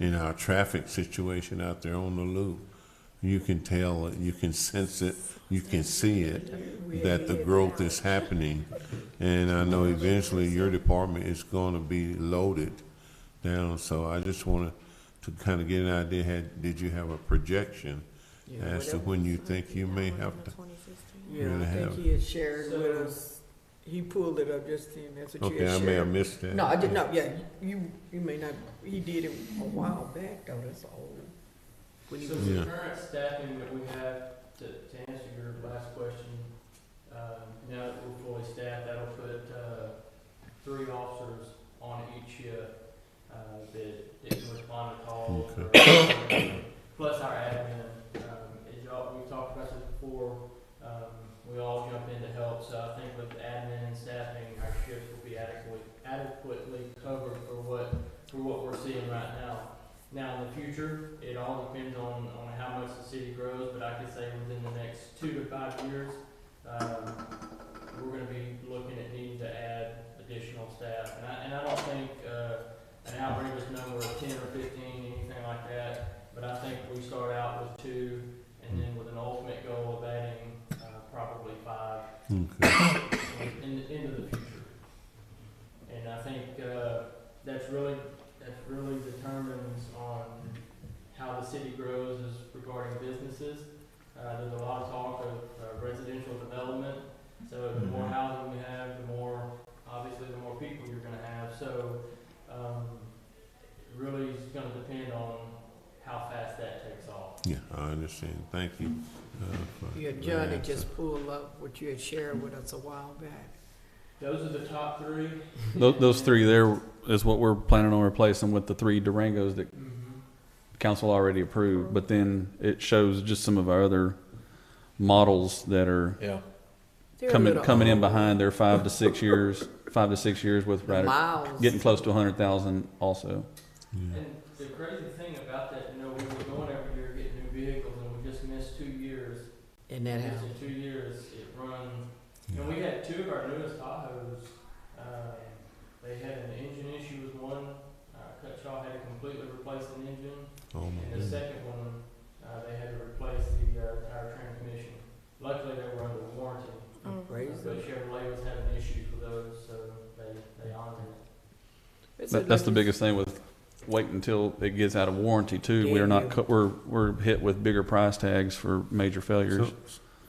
in our traffic situation out there on the loop. You can tell it, you can sense it, you can see it, that the growth is happening. And I know eventually your department is going to be loaded down. So I just wanted to kind of get an idea, did you have a projection as to when you think you may have to? Yeah, really I think have. he had shared with us, he pulled it up just then, that's what you Okay, had I shared. may have missed that. No, I did not, yeah, you may not, he did it a while back though, that's old. When he So was, the Yeah. current staffing that we have, to answer your last question, now that we're fully staffed, that'll put 3 officers on each shift that can respond to calls. Plus our admin before, we all jump in to help. So I think with admin and staffing, our shifts will be adequately covered for what we're seeing right now. Now, in the future, it all depends on how much the city grows, but I could say within the next 2 to 5 years, we're gonna be looking at needing to add additional staff. And I don't think, an outrageous number of 10 or 15, anything like that, but I think we start out with 2, and then with an ultimate goal of adding, probably 5 into the future. And I think, that's really determines on how the city grows is regarding businesses. There's a lot of talk of residential development. So the more housing we have, obviously the more people you're gonna have. So, it really is gonna depend on how fast that takes off. Yeah, I understand. Thank you. Yeah, Johnny just pulled up what you had shared with us a while back. Those are the top 3. Those 3 there is what we're planning on replacing with the 3 Durangos that council already approved. But then it shows just some of our other models that are coming in behind. They're 5 to 6 years, 5 to 6 years with Miles. getting close to 100,000 also. Yeah. And the crazy thing about that, we were going every year getting new vehicles, and we just missed 2 years. In that house. In 2 years, it run. And we had 2 of our newest Tahoes. They had an engine issue with one. Cutshaw had to completely replace the engine. Oh, my And the second one, they had to replace the entire transmission. Luckily, they were under warranty. But Chevrolet was having issues with those, so they honored it. That's the biggest thing with waiting until it gets out of warranty too. Yeah, We're not we're hit with bigger price tags for major failures.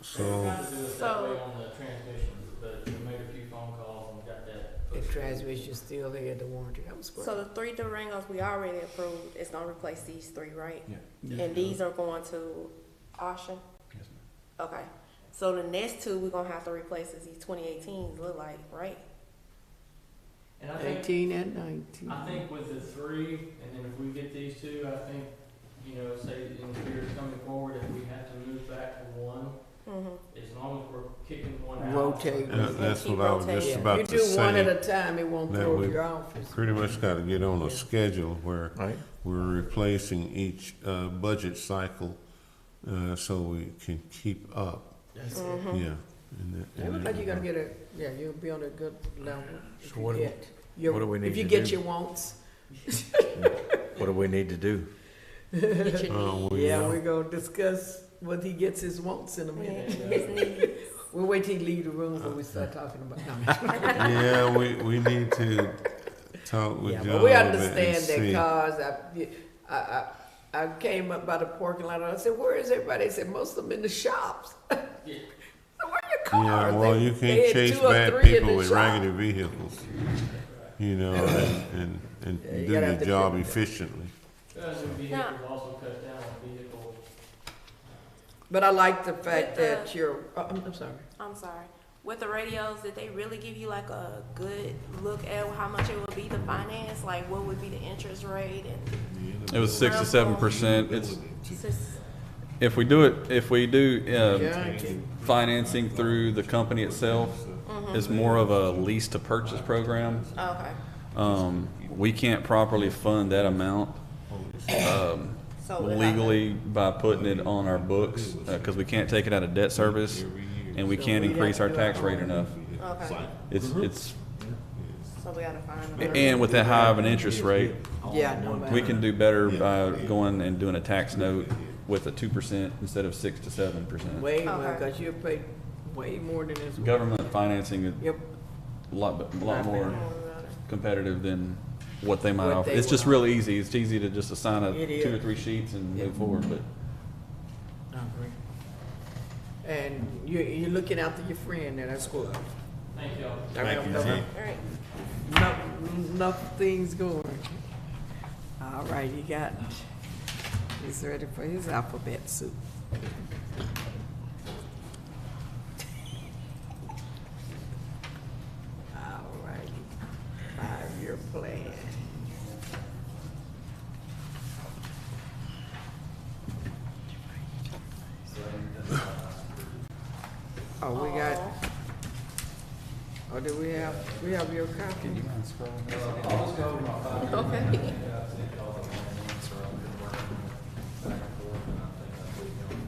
So, They tried to do it that way on the transmissions, but we made a few phone calls and got that. The transmission still had the warranty. That was great. So the 3 Durangos we already approved is gonna replace these 3, right? Yeah. And these are going to auction? Yes, ma'am. Okay. So the next 2 we're gonna have to replace is these 2018s look like, right? And I think 18 and 19. I think with the 3, and then if we get these 2, I think, say in the years coming forward, if we have to move back to 1, as long as we're kicking 1 out. Rotate. that's what I was just Yeah, about you to do one at say. a time, it won't that throw we- your office. Pretty much got to get on a Yeah. schedule where Right. we're replacing each budget cycle so we can keep up. That's it. Yeah. And It looks like you're gonna get you'll be on a good level. If So you what do- get your, what do we need if you to get do? your wants. What do we need to do? Get your needs. Yeah, we're gonna discuss what he gets his wants in a minute. His needs. We'll wait till he leave the room before we start talking about yeah, we need to talk with yeah, John. but we a bit and understand that see. cars. I came up by the parking lot and I said, "Where is everybody?" They said, "Most of them in the shops." Yeah. Where are your cars? Yeah, well, you They can't had chase 2 or bad 3 in people the with shop. raggedy vehicles, and Yeah, you do gotta the have to job fix that. efficiently. New vehicles also cut down on vehicle. But I like the fact With that you're. I'm sorry. I'm sorry. With the radios, did they really give you like a good look at how much it would be to finance? Like what would be the interest rate and It was 6 to 7%. It's just, if we do Yeah, financing through the company itself, it's more of a lease to purchase program. okay. We can't properly fund that amount So we'll legally by putting it on our books because we can't take it out of debt service, and we can't increase our tax rate enough. Okay. It's So we gotta find a and with that high of an interest rate, Yeah, no matter. we can do better by going and doing a tax note with a 2% instead of 6 to 7%. Way more, Okay. because you'll pay way more than this. Government financing is Yep. a lot more competitive than what they might What offer. they It's just would real easy. It's easy to just assign It is. 2 or 3 sheets and Yep. move forward. But I agree. And you're looking out for your friend there, that's good. Thank y'all. Thank you, All Jim. right. Enough things going. All right, he's ready for his alphabet soup. All right, 5-year plan. Oh, we got, oh, do we have your copy? Can you mind scrolling this? I'll just go over my file. Okay. Yeah, I think all the amendments are up and working back and forth, and I think that's what we're going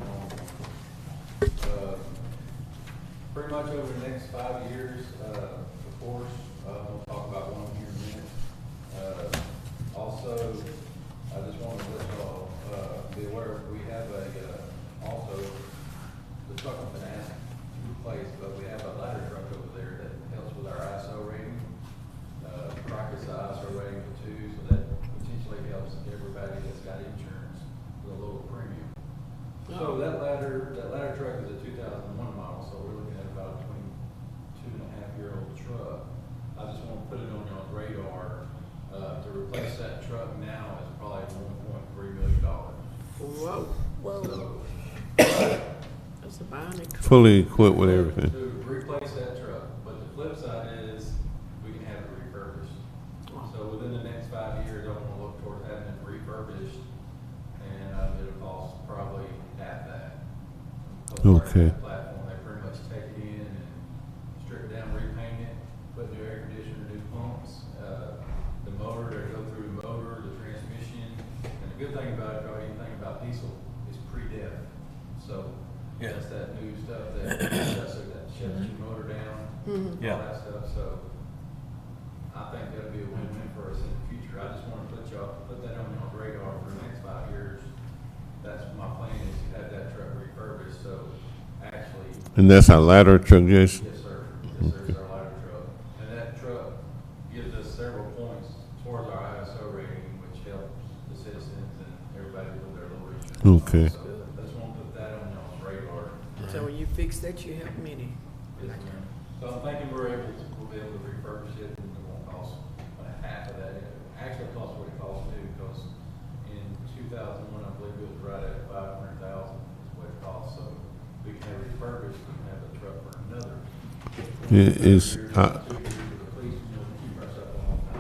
on. Pretty much over the next 5 years, of course, we'll talk about one here in a minute. Also, I just want to let y'all, be aware, we have also, the truck has been asked to replace, but we have a ladder truck over there that helps with our ISO rating. Crockett's ISO rating of 2, so that potentially helps everybody that's got insurance with a lower premium. So that ladder truck is a 2001 model, so we're looking at about a 22.5-year-old truck. I just want to put it on y'all's radar. To replace that truck now is probably $1.3 million. Whoa, whoa. So, That's a bionic. Fully equipped with everything. to replace that truck, but the flip side is we can have it refurbished. So within the next 5 years, I want to look toward having it refurbished, and it'll cost probably half that. Okay. Platform, they pretty much take it in and strip it down, repaint it, put new air conditioner, new pumps, the motor, they go through the motor, the transmission. And the good thing about it, or anything about diesel, is pre-dev. So Yeah. that's that new stuff that shuts your motor down, Yeah. all that stuff. So I think that'll be a win-win for us in the future. I just want to put that on your radar for the next 5 years. That's my plan, is to have that truck refurbished. So actually, And that's our ladder truck, Jason? yes, sir. Yes, sir, it's our ladder truck. And that truck gives us several points towards our ISO rating, which helps the citizens and everybody with their lower insurance. Okay. So I just want to put that on y'all's radar. So when you fix that, you help many. Yes, ma'am. So I'm thinking we'll be able to refurbish it, and it won't cost half of that. It actually costs what it costs new, because in 2001, I believe it was right at 500,000 is what it costs. So we can have it refurbished, we can have the truck for another. Is, 2 years with the police, keep ourselves a long time.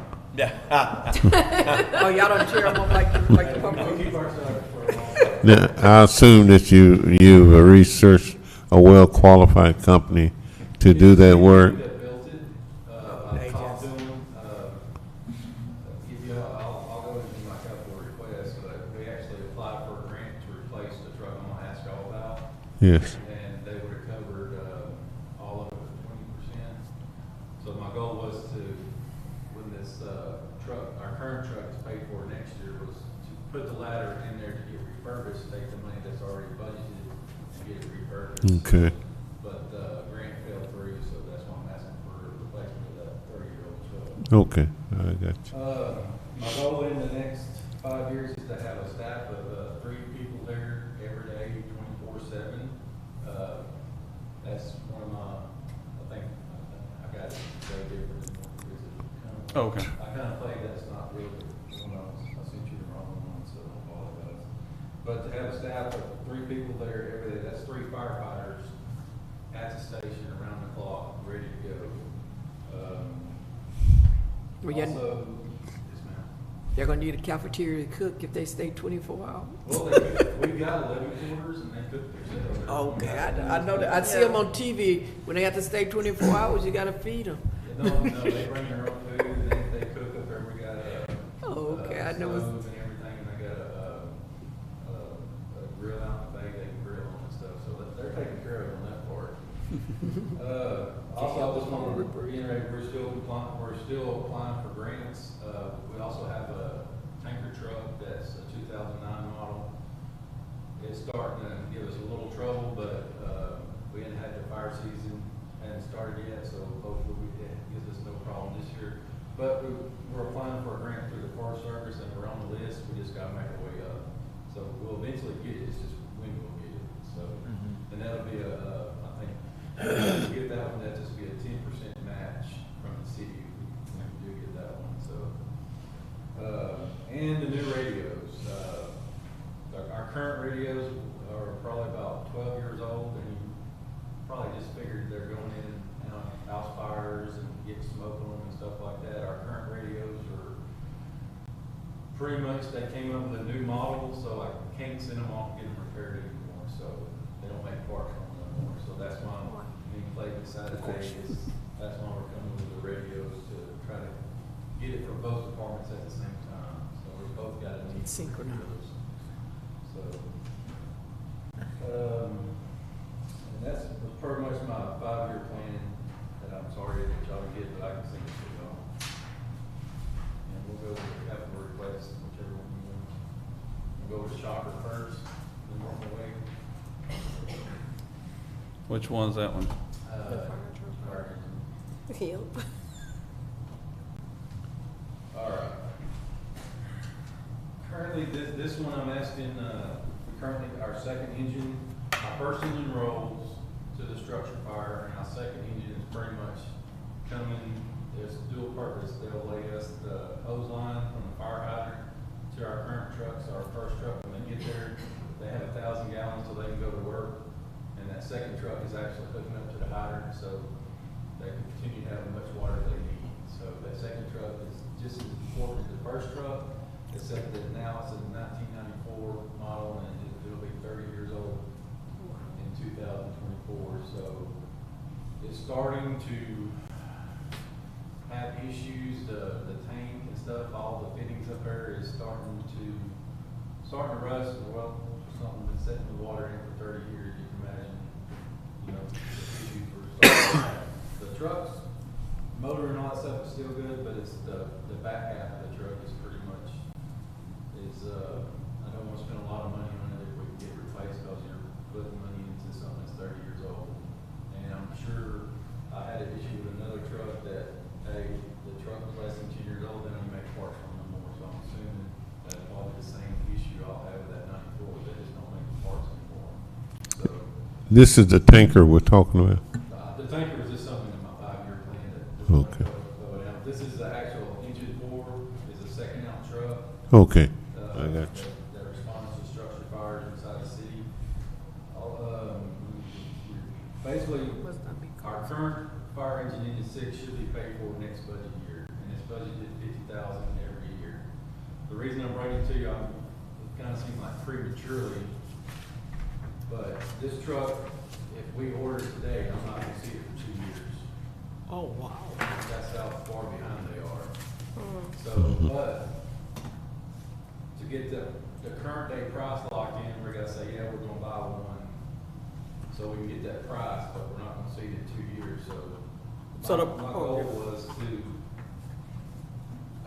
Oh, y'all don't tear them up like the We'll puppy? keep ourselves for a long time. now, I assume that you've researched a well-qualified company to do that work? That built it, I've talked to them, I'll go into my capital request, but we actually applied for a grant to replace the truck I'm gonna ask y'all about. Yes. And they would have covered, all of it with 20%. So my goal was to, when this, truck, our current truck is paid for next year, was to put the ladder in there to get refurbished, take the money that's already budgeted and get it refurbished. Okay. But the grant fell through, so that's why I'm asking for a replacement of that 30-year-old truck. Okay, I got you. My goal in the next 5 years is to have a staff of 3 people there every day, 24/7. That's one of my, I think, I got it very different than what it is. Oh, okay. I kind of played that's not real, but I sent you the wrong one, so I apologize. But to have a staff of 3 people there every day, that's 3 firefighters at the station around the clock, ready to go. Well, you- Also, yes, ma'am. They're gonna need a cafeteria to cook if they stay 24 hours. Well, we've got 11 quarters and they cook themselves. Okay, I know that. I see them on TV. When they have to stay 24 hours, you gotta feed them. No, they bring their own food and they cook up there. We got Oh, okay, I know it's- stove and everything, and they got a grill out in the bay they can grill on and stuff, so they're taken care of on that part. Also, I just want to reiterate, we're still applying for grants. We also have a tanker truck that's a 2009 model. It's starting to give us a little trouble, but we hadn't had the fire season, hadn't started yet, so hopefully it gives us no problem this year. But we're applying for a grant through the Forest Service, and we're on the list. We just got to make our way up. So we'll eventually get it. It's just when we'll get it. So, and that'll be I think, to get that one, that'll just be a 10% match from the city when we do get that one. So, and the new radios. Our current radios are probably about 12 years old, and you probably just figured they're going in and out house fires and get smoke on them and stuff like that. Our current radios are pretty much, they came up with a new model, so I can't send them off and get them repaired anymore. So they don't make parts on them anymore. So that's why I'm the thing, that's why we're coming with the radios to try to get it from both departments at the same time. So we both got to need Synchronized. So, and that's pretty much my 5-year plan that I'm sorry that y'all didn't get, but I can send it to y'all. And we'll go with capital request, whichever one you want. We'll go with shocker first, the normal way. Which one's that one? Fire engine. Yep. All right. Currently, this one I'm asking, currently our second engine, our first engine rolls to the structure fire, and our second engine is pretty much coming, it's dual purpose. They'll lay us the hose line from the fire hydrant to our current trucks. Our first truck, when they get there, they have 1,000 gallons so they can go to work. And that second truck is actually hooking up to the hydrant, so they can continue to have as much water they need. So that second truck is just as important as the first truck, except that now it's a 1994 model and it'll be 30 years old in 2024. So it's starting to have issues. The tank and stuff, all the fittings up there is starting to rust. Well, something that's sitting in the water in for 30 years, you can imagine, you know, the issue for starting. The truck's motor and all that stuff is still good, but it's the back half of the truck is pretty much I don't want to spend a lot of money on it if we can get it replaced, because you're putting money into something that's 30 years old. And I'm sure I had an issue with another truck that, hey, the truck was less than 10 years old, then you make parts from no more. So I'm assuming that's probably the same issue I'll have with that 94. They just don't make the parts anymore. So This is the tanker we're talking about. the tanker is just something in my 5-year plan that Okay. This is the actual engine 4, is a second out truck. Okay, I got you. That responds to structure fires inside the city. Basically, our current fire engine engine 6 should be paid for next budget year, and it's budgeted $50,000 every year. The reason I'm writing to you, it kind of seems like prematurely, but this truck, if we order it today, I'm not gonna see it for 2 years. Oh, wow. That's how far behind they are. So, but to get the current day price locked in, we're gonna say, yeah, we're gonna buy one, so we can get that price, but we're not gonna see it in 2 years. So my goal was to,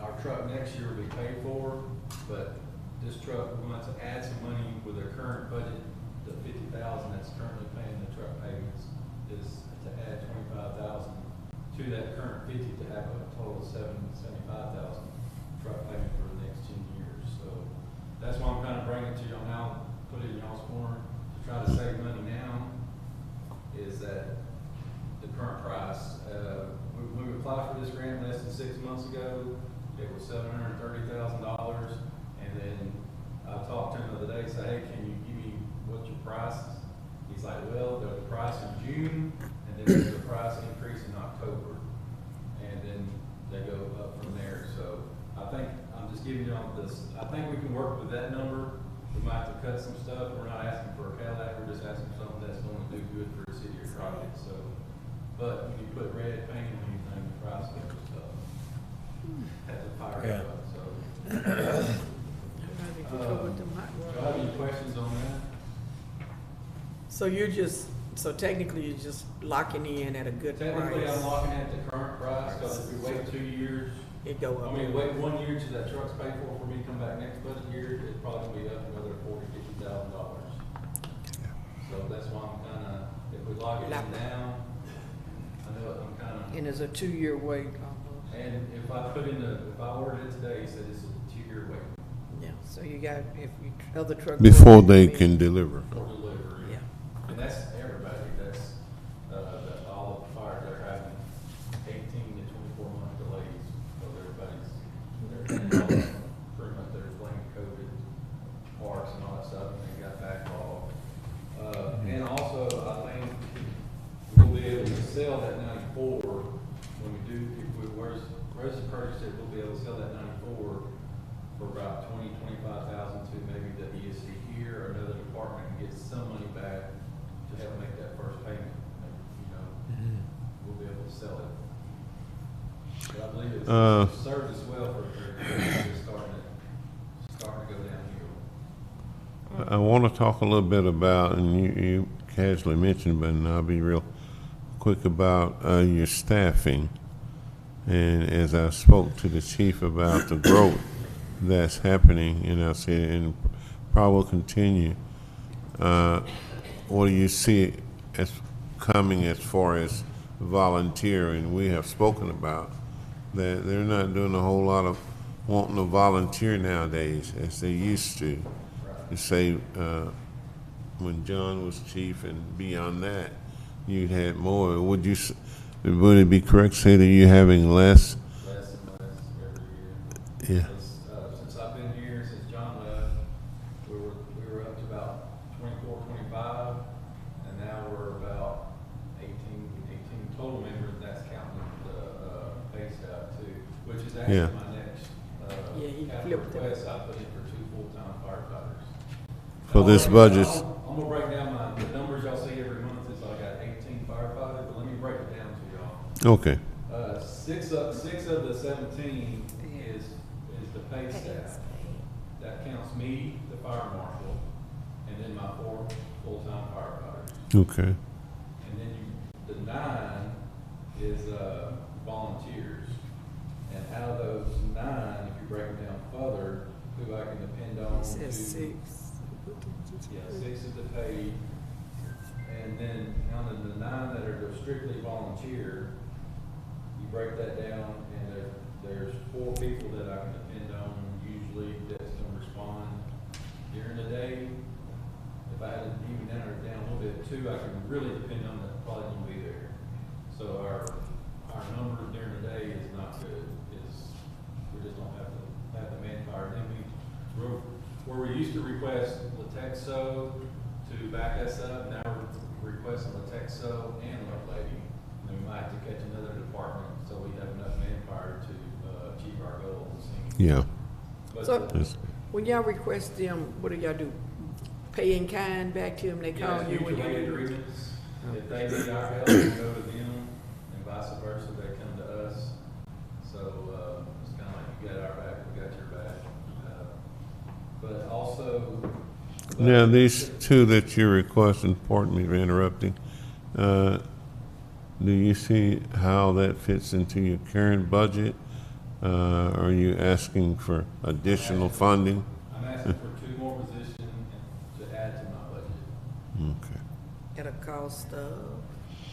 our truck next year will be paid for, but this truck, we want to add some money with their current budget. The $50,000 that's currently paying the truck payments is to add $25,000 to that current 50 to have a total of $75,000 truck payment for the next 10 years. So that's why I'm kind of bringing it to y'all now, put it in y'all's corner to try to save money now. Is that the current price? When we applied for this grant less than 6 months ago, it was $730,000, and then I talked to him the other day, said, hey, can you give me what's your price? He's like, well, there's a price in June, and then there's a price increase in October, and then they go up from there. So I think I'm just giving y'all this. I think we can work with that number. We might have to cut some stuff. We're not asking for a Cadillac. We're just asking for something that's going to do good for the city of Crockett. So, but when you put red paint on anything, the price goes up. Has a fire Yeah. up. So, Everybody can go with them hot do rod. you have any questions on that? So technically you're just locking in at a good Technically, price. I'm locking at the current price, because if we wait 2 years, It go up. I mean, wait 1 year till that truck's paid for me to come back next budget year, it's probably gonna be up another $40,000-$50,000. So that's why I'm kinda, if we lock it in now, I know I'm kinda, And it's a 2-year wait almost. and if I ordered it today, he said it's a 2-year wait Yeah, so you got, if you, other truck. Before they can deliver. for delivery. Yeah. And that's everybody, that's, all of the fires that are having 18 to 24 month delays, so everybody's, they're pretty much they're blaming COVID parts and all that stuff, and they got backlog. And also, I think we'll be able to sell that 94 when we do, if we purchase it, we'll be able to sell that 94 for about 25,000 to maybe the ESC here or another department and get some money back to help make that first payment. You know, is. It's served us well for it's starting to go downhill. I want to talk a little bit about, and you casually mentioned, but I'll be real quick about your staffing. And as I spoke to the chief about the growth that's happening in our city and probably will continue, what do you see as coming as far as volunteering? We have spoken about that they're not doing a whole lot of wanting to volunteer nowadays as they used to. To say when John was chief and beyond that, you had more. Would it be correct to say that you're having less? Less and less every year. Yeah. Since I've been here, since John left, we were up to about 24, 25, and now we're about 18 total members. That's counting the pay staff too, which is actually Yeah. my next Yeah, he capital flipped it. request. I put in for 2 full-time firefighters. For this budget. I'm gonna break down the numbers y'all see every month. Is I got 18 firefighters, but let me break it down to y'all. Okay. Six of the 17 is the paid staff. That counts me, the fire marshal, and then my 4 full-time firefighters. Okay. And then the 9 is volunteers. And out of those 9, if you break them down further, who I can depend on It says 6. Yeah, 6 is the paid. And then out of the 9 that are strictly volunteer, you break that down, and there's 4 people that I can depend on, usually that's gonna respond during the day. If I had to even narrow it down a little bit, 2 I can really depend on that probably gonna be there. So our numbers during the day is not good, we just don't have the manpower. Then where we used to request Latexo to back us up, now we're requesting Latexo and Love Lady. And we might have to catch another department so we have enough manpower to achieve our goals. Yeah. But So- Yes. When y'all request them, what do y'all do? Pay in kind back to them, they call you when you mutual aid need? agreements. If they need our help, we go to them, and vice versa, they come to us. So, it's kinda like you got our back, we got your back. But also. Now, these 2 that you're requesting, pardon me for interrupting, do you see how that fits into your current budget? Are you asking for additional funding? I'm asking for 2 more positions to add to my budget. Okay. At a cost of,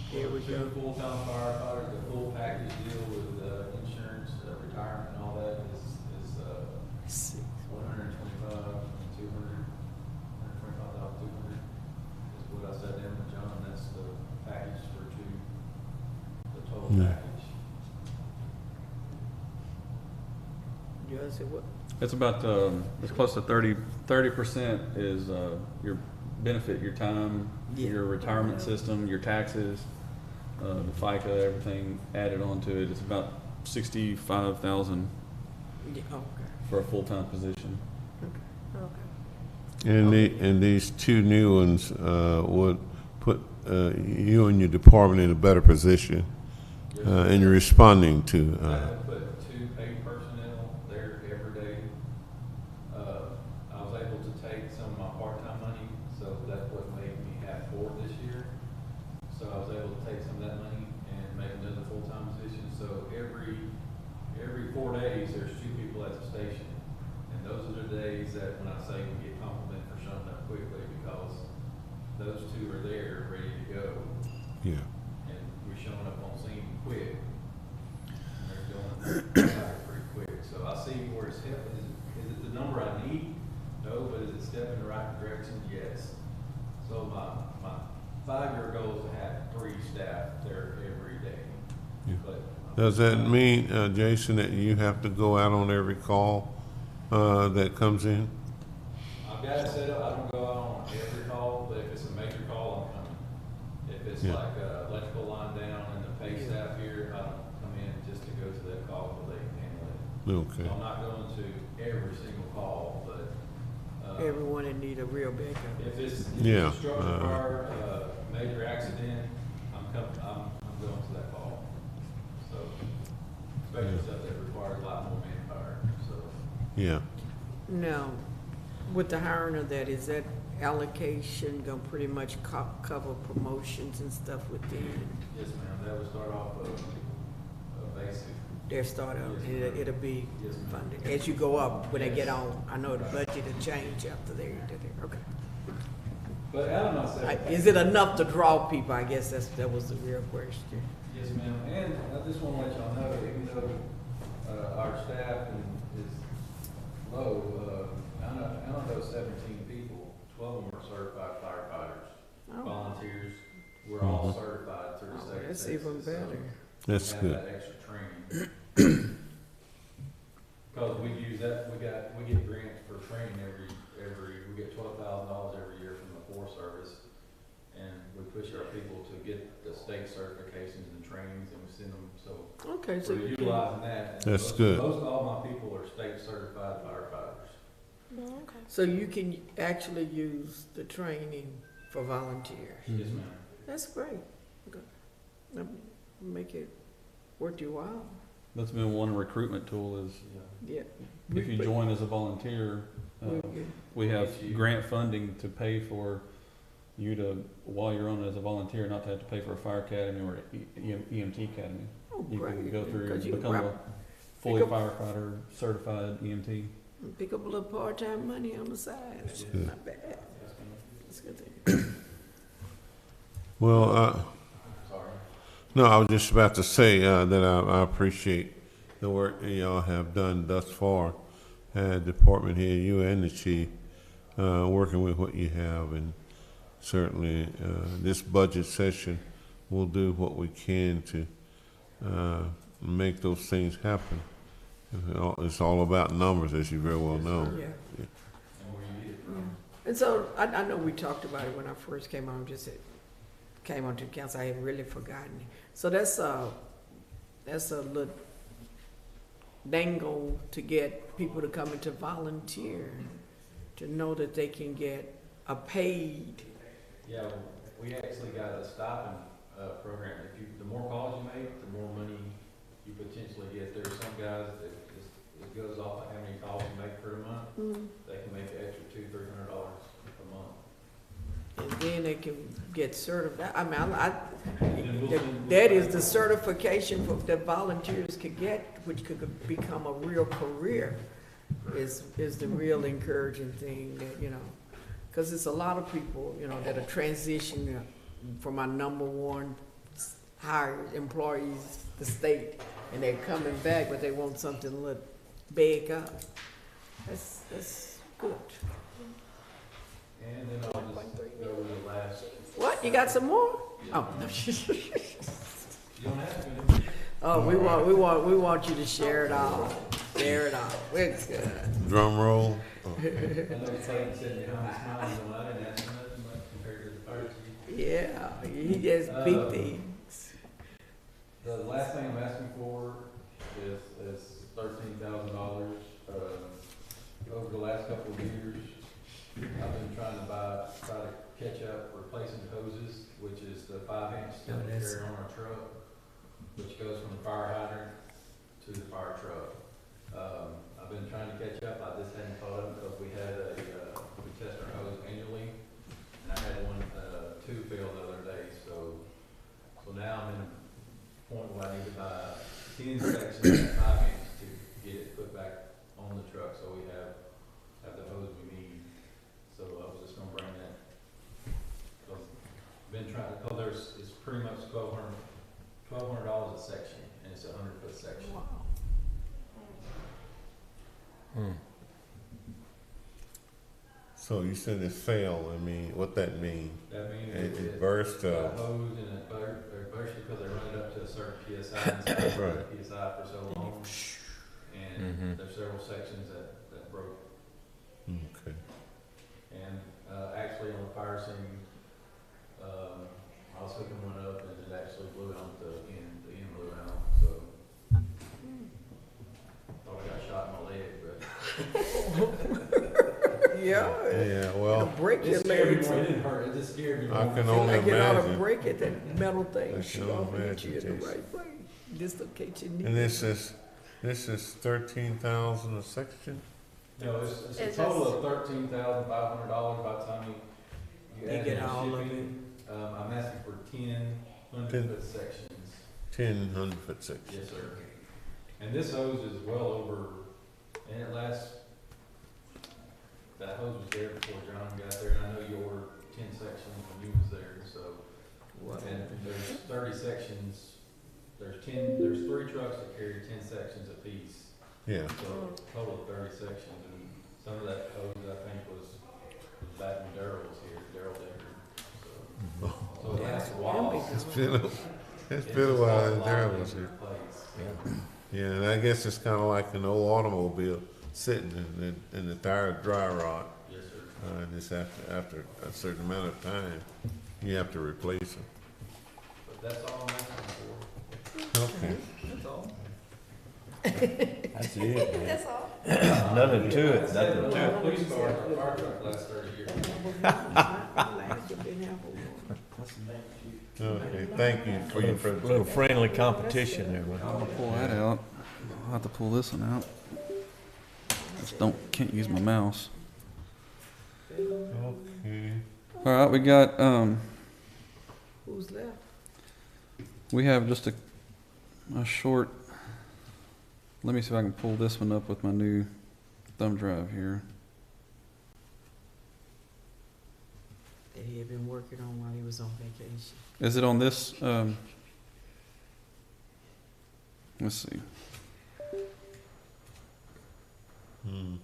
here we 2 go. full-time firefighters, the full package deal with insurance, retirement and all that is 125 and 200, 125,000, 200 is what I said down with John. That's the package for 2, the total Yeah. package. You said what? It's about, it's close to 30% is, your benefit, your time, Yeah. your retirement system, your taxes, the FICA, everything added onto it. It's about 65,000 Yeah, okay, for a full-time position. okay. And these 2 new ones would put you and your department in a better position in responding to. I have put 2 paid personnel there every day. I was able to take some of my part-time money, so that's what made me have 4 this year. So I was able to take some of that money and make another full-time position. So every 4 days, there's 2 people at the station. And those are the days that when I say we get complimented for showing up quickly, because those 2 are there, ready to go. Yeah. And we're showing up on scene quick. And they're doing it pretty quick. So I see where it's helping. Is it the number I need? No, but is it step in the right direction? Yes. So my 5-year goal is to have 3 staff there every day. Yeah. But Does that mean, Jason, that you have to go out on every call that comes in? I've got it set up. I don't go out on every call, but if it's a major call, I'm coming. If it's Yeah. like electrical line down and the pay staff here, I don't come in just to go to that call, but they can handle it. Okay. So I'm not going to every single call, but Everyone that need a real backup. if it's Yeah, a structure fire, major accident, I'm going to that call. So, especially stuff that Yeah. Now, with the hiring of that, is that allocation gonna pretty much cover promotions and stuff within Yes, ma'am, that would start off a basic. their startup? It'll be Yes, ma'am. funded as you go up when they get on. I know the budget will change after okay. But Adam, I said. Is it enough to draw people? I guess that was the real question. Yes, ma'am, and I just wanna let y'all know, even though, our staff is low, out of those 17 people, 12 of them are certified firefighters, Oh, volunteers, we're all certified through the state. of that's Texas, even so better. That's have good. that extra training. Cause we use that, we get grants for training we get $12,000 every year from the Forest Service. And we push our people to get the state certifications and trainings and we send them, so Okay, so we're you can, utilizing that. And That's most- good. Most all my people are state certified firefighters. Okay. so you can actually use the training for volunteers. Yes, ma'am. That's great. Okay. Make it worth your while. That's been one recruitment tool is Yeah. Yeah. if you join as a volunteer, we have grant funding to pay for you to, while you're on it as a volunteer, not to have to pay for a fire academy or EMT academy. Oh, You great. can go through and 'Cause you can become a fully pick firefighter certified EMT. pick up a little part-time money on the side. That's good. Not bad. Yes, ma'am. That's a good thing. Well, Sorry. no, I was just about to say that I appreciate the work that y'all have done thus far. Department head, you and the chief, working with what you have, and certainly this budget session, we'll do what we can to make those things happen. It's all about numbers, as you very well know. Yeah. And where you need it from. And so I know we talked about it when I first came on, came onto the council. I had really forgotten it. So that's a little dangle to get people to come in to volunteer, to know that they can get a paid. Yeah, we actually got a stipend, program. The more calls you make, the more money you potentially get. There's some guys that it goes off of how many calls you make per month. They can make an extra $200-300 a month. And then they can get certified. I mean, then we'll send- that is the certification that volunteers could get, which could become a real career, is the real encouraging thing that, because it's a lot of people, that are transitioning from our number one hired employees, the state, and they're coming back, but they want something a little big up. That's good. And then I'll just go over the last. What, you got some more? Oh, no. You don't have to. Oh, we want you to share it all. Share it all. It's good. Drum roll. I know Clayton sitting behind me smiling, going, I didn't ask him nothing much compared to the fire chief. Yeah, he has big things. The last thing I'm asking for is $13,000. Over the last couple of years, I've been trying to try to catch up replacing hoses, which is the 5-inch that we carry on our truck, which goes from the fire hydrant to the fire truck. I've been trying to catch up. I just hadn't caught up because we test our hose annually, and I had one tube fail the other day. So now I'm in a point where I need to buy 10 sections of 5-inch to get it put back on the truck, so we have the hose we need. So I was just gonna bring that. Been trying to, because it's pretty much $1,200 a section, and it's a 100-foot section. Wow. So you said it failed. I mean, what that mean? That means It burst. got hose and it burst because they run it up to a certain PSI and stayed Right. at PSI for so long. And there's several sections that broke. Okay. And actually on the fire scene, I was hooking one up and it actually blew out the end blew out, so. Thought I got shot in my leg, but. Yeah. Yeah. Well, Break your It scared me legs. more, it didn't hurt, it just scared me more. I can Feel only like you ought to imagine. break it, that metal thing I shoot can off and hit you in imagine, the Jason. right place. Dislocate your knee. And this is 13,000 a section. No, it's a It's total of $13,500 by the time you You add get in all of shipping. I'm asking for 10 100-foot sections. 10 100-foot sections. Yes, sir. And this hose is well over, and it lasts, that hose was there before John got there, and I know you ordered 10 sections when you was there, so. And there's 30 sections, there's 3 trucks that carry 10 sections apiece. Yeah. So total of 30 sections, and some of that hose I think was back when Daryl was here, Daryl Decker. So it lasts a while. It's been a while since Daryl was here. Yeah. Yeah, and I guess it's kind of like an old automobile sitting in the tire dry rot. Yes, sir. And it's after a certain amount of time, you have to replace them. But that's all I'm asking for. Okay. That's all. That's it, man. That's all. Nothing to it, nothing to it. Police car, our fire truck lasts 30 years. Okay, thank you for your A presentation. little friendly competition there, but I'm gonna pull that out. I'll have to pull this one out. Just can't use my mouse. Okay. All right, we got, Who's left? we have just a short, let me see if I can pull this one up with my new thumb drive here. That he had been working on while he was on vacation. Is it on this, let's see. Hmm.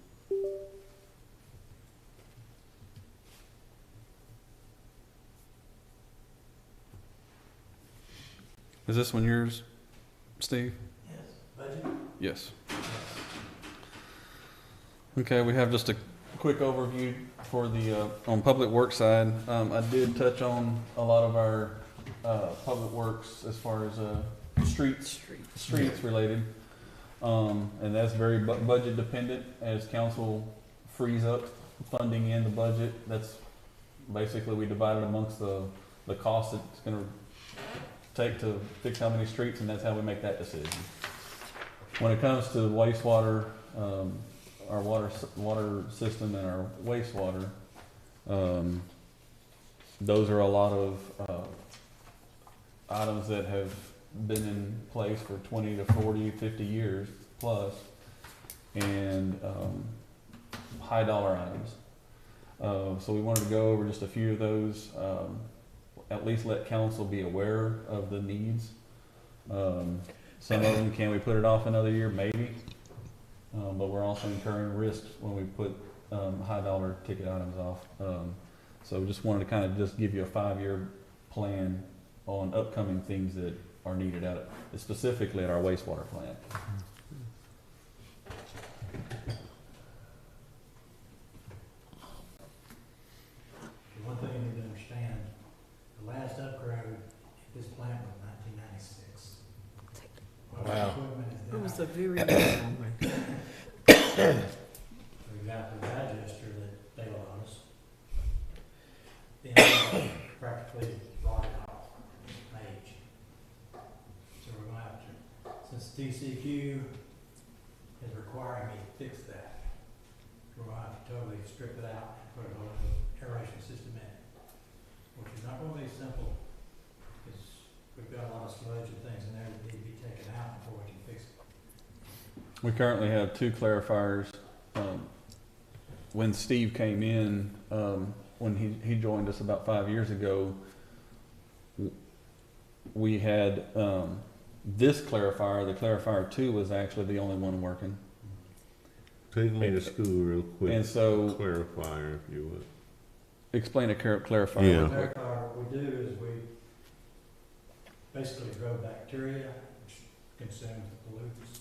Is this one yours, Steve? Yes, budget? Yes. Okay, we have just a quick overview for the, on public works side. I did touch on a lot of our, public works as far as, streets related. And that's very budget dependent as council frees up funding in the budget. That's basically, we divide it amongst the cost it's gonna take to fix how many streets, and that's how we make that decision. When it comes to wastewater, our water system and our wastewater, those are a lot of items that have been in place for 20 to 40, 50 years plus, and high dollar items. So we wanted to go over just a few of those, at least let council be aware of the needs. Some of them, can we put it off another year? Maybe. But we're also incurring risks when we put high dollar ticket items off. So just wanted to kind of just give you a 5-year plan on upcoming things that are needed specifically at our wastewater plant. One thing you need to understand, the last upgrade at this plant was 1996. Wow. Equipment is It was down. a very long one. We've got the digester that they allowed us. Then practically rotted off in age. So we're going to have to, since TCQ is requiring me to fix that, we're going to have to totally strip it out and put a whole new aeration system in it, which is not going to be simple, because we've got a lot of sludge and things in there that need to be taken out before we can fix it. We currently have 2 clarifiers. When Steve came in, when he joined us about 5 years ago, we had this clarifier. The clarifier 2 was actually the only one working. Take me to school real quick. And so, Clarifier, if you would. explain a clarifier. Yeah. real quick. What we do is we basically grow bacteria, which consumes the pollutants.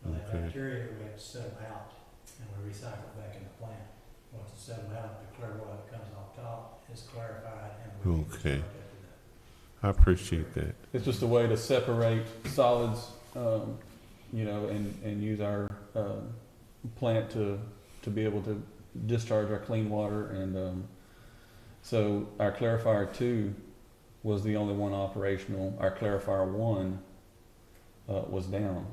And that Okay. bacteria we have to settle out, and we recycle it back in the plant. Once it's settled out, the clear water comes off top, it's clarified, and we can Okay. discharge after that. I appreciate that. It's just a way to separate solids, and use our plant to be able to discharge our clean water. And so our clarifier 2 was the only one operational. Our clarifier 1 was down.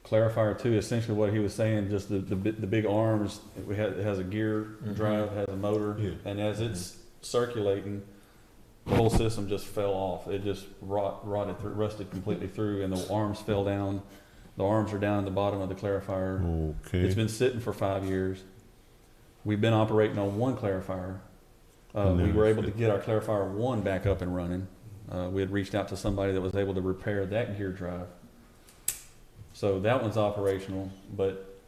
clarifier 2, essentially what he was saying, just the big arms, it has a gear drive, has a motor, Yeah. and as it's circulating, the whole system just fell off. It just rusted completely through, and the arms fell down. The arms are down at the bottom of the clarifier. Okay. It's been sitting for 5 years. We've been operating on one clarifier. We were able to get our clarifier 1 back up and running. We had reached out to somebody that was able to repair that gear drive. So that one's operational, but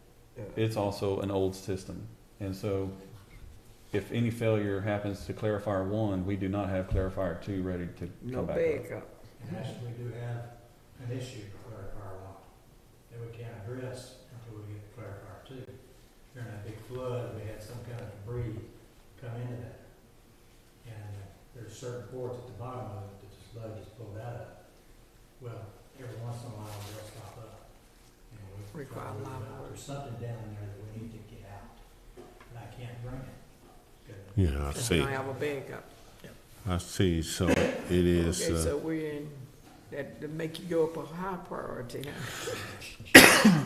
it's also an old system. And so if any failure happens to clarifier 1, we do not have clarifier 2 ready to No come back backup. And actually, we do have an issue with clarifier 1 that we can't address until we get clarifier 2. During that big flood, we had some kind of debris come into that. And there's certain ports at the bottom of it that the sludge is pulled out of. Well, every once in a while, they'll stop up. And we Require a lot of work. There's something down there that we need to get out, and I can't bring it. Yeah, I If we see. don't have a backup. I see. So it is. Okay, so we're in, that make you go up a high priority, huh?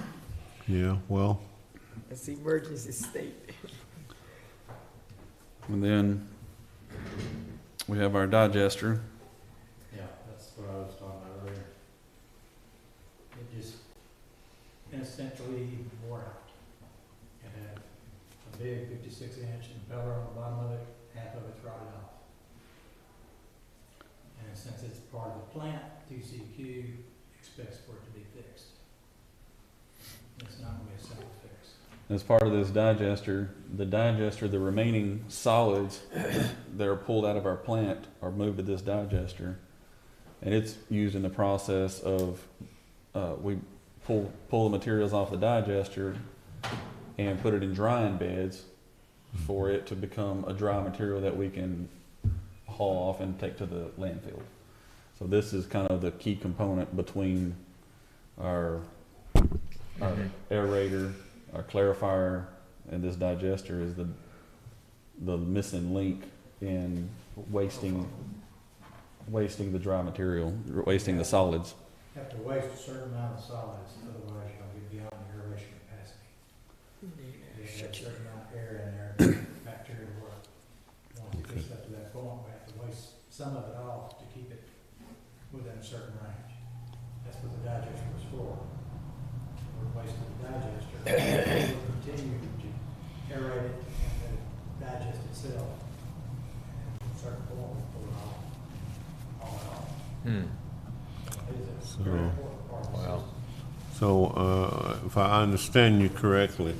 Yeah. Well. That's emergency state. And then we have our digester. Yeah, that's what I was talking about earlier. It just instantly wore out. It had a big 56-inch impeller on the bottom of it, half of it's rotted off. And since it's part of the plant, TCQ expects for it to be fixed. It's not gonna be a simple fix. As part of this digester, the remaining solids that are pulled out of our plant are moved to this digester. And it's used in the process of, we pull the materials off the digester and put it in drying beds for it to become a dry material that we can haul off and take to the landfill. So this is kind of the key component between our aerator, our clarifier, and this digester is the missing link in wasting the dry material, wasting the solids. You have to waste a certain amount of solids, otherwise you're gonna get beyond the aeration capacity. You have a certain amount of air in there, bacteria work. Once it gets up to that point, we have to waste some of it off to keep it within a certain range. That's what the digester was for. We're wasting the digester, we'll continue to aerate it and let it digest itself. And at a certain point, we pull it off, all it off. It is a very important part of the system. So if I understand you correctly,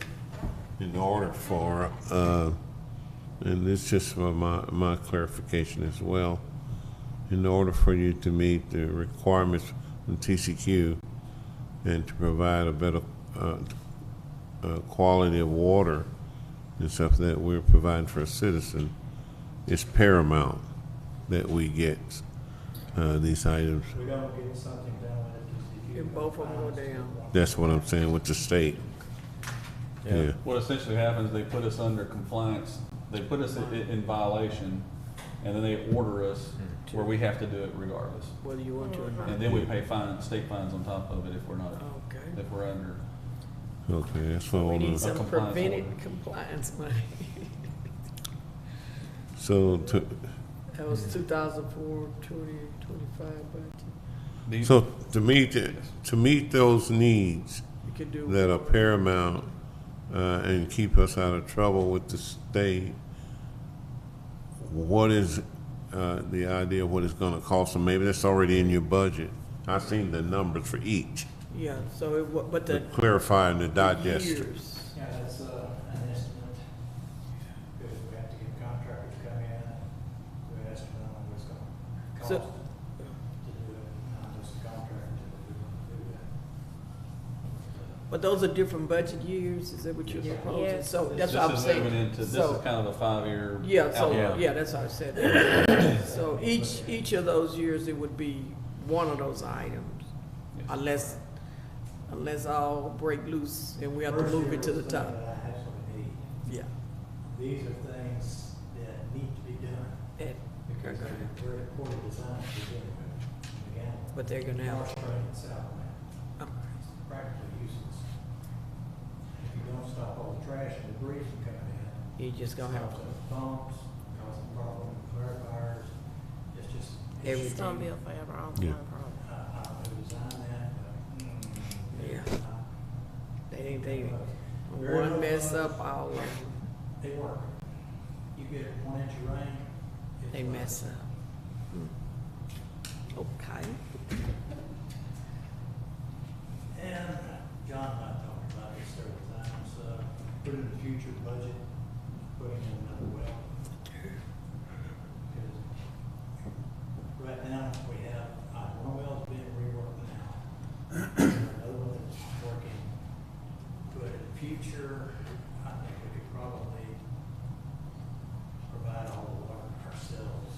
in order for and this just for my clarification as well, in order for you to meet the requirements from TCQ and to provide a better quality of water and stuff that we're providing for a citizen, it's paramount that we get these items. We don't get something done with it, TCQ. If both of them go down. That's what I'm saying with the state. Yeah. What essentially happens, they put us under compliance, they put us in violation, and then they order us where we have to do it regardless. Whether you want to or not. And then we pay state fines on top of it if we're not, Okay. if we're under. Okay, that's what I We want need to. some compliance preventive order. compliance money. So That was 2004, 2025 budget. These- so to meet those needs You could do. that are paramount and keep us out of trouble with the state, what is the idea of what it's going to cost? And maybe that's already in your budget. I've seen the numbers for each. Yeah, so it, but To the clarify the digester. years. Yeah, that's an estimate, because we have to get contractors to come in, we estimate on what it's gonna cost So- to do it, not just the contractor to do that. But those are different budget years, is that what you're Yes. proposing? Yes. So that's This what I'm is saying. moving into, this So- is kind of a 5-year. Yeah, so, outlook. yeah, that's how I said that. So each of those years, it would be one of those items, Yes. unless all break loose and we have to First move year it to the was top. something that I actually need. Yeah. These are things that need to be done, And- because we're at a poor design to begin with. Again, But they're gonna have, our strength itself, man, um, it's practically useless. stop all the trash and debris from coming in. You just gonna have Stops the pumps, causing problems, clarifiers, it's just. Everything. It's gonna be a forever ongoing problem. I don't know who designed that, but. Yeah. They Very one well mess done. up, all of them, They work. You get 1 inch of rain. it's they like- mess up. Okay. And John and I talked about this several times, put in the future budget, putting in another well. Because right now, we have, one well's being reworked now. Another one that's working. But in the future, I think we could probably provide all the water ourselves.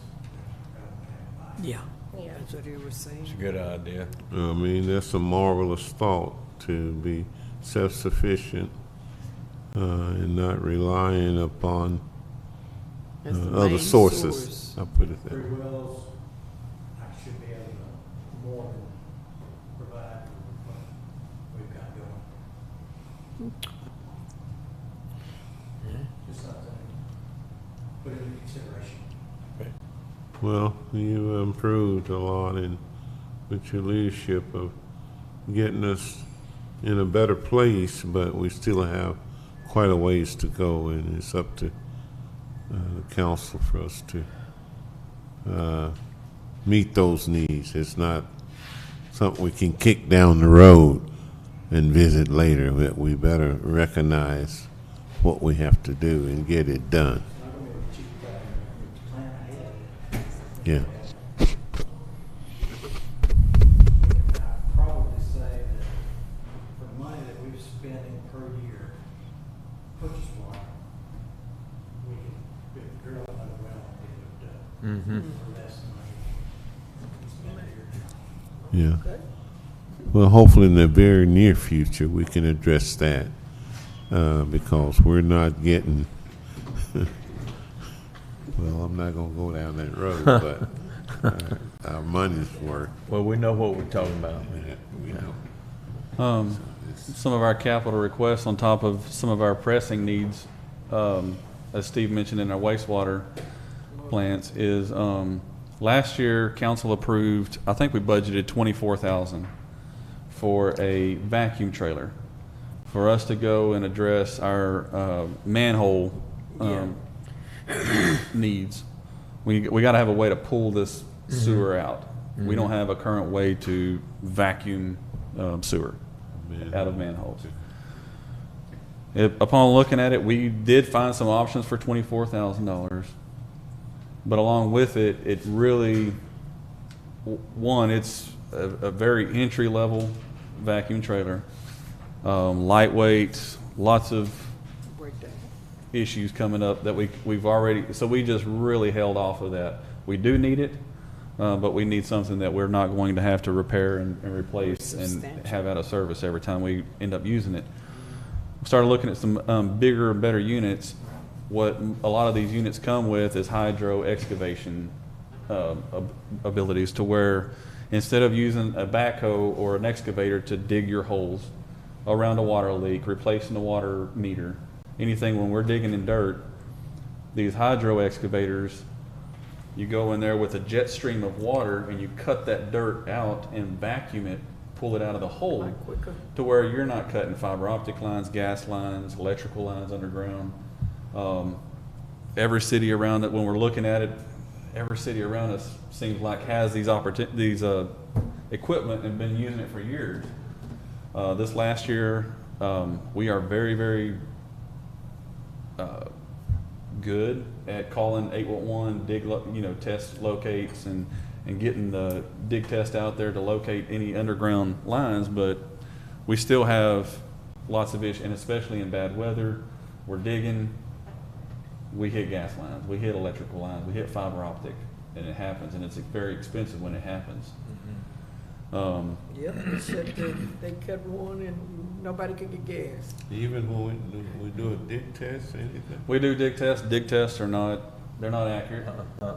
rather than having to buy it. Yeah, Yeah. that's what he was saying. It's a good idea. I mean, that's a marvelous thought to be self-sufficient and not relying upon That's the other main sources. source. I'll put it that 3 way. wells, I should be able to more than provide for what we've got going. Just something, put it in consideration. Well, you improved a lot in with your leadership of getting us in a better place, but we still have quite a ways to go, and it's up to the council for us to meet those needs. It's not something we can kick down the road and visit later, but we better recognize what we have to do and get it done. It's not gonna be a cheap plan ahead. Yeah. I'd probably say that for the money that we've spent in per year, purchase water, we could drill another well and get it hooked up Mm-hmm. for less than we spent a year. Yeah. Well, hopefully in the very near future, we can address that, because we're not getting, well, I'm not gonna go down that road, but our money's worth. Well, we know what we're talking about. We know. Some of our capital requests on top of some of our pressing needs, as Steve mentioned in our wastewater plants, is last year council approved, I think we budgeted $24,000 for a vacuum trailer for us to go and address our manhole needs. We got to have a way to pull this sewer out. We don't have a current way to vacuum sewer out of manholes. Upon looking at it, we did find some options for $24,000, but along with it, it really, one, it's a very entry-level vacuum trailer, lightweight, lots of Breakdown. issues coming up that we've already, so we just really held off of that. We do need it, but we need something that we're not going to have to repair and replace and Substantial. have out of service every time we end up using it. We started looking at some bigger, better units. What a lot of these units come with is hydro excavation abilities, to where instead of using a backhoe or an excavator to dig your holes around a water leak, replacing the water meter, anything when we're digging in dirt, these hydro excavators, you go in there with a jet stream of water and you cut that dirt out and vacuum it, pull it out of the hole, Like quicker. to where you're not cutting fiber optic lines, gas lines, electrical lines underground. Every city around it, when we're looking at it, every city around us seems like has these equipment and been using it for years. This last year, we are very, very good at calling 811, test locates and getting the dig test out there to locate any underground lines, but we still have lots of issues, and especially in bad weather, we're digging, we hit gas lines, we hit electrical lines, we hit fiber optic, and it happens, and it's very expensive when it happens. Yep, except that they cut one and nobody could get gas. Even when we do a dig test or anything? We do dig tests. Dig tests are not They're not accurate,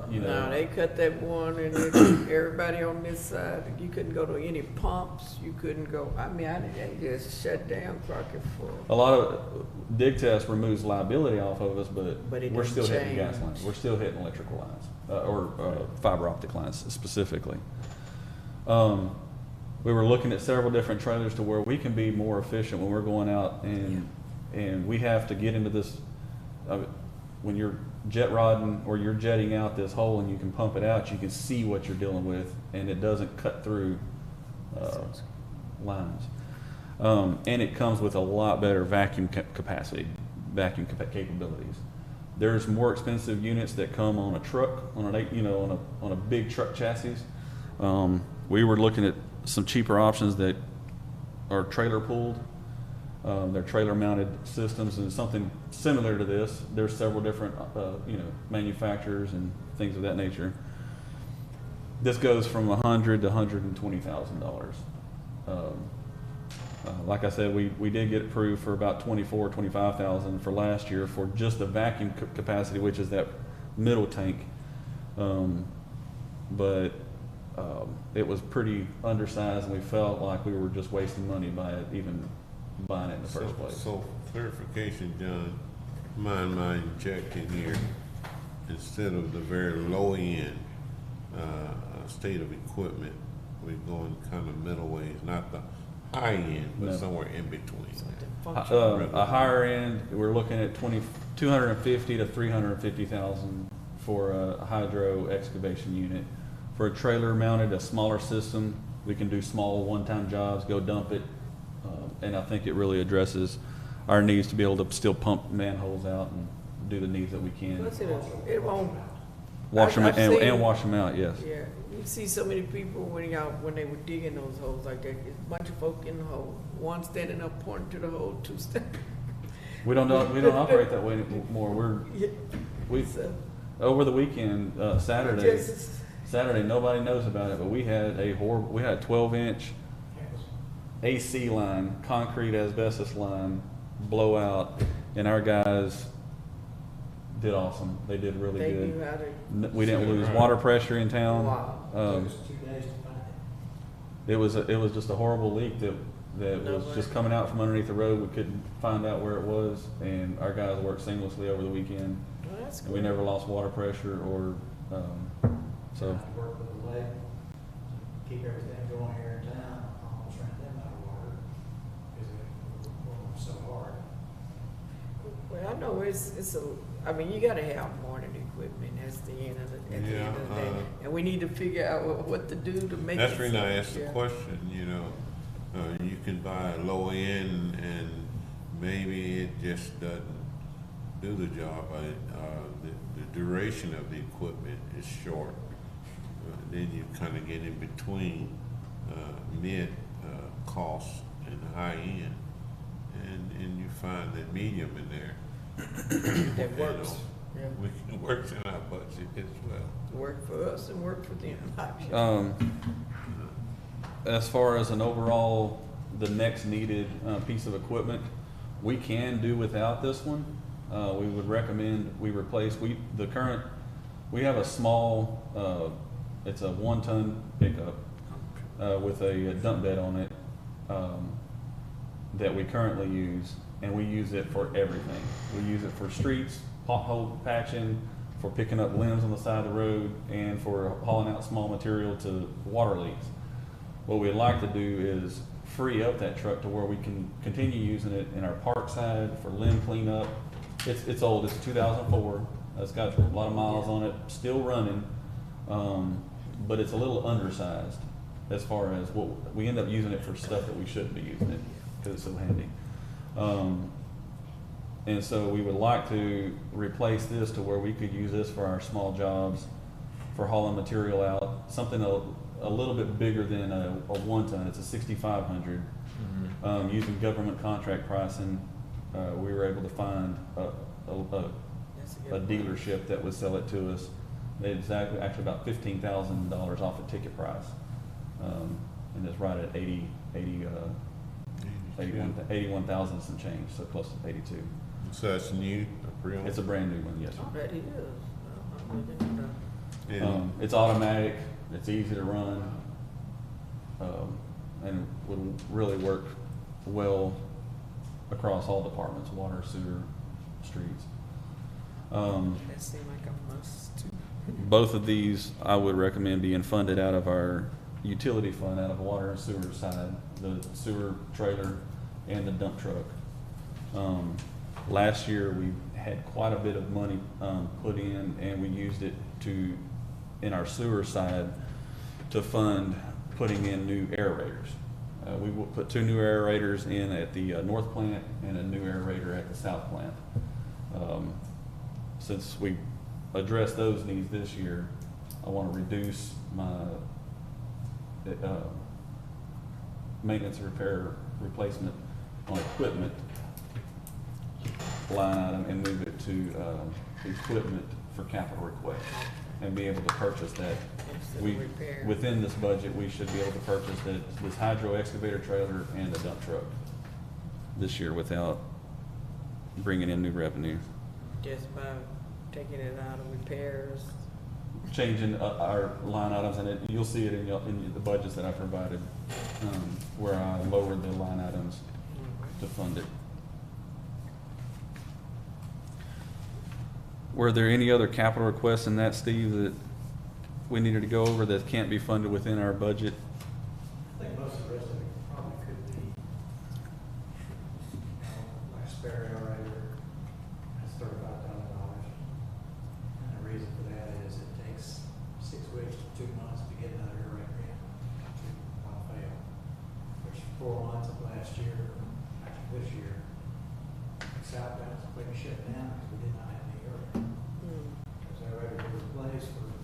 you know. No, they cut that one and then everybody on this side, you couldn't go to any pumps, you couldn't go, they just shut down Crockett for. A lot of dig test removes liability off of us, but But it we're still doesn't hitting gas change. lines. We're still hitting electrical lines, or fiber optic lines specifically. We were looking at several different trailers to where we can be more efficient when we're going out and we have to get into this, when you're jet rodding or you're jetting out this hole and you can pump it out, you can see what you're dealing with and it doesn't cut through lines. And it comes with a lot better vacuum capacity, capabilities. There's more expensive units that come on a truck, on a big truck chassis. We were looking at some cheaper options that are trailer pulled. They're trailer mounted systems and something similar to this. There's several different manufacturers and things of that nature. This goes from $100,000 to $120,000. Like I said, we did get approved for about $24,000-25,000 for last year for just the vacuum capacity, which is that middle tank. But it was pretty undersized, and we felt like we were just wasting money by even buying it in the first place. So clarification, John, my injecting here, instead of the very low end state of equipment, we're going kind of middle ways, not the high end, but somewhere in between. A higher end, we're looking at $250,000 to $350,000 for a hydro excavation unit. For a trailer mounted, a smaller system, we can do small one-time jobs, go dump it, and I think it really addresses our needs to be able to still pump manholes out and do the needs that we can. Plus it won't. Wash them I've seen- and wash them out, yes. Yeah, you see so many people when they were digging those holes like that, it's a bunch of folk in the hole, one standing up pointing to the hole, two standing. We don't operate that way anymore. We over the weekend, Saturday, nobody knows about it, but we had a 12-inch AC line, concrete asbestos line, blowout, and our guys did awesome. They did really They good. knew how to. We didn't lose water pressure in town. Wow. Took us 2 days to find it. It was just a horrible leak that No was way. just coming out from underneath the road. We couldn't find out where it was, and our guys worked seamlessly over the weekend. Well, that's And we good. never lost water pressure or so. I worked with the lake to keep everything going here in town. I almost ran them out of water because it was so hard. Well, I know you gotta have modern equipment, that's the end of the day. And we need to figure out what to do to make it. That's the reason I asked the yeah. question, you can buy a low end and maybe it just doesn't do the job. The duration of the equipment is short. Then you kind of get in between mid cost and high end, and you find that medium in there. That works. Yeah. It works in our budget as well. Work for us and work for them. As far as an overall, the next needed piece of equipment, we can do without this one. We would recommend we replace, we have a small, it's a 1-ton pickup with a dump bed on it that we currently use, and we use it for everything. We use it for streets, pothole patching, for picking up limbs on the side of the road, and for hauling out small material to water leaks. What we'd like to do is free up that truck to where we can continue using it in our park side for limb cleanup. It's old, it's 2004, it's got a lot of miles on it, still running, but it's a little undersized as far as what we end up using it for stuff that we shouldn't be using it because it's so handy. And so we would like to replace this to where we could use this for our small jobs, for hauling material out, something a little bit bigger than a 1-ton. It's a 6,500. Using government contract pricing, we were able to find a dealership that would sell it to us. They actually about $15,000 off the ticket price, and it's right at 81,000 some change, so close to 82. So it's new, a pre-owned? It's a brand new one, yes, sir. That is. Yeah. It's automatic, it's easy to run, and would really work well across all departments, water, sewer, streets. That seemed like a must too. Both of these, I would recommend being funded out of our utility fund, out of water and sewer side, the sewer trailer and the dump truck. Last year, we had quite a bit of money put in, and we used it in our sewer side, to fund putting in new aerators. We will put 2 new aerators in at the north plant and a new aerator at the south plant. Since we addressed those needs this year, I want to reduce my maintenance, repair, replacement on equipment line item and move it to equipment for capital request and be able to purchase that. Within this budget, we should be able to purchase this hydro excavator trailer and a dump truck this year without bringing in new revenue. Just by taking it out of repairs. Changing our line items, and you'll see it in the budgets that I provided, where I lowered the line items to fund it. Were there any other capital requests in that, Steve, that we needed to go over that can't be funded within our budget? I think most of the rest of it probably could be, like a spare aerator, that's $35,000. And the reason for that is it takes 6 weeks to 2 months to get another aerator in, without fail. Which 4 months of last year, actually this year, Southbound completely shut down because we did not have any aerator. Because our aerator was replaced for we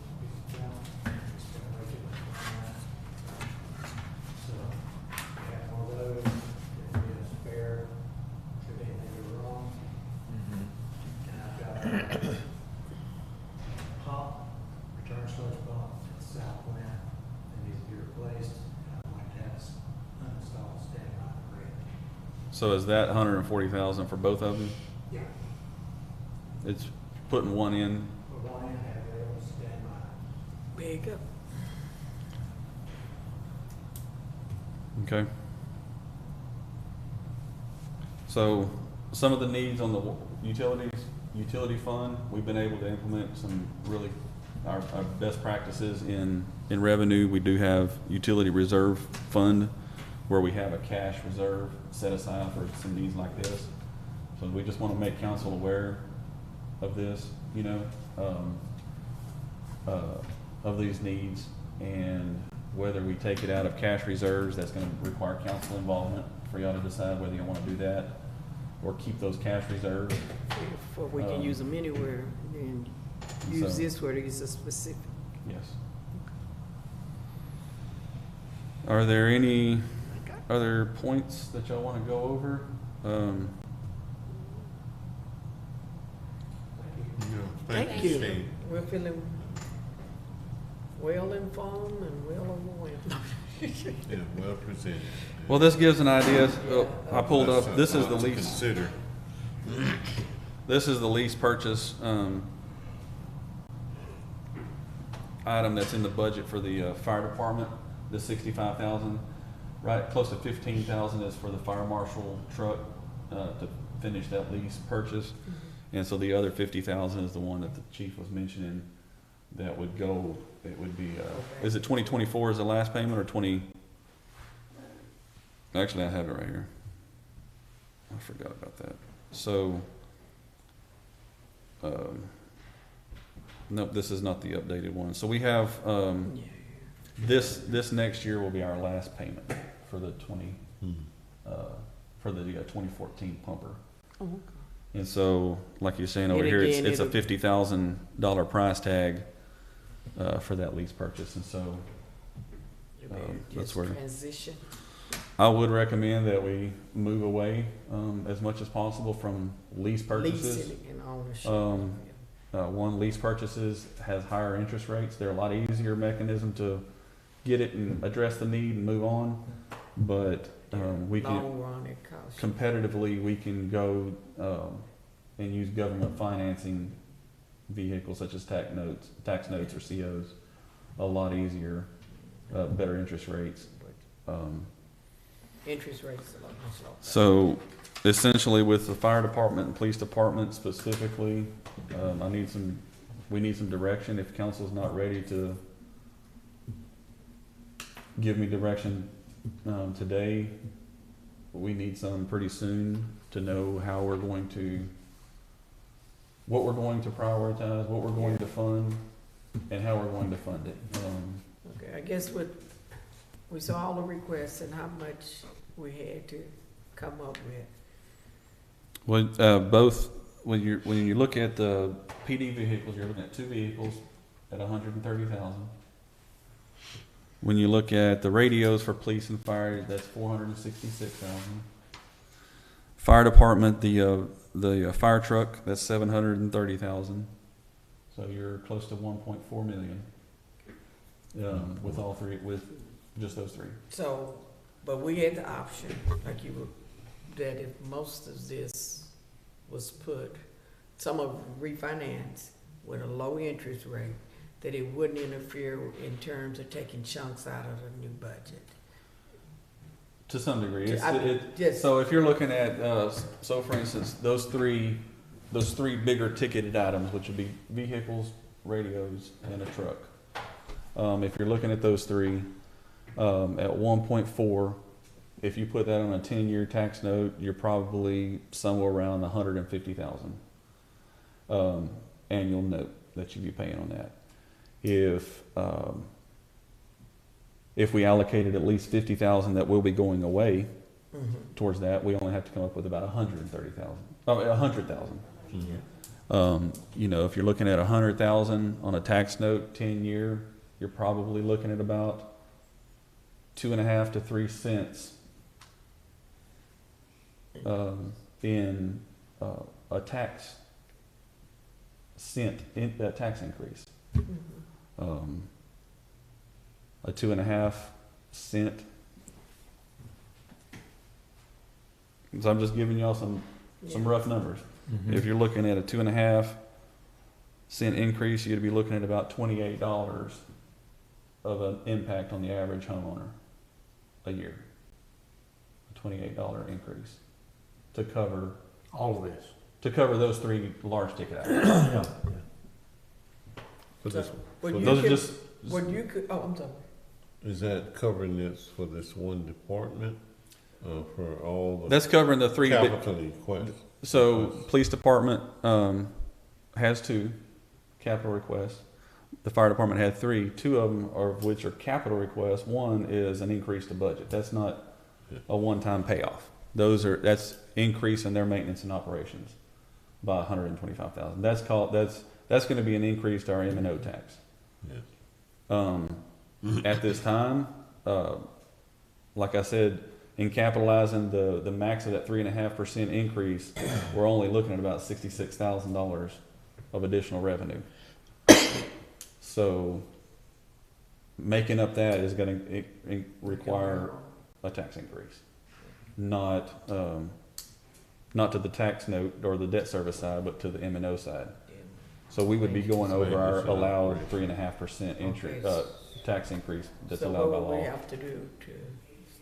spent way too much money on that. So, we have more of those, if we have spare, should anything go wrong. And I've got a pump, return source pump at the south plant that needs to be replaced. And I'd like to have it uninstalled, standing by the grid. So is that $140,000 for both of them? Yeah. It's putting one in. Put one in, have the other one stand by. Big up. Okay. So some of the needs on the utility fund, we've been able to implement some really our best practices in revenue. We do have utility reserve fund where we have a cash reserve set aside for some needs like this. So we just want to make council aware of this, of these needs, and whether we take it out of cash reserves, that's going to require council involvement for y'all to decide whether you want to do that or keep those cash reserves. Or we can use them anywhere and use So- this where it's a specific. Yes. Are there any other points that y'all want to go over? Thank you, you. Steve. We're feeling well informed and well overwhelmed. Yeah, well presented. Well, this gives an idea. I pulled That's up, this is the to lease. consider. This is the lease purchase item that's in the budget for the fire department, the $65,000. Right, close to $15,000 is for the fire marshal truck to finish that lease purchase. And so the other $50,000 is the one that the chief was mentioning that would go, it would be, is it 2024 is the last payment or 20? Actually, I have it right here. I forgot about that. So, nope, this is not the updated one. So we have, this next year will be our last payment for the 2014 pumper. Oh, okay. And so, like you're saying over And here, again, it's a it'll- $50,000 price tag for that lease purchase. And so that's Just where transition. I would recommend that we move away as much as possible from lease purchases. Leasing and ownership. One, lease purchases has higher interest rates. They're a lot easier mechanism to get it and address the need and move on. But we can Long run, it costs you. competitively we can go and use government financing vehicles such as tax notes or COs a lot easier, better interest rates. Interest rates a lot much lower. So essentially with the fire department and police department specifically, we need some direction. If council's not ready to give me direction today, we need some pretty soon to know how we're going to, what we're going to prioritize, what we're going to fund, and how we're going to fund it. Okay, I guess we saw all the requests and how much we had to come up with. Well, both, when you look at the PD vehicles, you're looking at 2 vehicles at $130,000. When you look at the radios for police and fire, that's $466,000. Fire department, the fire truck, that's $730,000. So you're close to $1.4 million with all three, with just those 3. So, but we had the option, like you were, that if most of this was put, some of refinance with a low interest rate, that it wouldn't interfere in terms of taking chunks out of the new budget. To some degree, Yes. so if you're looking at, so for instance, those three bigger ticketed items, which would be vehicles, radios, and a truck. If you're looking at those 3, at 1.4, if you put that on a 10-year tax note, you're probably somewhere around $150,000 annual note that you'd be paying on that. If we allocated at least $50,000 that will be going away towards that, we only have to come up with about $130,000. $100,000. You know, if you're looking at $100,000 on a tax note, 10-year, you're probably looking at about 2.5 to 3 cents in a tax increase. A 2.5 cent. So I'm just giving y'all some rough numbers. If you're looking at a 2.5 cent increase, you'd be looking at about $28 of an impact on the average homeowner a year. A $28 increase to cover All of this. to cover those 3 large ticket items. For this, Those are just. When you could, oh, I'm sorry. is that covering this for this one department, for all the That's covering the 3 capital requests? So, police department has 2 capital requests. The fire department had 3. 2 of them are of which are capital requests. One is an increase to budget. That's not a one-time payoff. That's increase in their maintenance and operations by $125,000. That's going to be an increase to our M&O tax. At this time, like I said, in capitalizing the max of that 3.5% increase, we're only looking at about $66,000 of additional revenue. So making up that is going to require a tax increase, not to the tax note or the debt service side, but to the M&O side. So we would be going over our allowed 3.5% interest tax increase that's allowed by So what would we law. have to do to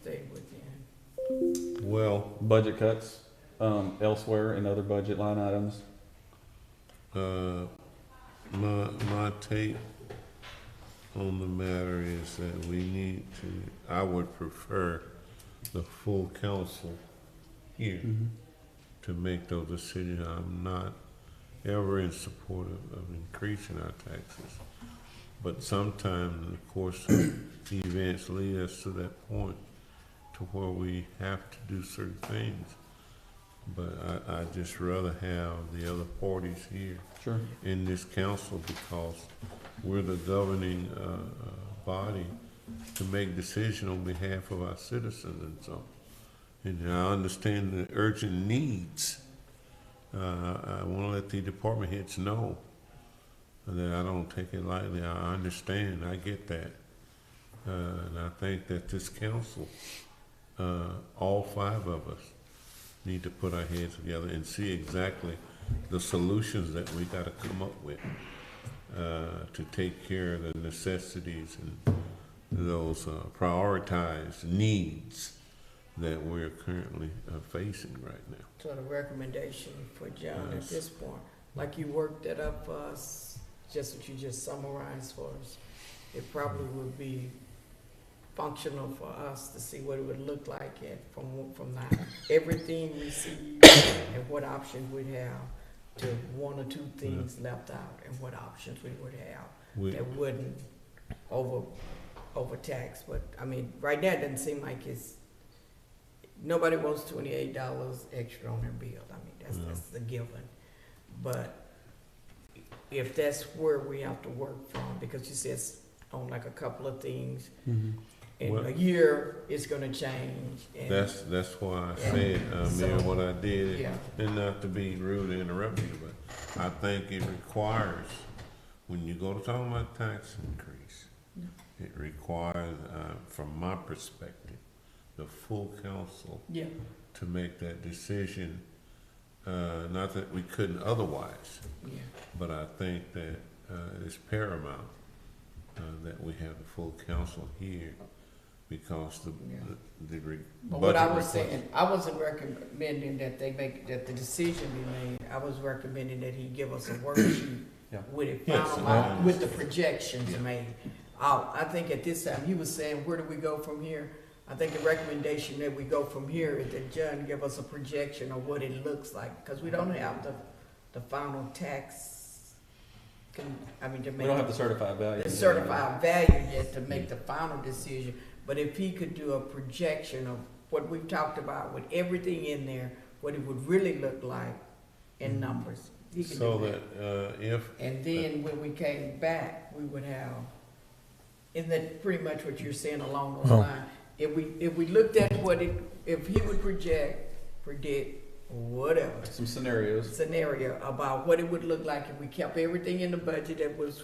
stay within? Well, Budget cuts elsewhere in other budget line items. my take on the matter is that I would prefer the full council here to make those decisions. I'm not ever in support of increasing our taxes. But sometimes, of course, the events lead us to that point to where we have to do certain things. But I just rather have the other parties here Sure. in this council because we're the governing body to make decisions on behalf of our citizens and so. And I understand the urgent needs. I want to let the department heads know that I don't take it lightly. I understand. I get that. And I think that this council, all 5 of us, need to put our heads together and see exactly the solutions that we gotta come up with, to take care of the necessities and those, prioritized needs that we're currently facing right now. So the recommendation for John at Yes. this point, like you worked that up for us, just what you just summarized for us, it probably would be functional for us to see what it would look like from now. Everything received and what options we'd have to one or two things left out and what options we would have We, that wouldn't overtax. But, I mean, right now, it doesn't seem like nobody wants $28 extra on their bill. I mean, that's a given. But if that's where we have to work from, because you said it's on like a couple of things, in Well- a year, it's gonna change. And that's why I said, Mayor, So- what I did, Yeah. and not to be rude to interrupt you, but I think it requires, when you go to talk about tax increase, it requires, from my perspective, the full council Yeah, to make that decision. Not that we couldn't otherwise, yeah. but I think that it's paramount that we have the full council here, because But what I was request- saying, I wasn't recommending that that the decision be made. I was recommending that he give us a worksheet Yeah. with it Yes, finalized, with the projections Yeah. made. I think at this time, he was saying, where do we go from here? I think the recommendation that we go from here is that John give us a projection of what it looks like, because we don't have the final tax, to We make don't have the certified value. the certified value yet to make the final decision. But if he could do a projection of what we've talked about with everything in there, what it would really look like in numbers, he could So do that. that, if, And then when we came back, we would have, isn't that pretty much what you're saying along those Well- lines? If we looked at if he would predict whatever Some scenarios. scenario about what it would look like if we kept everything in the budget that was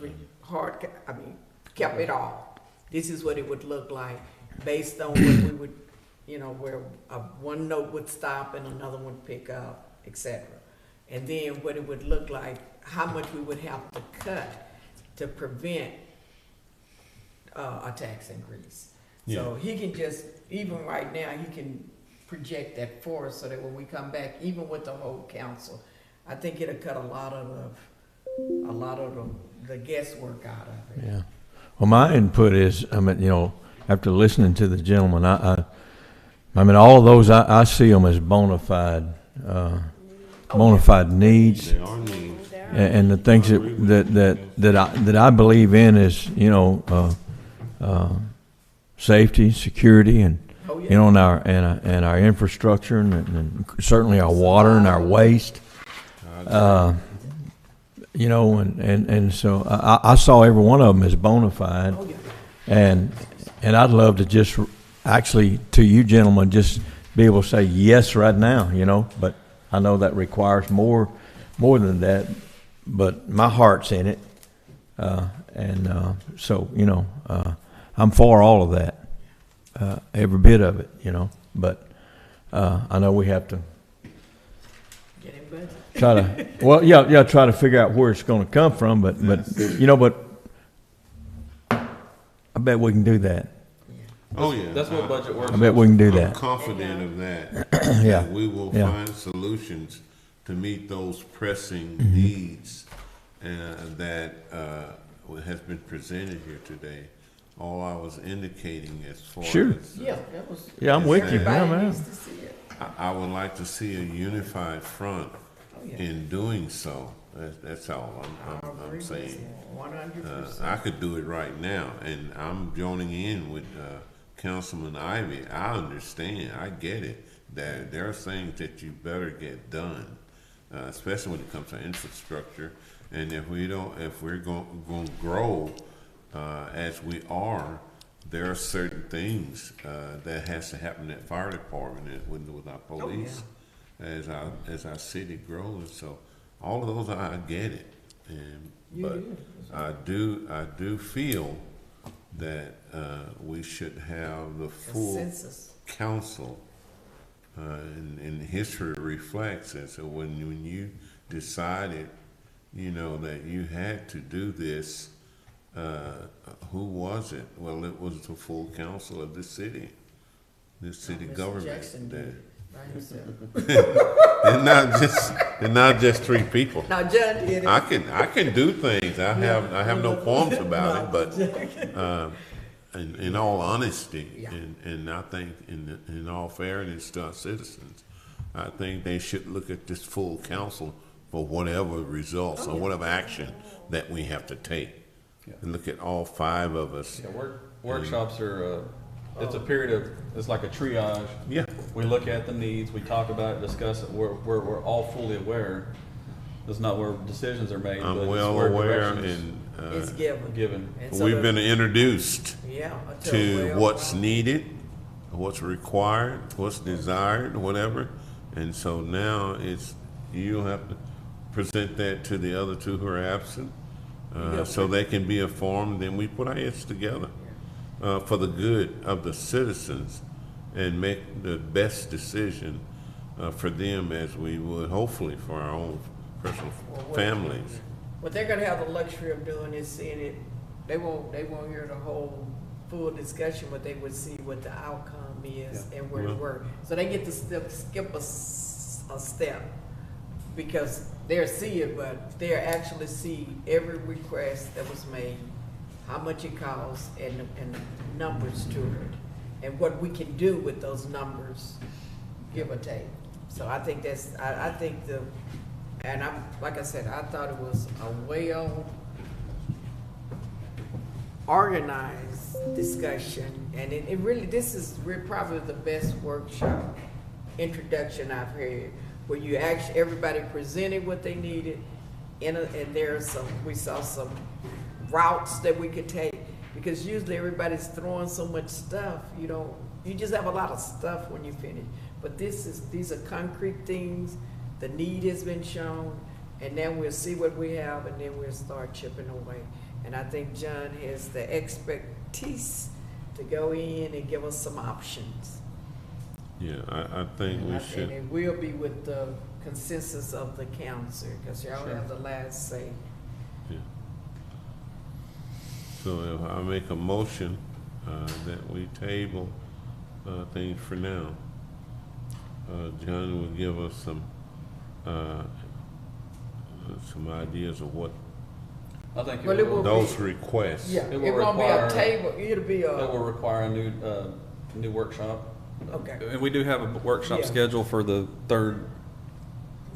kept it all. This is what it would look like based on what we would, where one note would stop and another one would pick up, etc. And then what it would look like, how much we would have to cut to prevent a tax increase. So he can just, even right now, he can project that for us so that when we come back, even with the whole council, I think it'll cut a lot of the guesswork out of it. Yeah. Well, my input is, after listening to the gentleman, I mean, all of those, I see them as bona fide needs. there are needs, And the things that I believe in is, safety, security, and, Oh, yeah. and our infrastructure, and certainly our water and our waste. And so I saw every one of them as bona fide. Oh, yeah. And I'd love to just, actually, to you gentlemen, just be able to say yes right now, but I know that requires more than that, but my heart's in it. So, I'm for all of that, every bit of it, but I know we have to Get him budget. try to, try to figure out where it's going to come from, but I bet we can do that. oh, yeah. That's what budget works. I bet we can do I'm that. confident of that. Yeah. that we will Yeah. find solutions to meet those pressing needs that has been presented here today. All I was indicating as far Sure. as Yeah, that was. Yeah, I'm with you. Everybody Yeah, man. needs to see it. I would like to see a unified front Oh, yeah. in doing so. That's all I'm saying. 100%. I could do it right now, and I'm joining in with Councilman Ivy. I understand, I get it, that there are things that you better get done, especially when it comes to infrastructure. And if we're going to grow as we are, there are certain things that has to happen at fire department and with our police as our city grows. So all of those, I get it, but I do feel that we should have the full Consensus. council, and history reflects it. So when you decided, you know, that you had to do this, who was it? Well, it was the full council of the city Mr. government. Jackson did that- it by himself. and not just three people. Now, John did it. I can do things. I have no qualms about it, but in all honesty, Yeah. and I think in all fairness to our citizens, I think they should look at this full council for whatever results or whatever action that we have to take. Yeah. And look at all five of us. Yeah, workshops are, it's a period of, it's like a triage. Yeah. We look at the needs, we talk about it, discuss it, we're all fully aware. It's not where decisions are made, but I'm it's well where aware, directions It's and given. given. And so we've the- been introduced Yeah. to what's needed, what's required, what's desired, whatever. And so now you have to present that to the other two who are absent, so they can be informed. Then we put our heads together for the good of the citizens and make the best decision for them as we would hopefully for our own personal families. What they're gonna have the luxury of doing is seeing it, they won't hear the whole full discussion, but they would see what the outcome is and where to Well- work. So they get to skip a step, because they'll see it, but they'll actually see every request that was made, how much it costs, and the numbers to it, and what we can do with those numbers, give or take. So I think I think and I'm, like I said, I thought it was a well organized discussion, and it really, probably the best workshop introduction I've heard, where you actually, everybody presented what they needed, and we saw some routes that we could take, because usually everybody's throwing so much stuff, you just have a lot of stuff when you finish. But these are concrete things, the need has been shown, and then we'll see what we have, and then we'll start chipping away. And I think John has the expertise to go in and give us some options. Yeah, I think we And should. it will be with the consensus of the council, because y'all Sure. have the last say. Yeah. So if I make a motion that we table things for now, John will give us some ideas of what I think Well, it will those requests. Yeah, It it will won't be a require- table, it'll be That will a, require a new workshop. okay. And we do have a workshop Yeah. scheduled for the third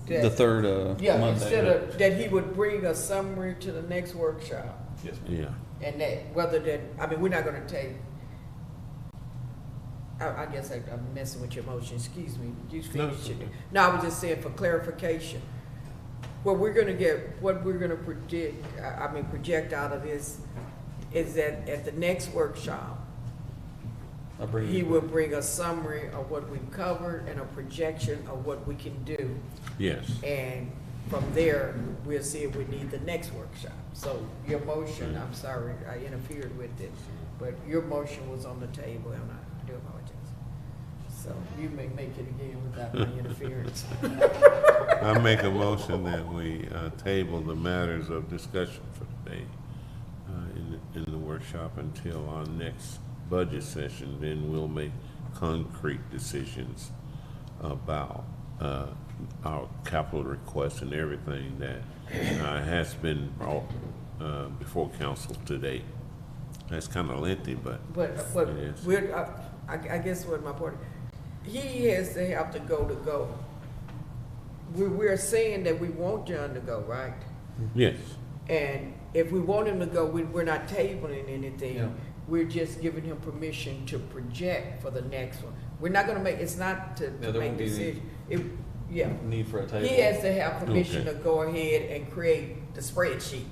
Yeah, Monday. instead of, that he would bring a summary to the next workshop, Yes, ma'am. Yeah. and that, we're not gonna take, I guess I'm messing with your motion, excuse me, you finished it. No, I was just saying for clarification, what we're gonna project out of this is that at the next workshop, I'll bring he you. will bring a summary of what we've covered and a projection of what we can do. Yes. And from there, we'll see if we need the next workshop. So your motion, I'm sorry, I interfered with it, but your motion was on the table, and I do apologize. So you may make it again without my interference. I make a motion that we table the matters of discussion for today in the workshop until our next budget session. Then we'll make concrete decisions about our capital requests and everything that has been brought before council today. That's kind of lengthy, but But it is. I guess what my point, he has to have to go. We're saying that we want John to go, right? Yes. And if we want him to go, we're not tabling anything. Yeah. We're just giving him permission to project for the next one. We're not gonna make, it's not to there make won't be any decisions. Yeah, Need for a table. he has to have permission Okay. to go ahead and create the spreadsheet.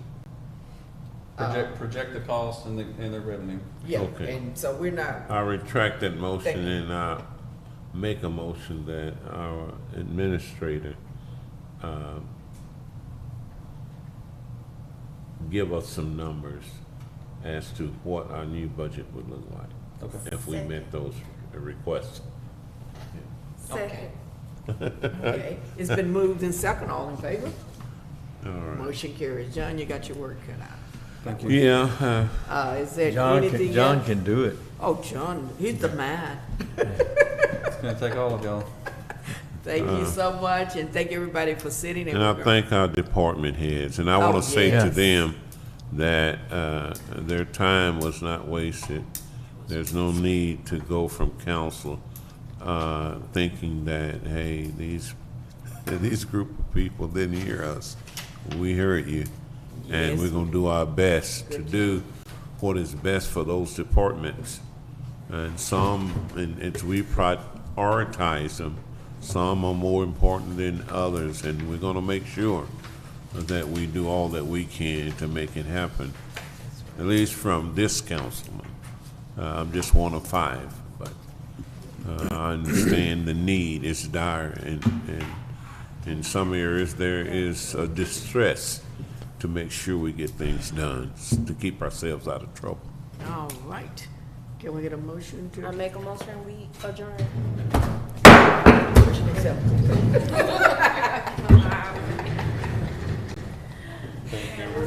Project the cost and the revenue. Yeah, Okay. and so we're not, I retract that Thank motion you. and I make a motion that our administrator give us some numbers as to what our new budget would look like Okay. if we met those requests. Second. okay. It's been moved in second, all in favor? All right. Motion carries. John, you got your work cut out. Thank you. Yeah, Is there John anything John else? can do it. Oh, John, he's the man. It's gonna take all of y'all. Thank you so much, and thank everybody for sitting. and I thank our department heads, and I want Oh, to say to yes. them that their time was not wasted. There's no need to go from council thinking that, hey, these group of people didn't hear us. We heard you, and Yes. we're gonna do our best to do what is best for those departments. And as we prioritize them, some are more important than others, and we're gonna make sure that we do all that we can to make it happen. At least from this councilman. I'm just one of 5, but I understand the need is dire, and in some areas there is a distress to make sure we get things done, to keep ourselves out of trouble. All right. Can we get a motion to? I make a motion, we adjourn. Motion accepted.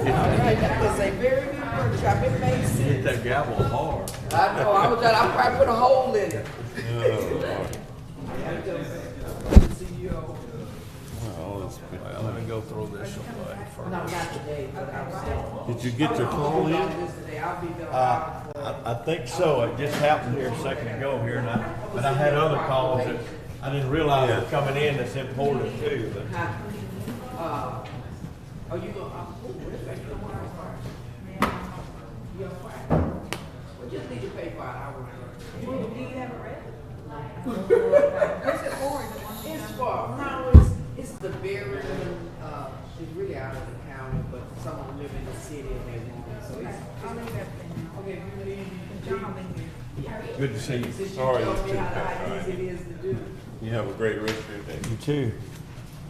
All right, that was a very good workshop. It made sense. Hit that gavel hard. I know, I probably put a hole in it. Let me go throw this away first. No, not today, but I was. Did you get your call in? I'll be there. I think so. It just happened here a second ago here, but I had other calls that I didn't realize were coming in that's important too, but. Oh, you go, you well, just need to pay for an hour. Do you have it ready? What's it for? It's for, no, it's the very, it's really out of the county, but someone live in the city and they want it, so it's. I'll leave everything. Okay, you leave. John will be here. Good to see you. Since you Sorry, told me you too. how easy it is to do. You have a great rest of your day. You too.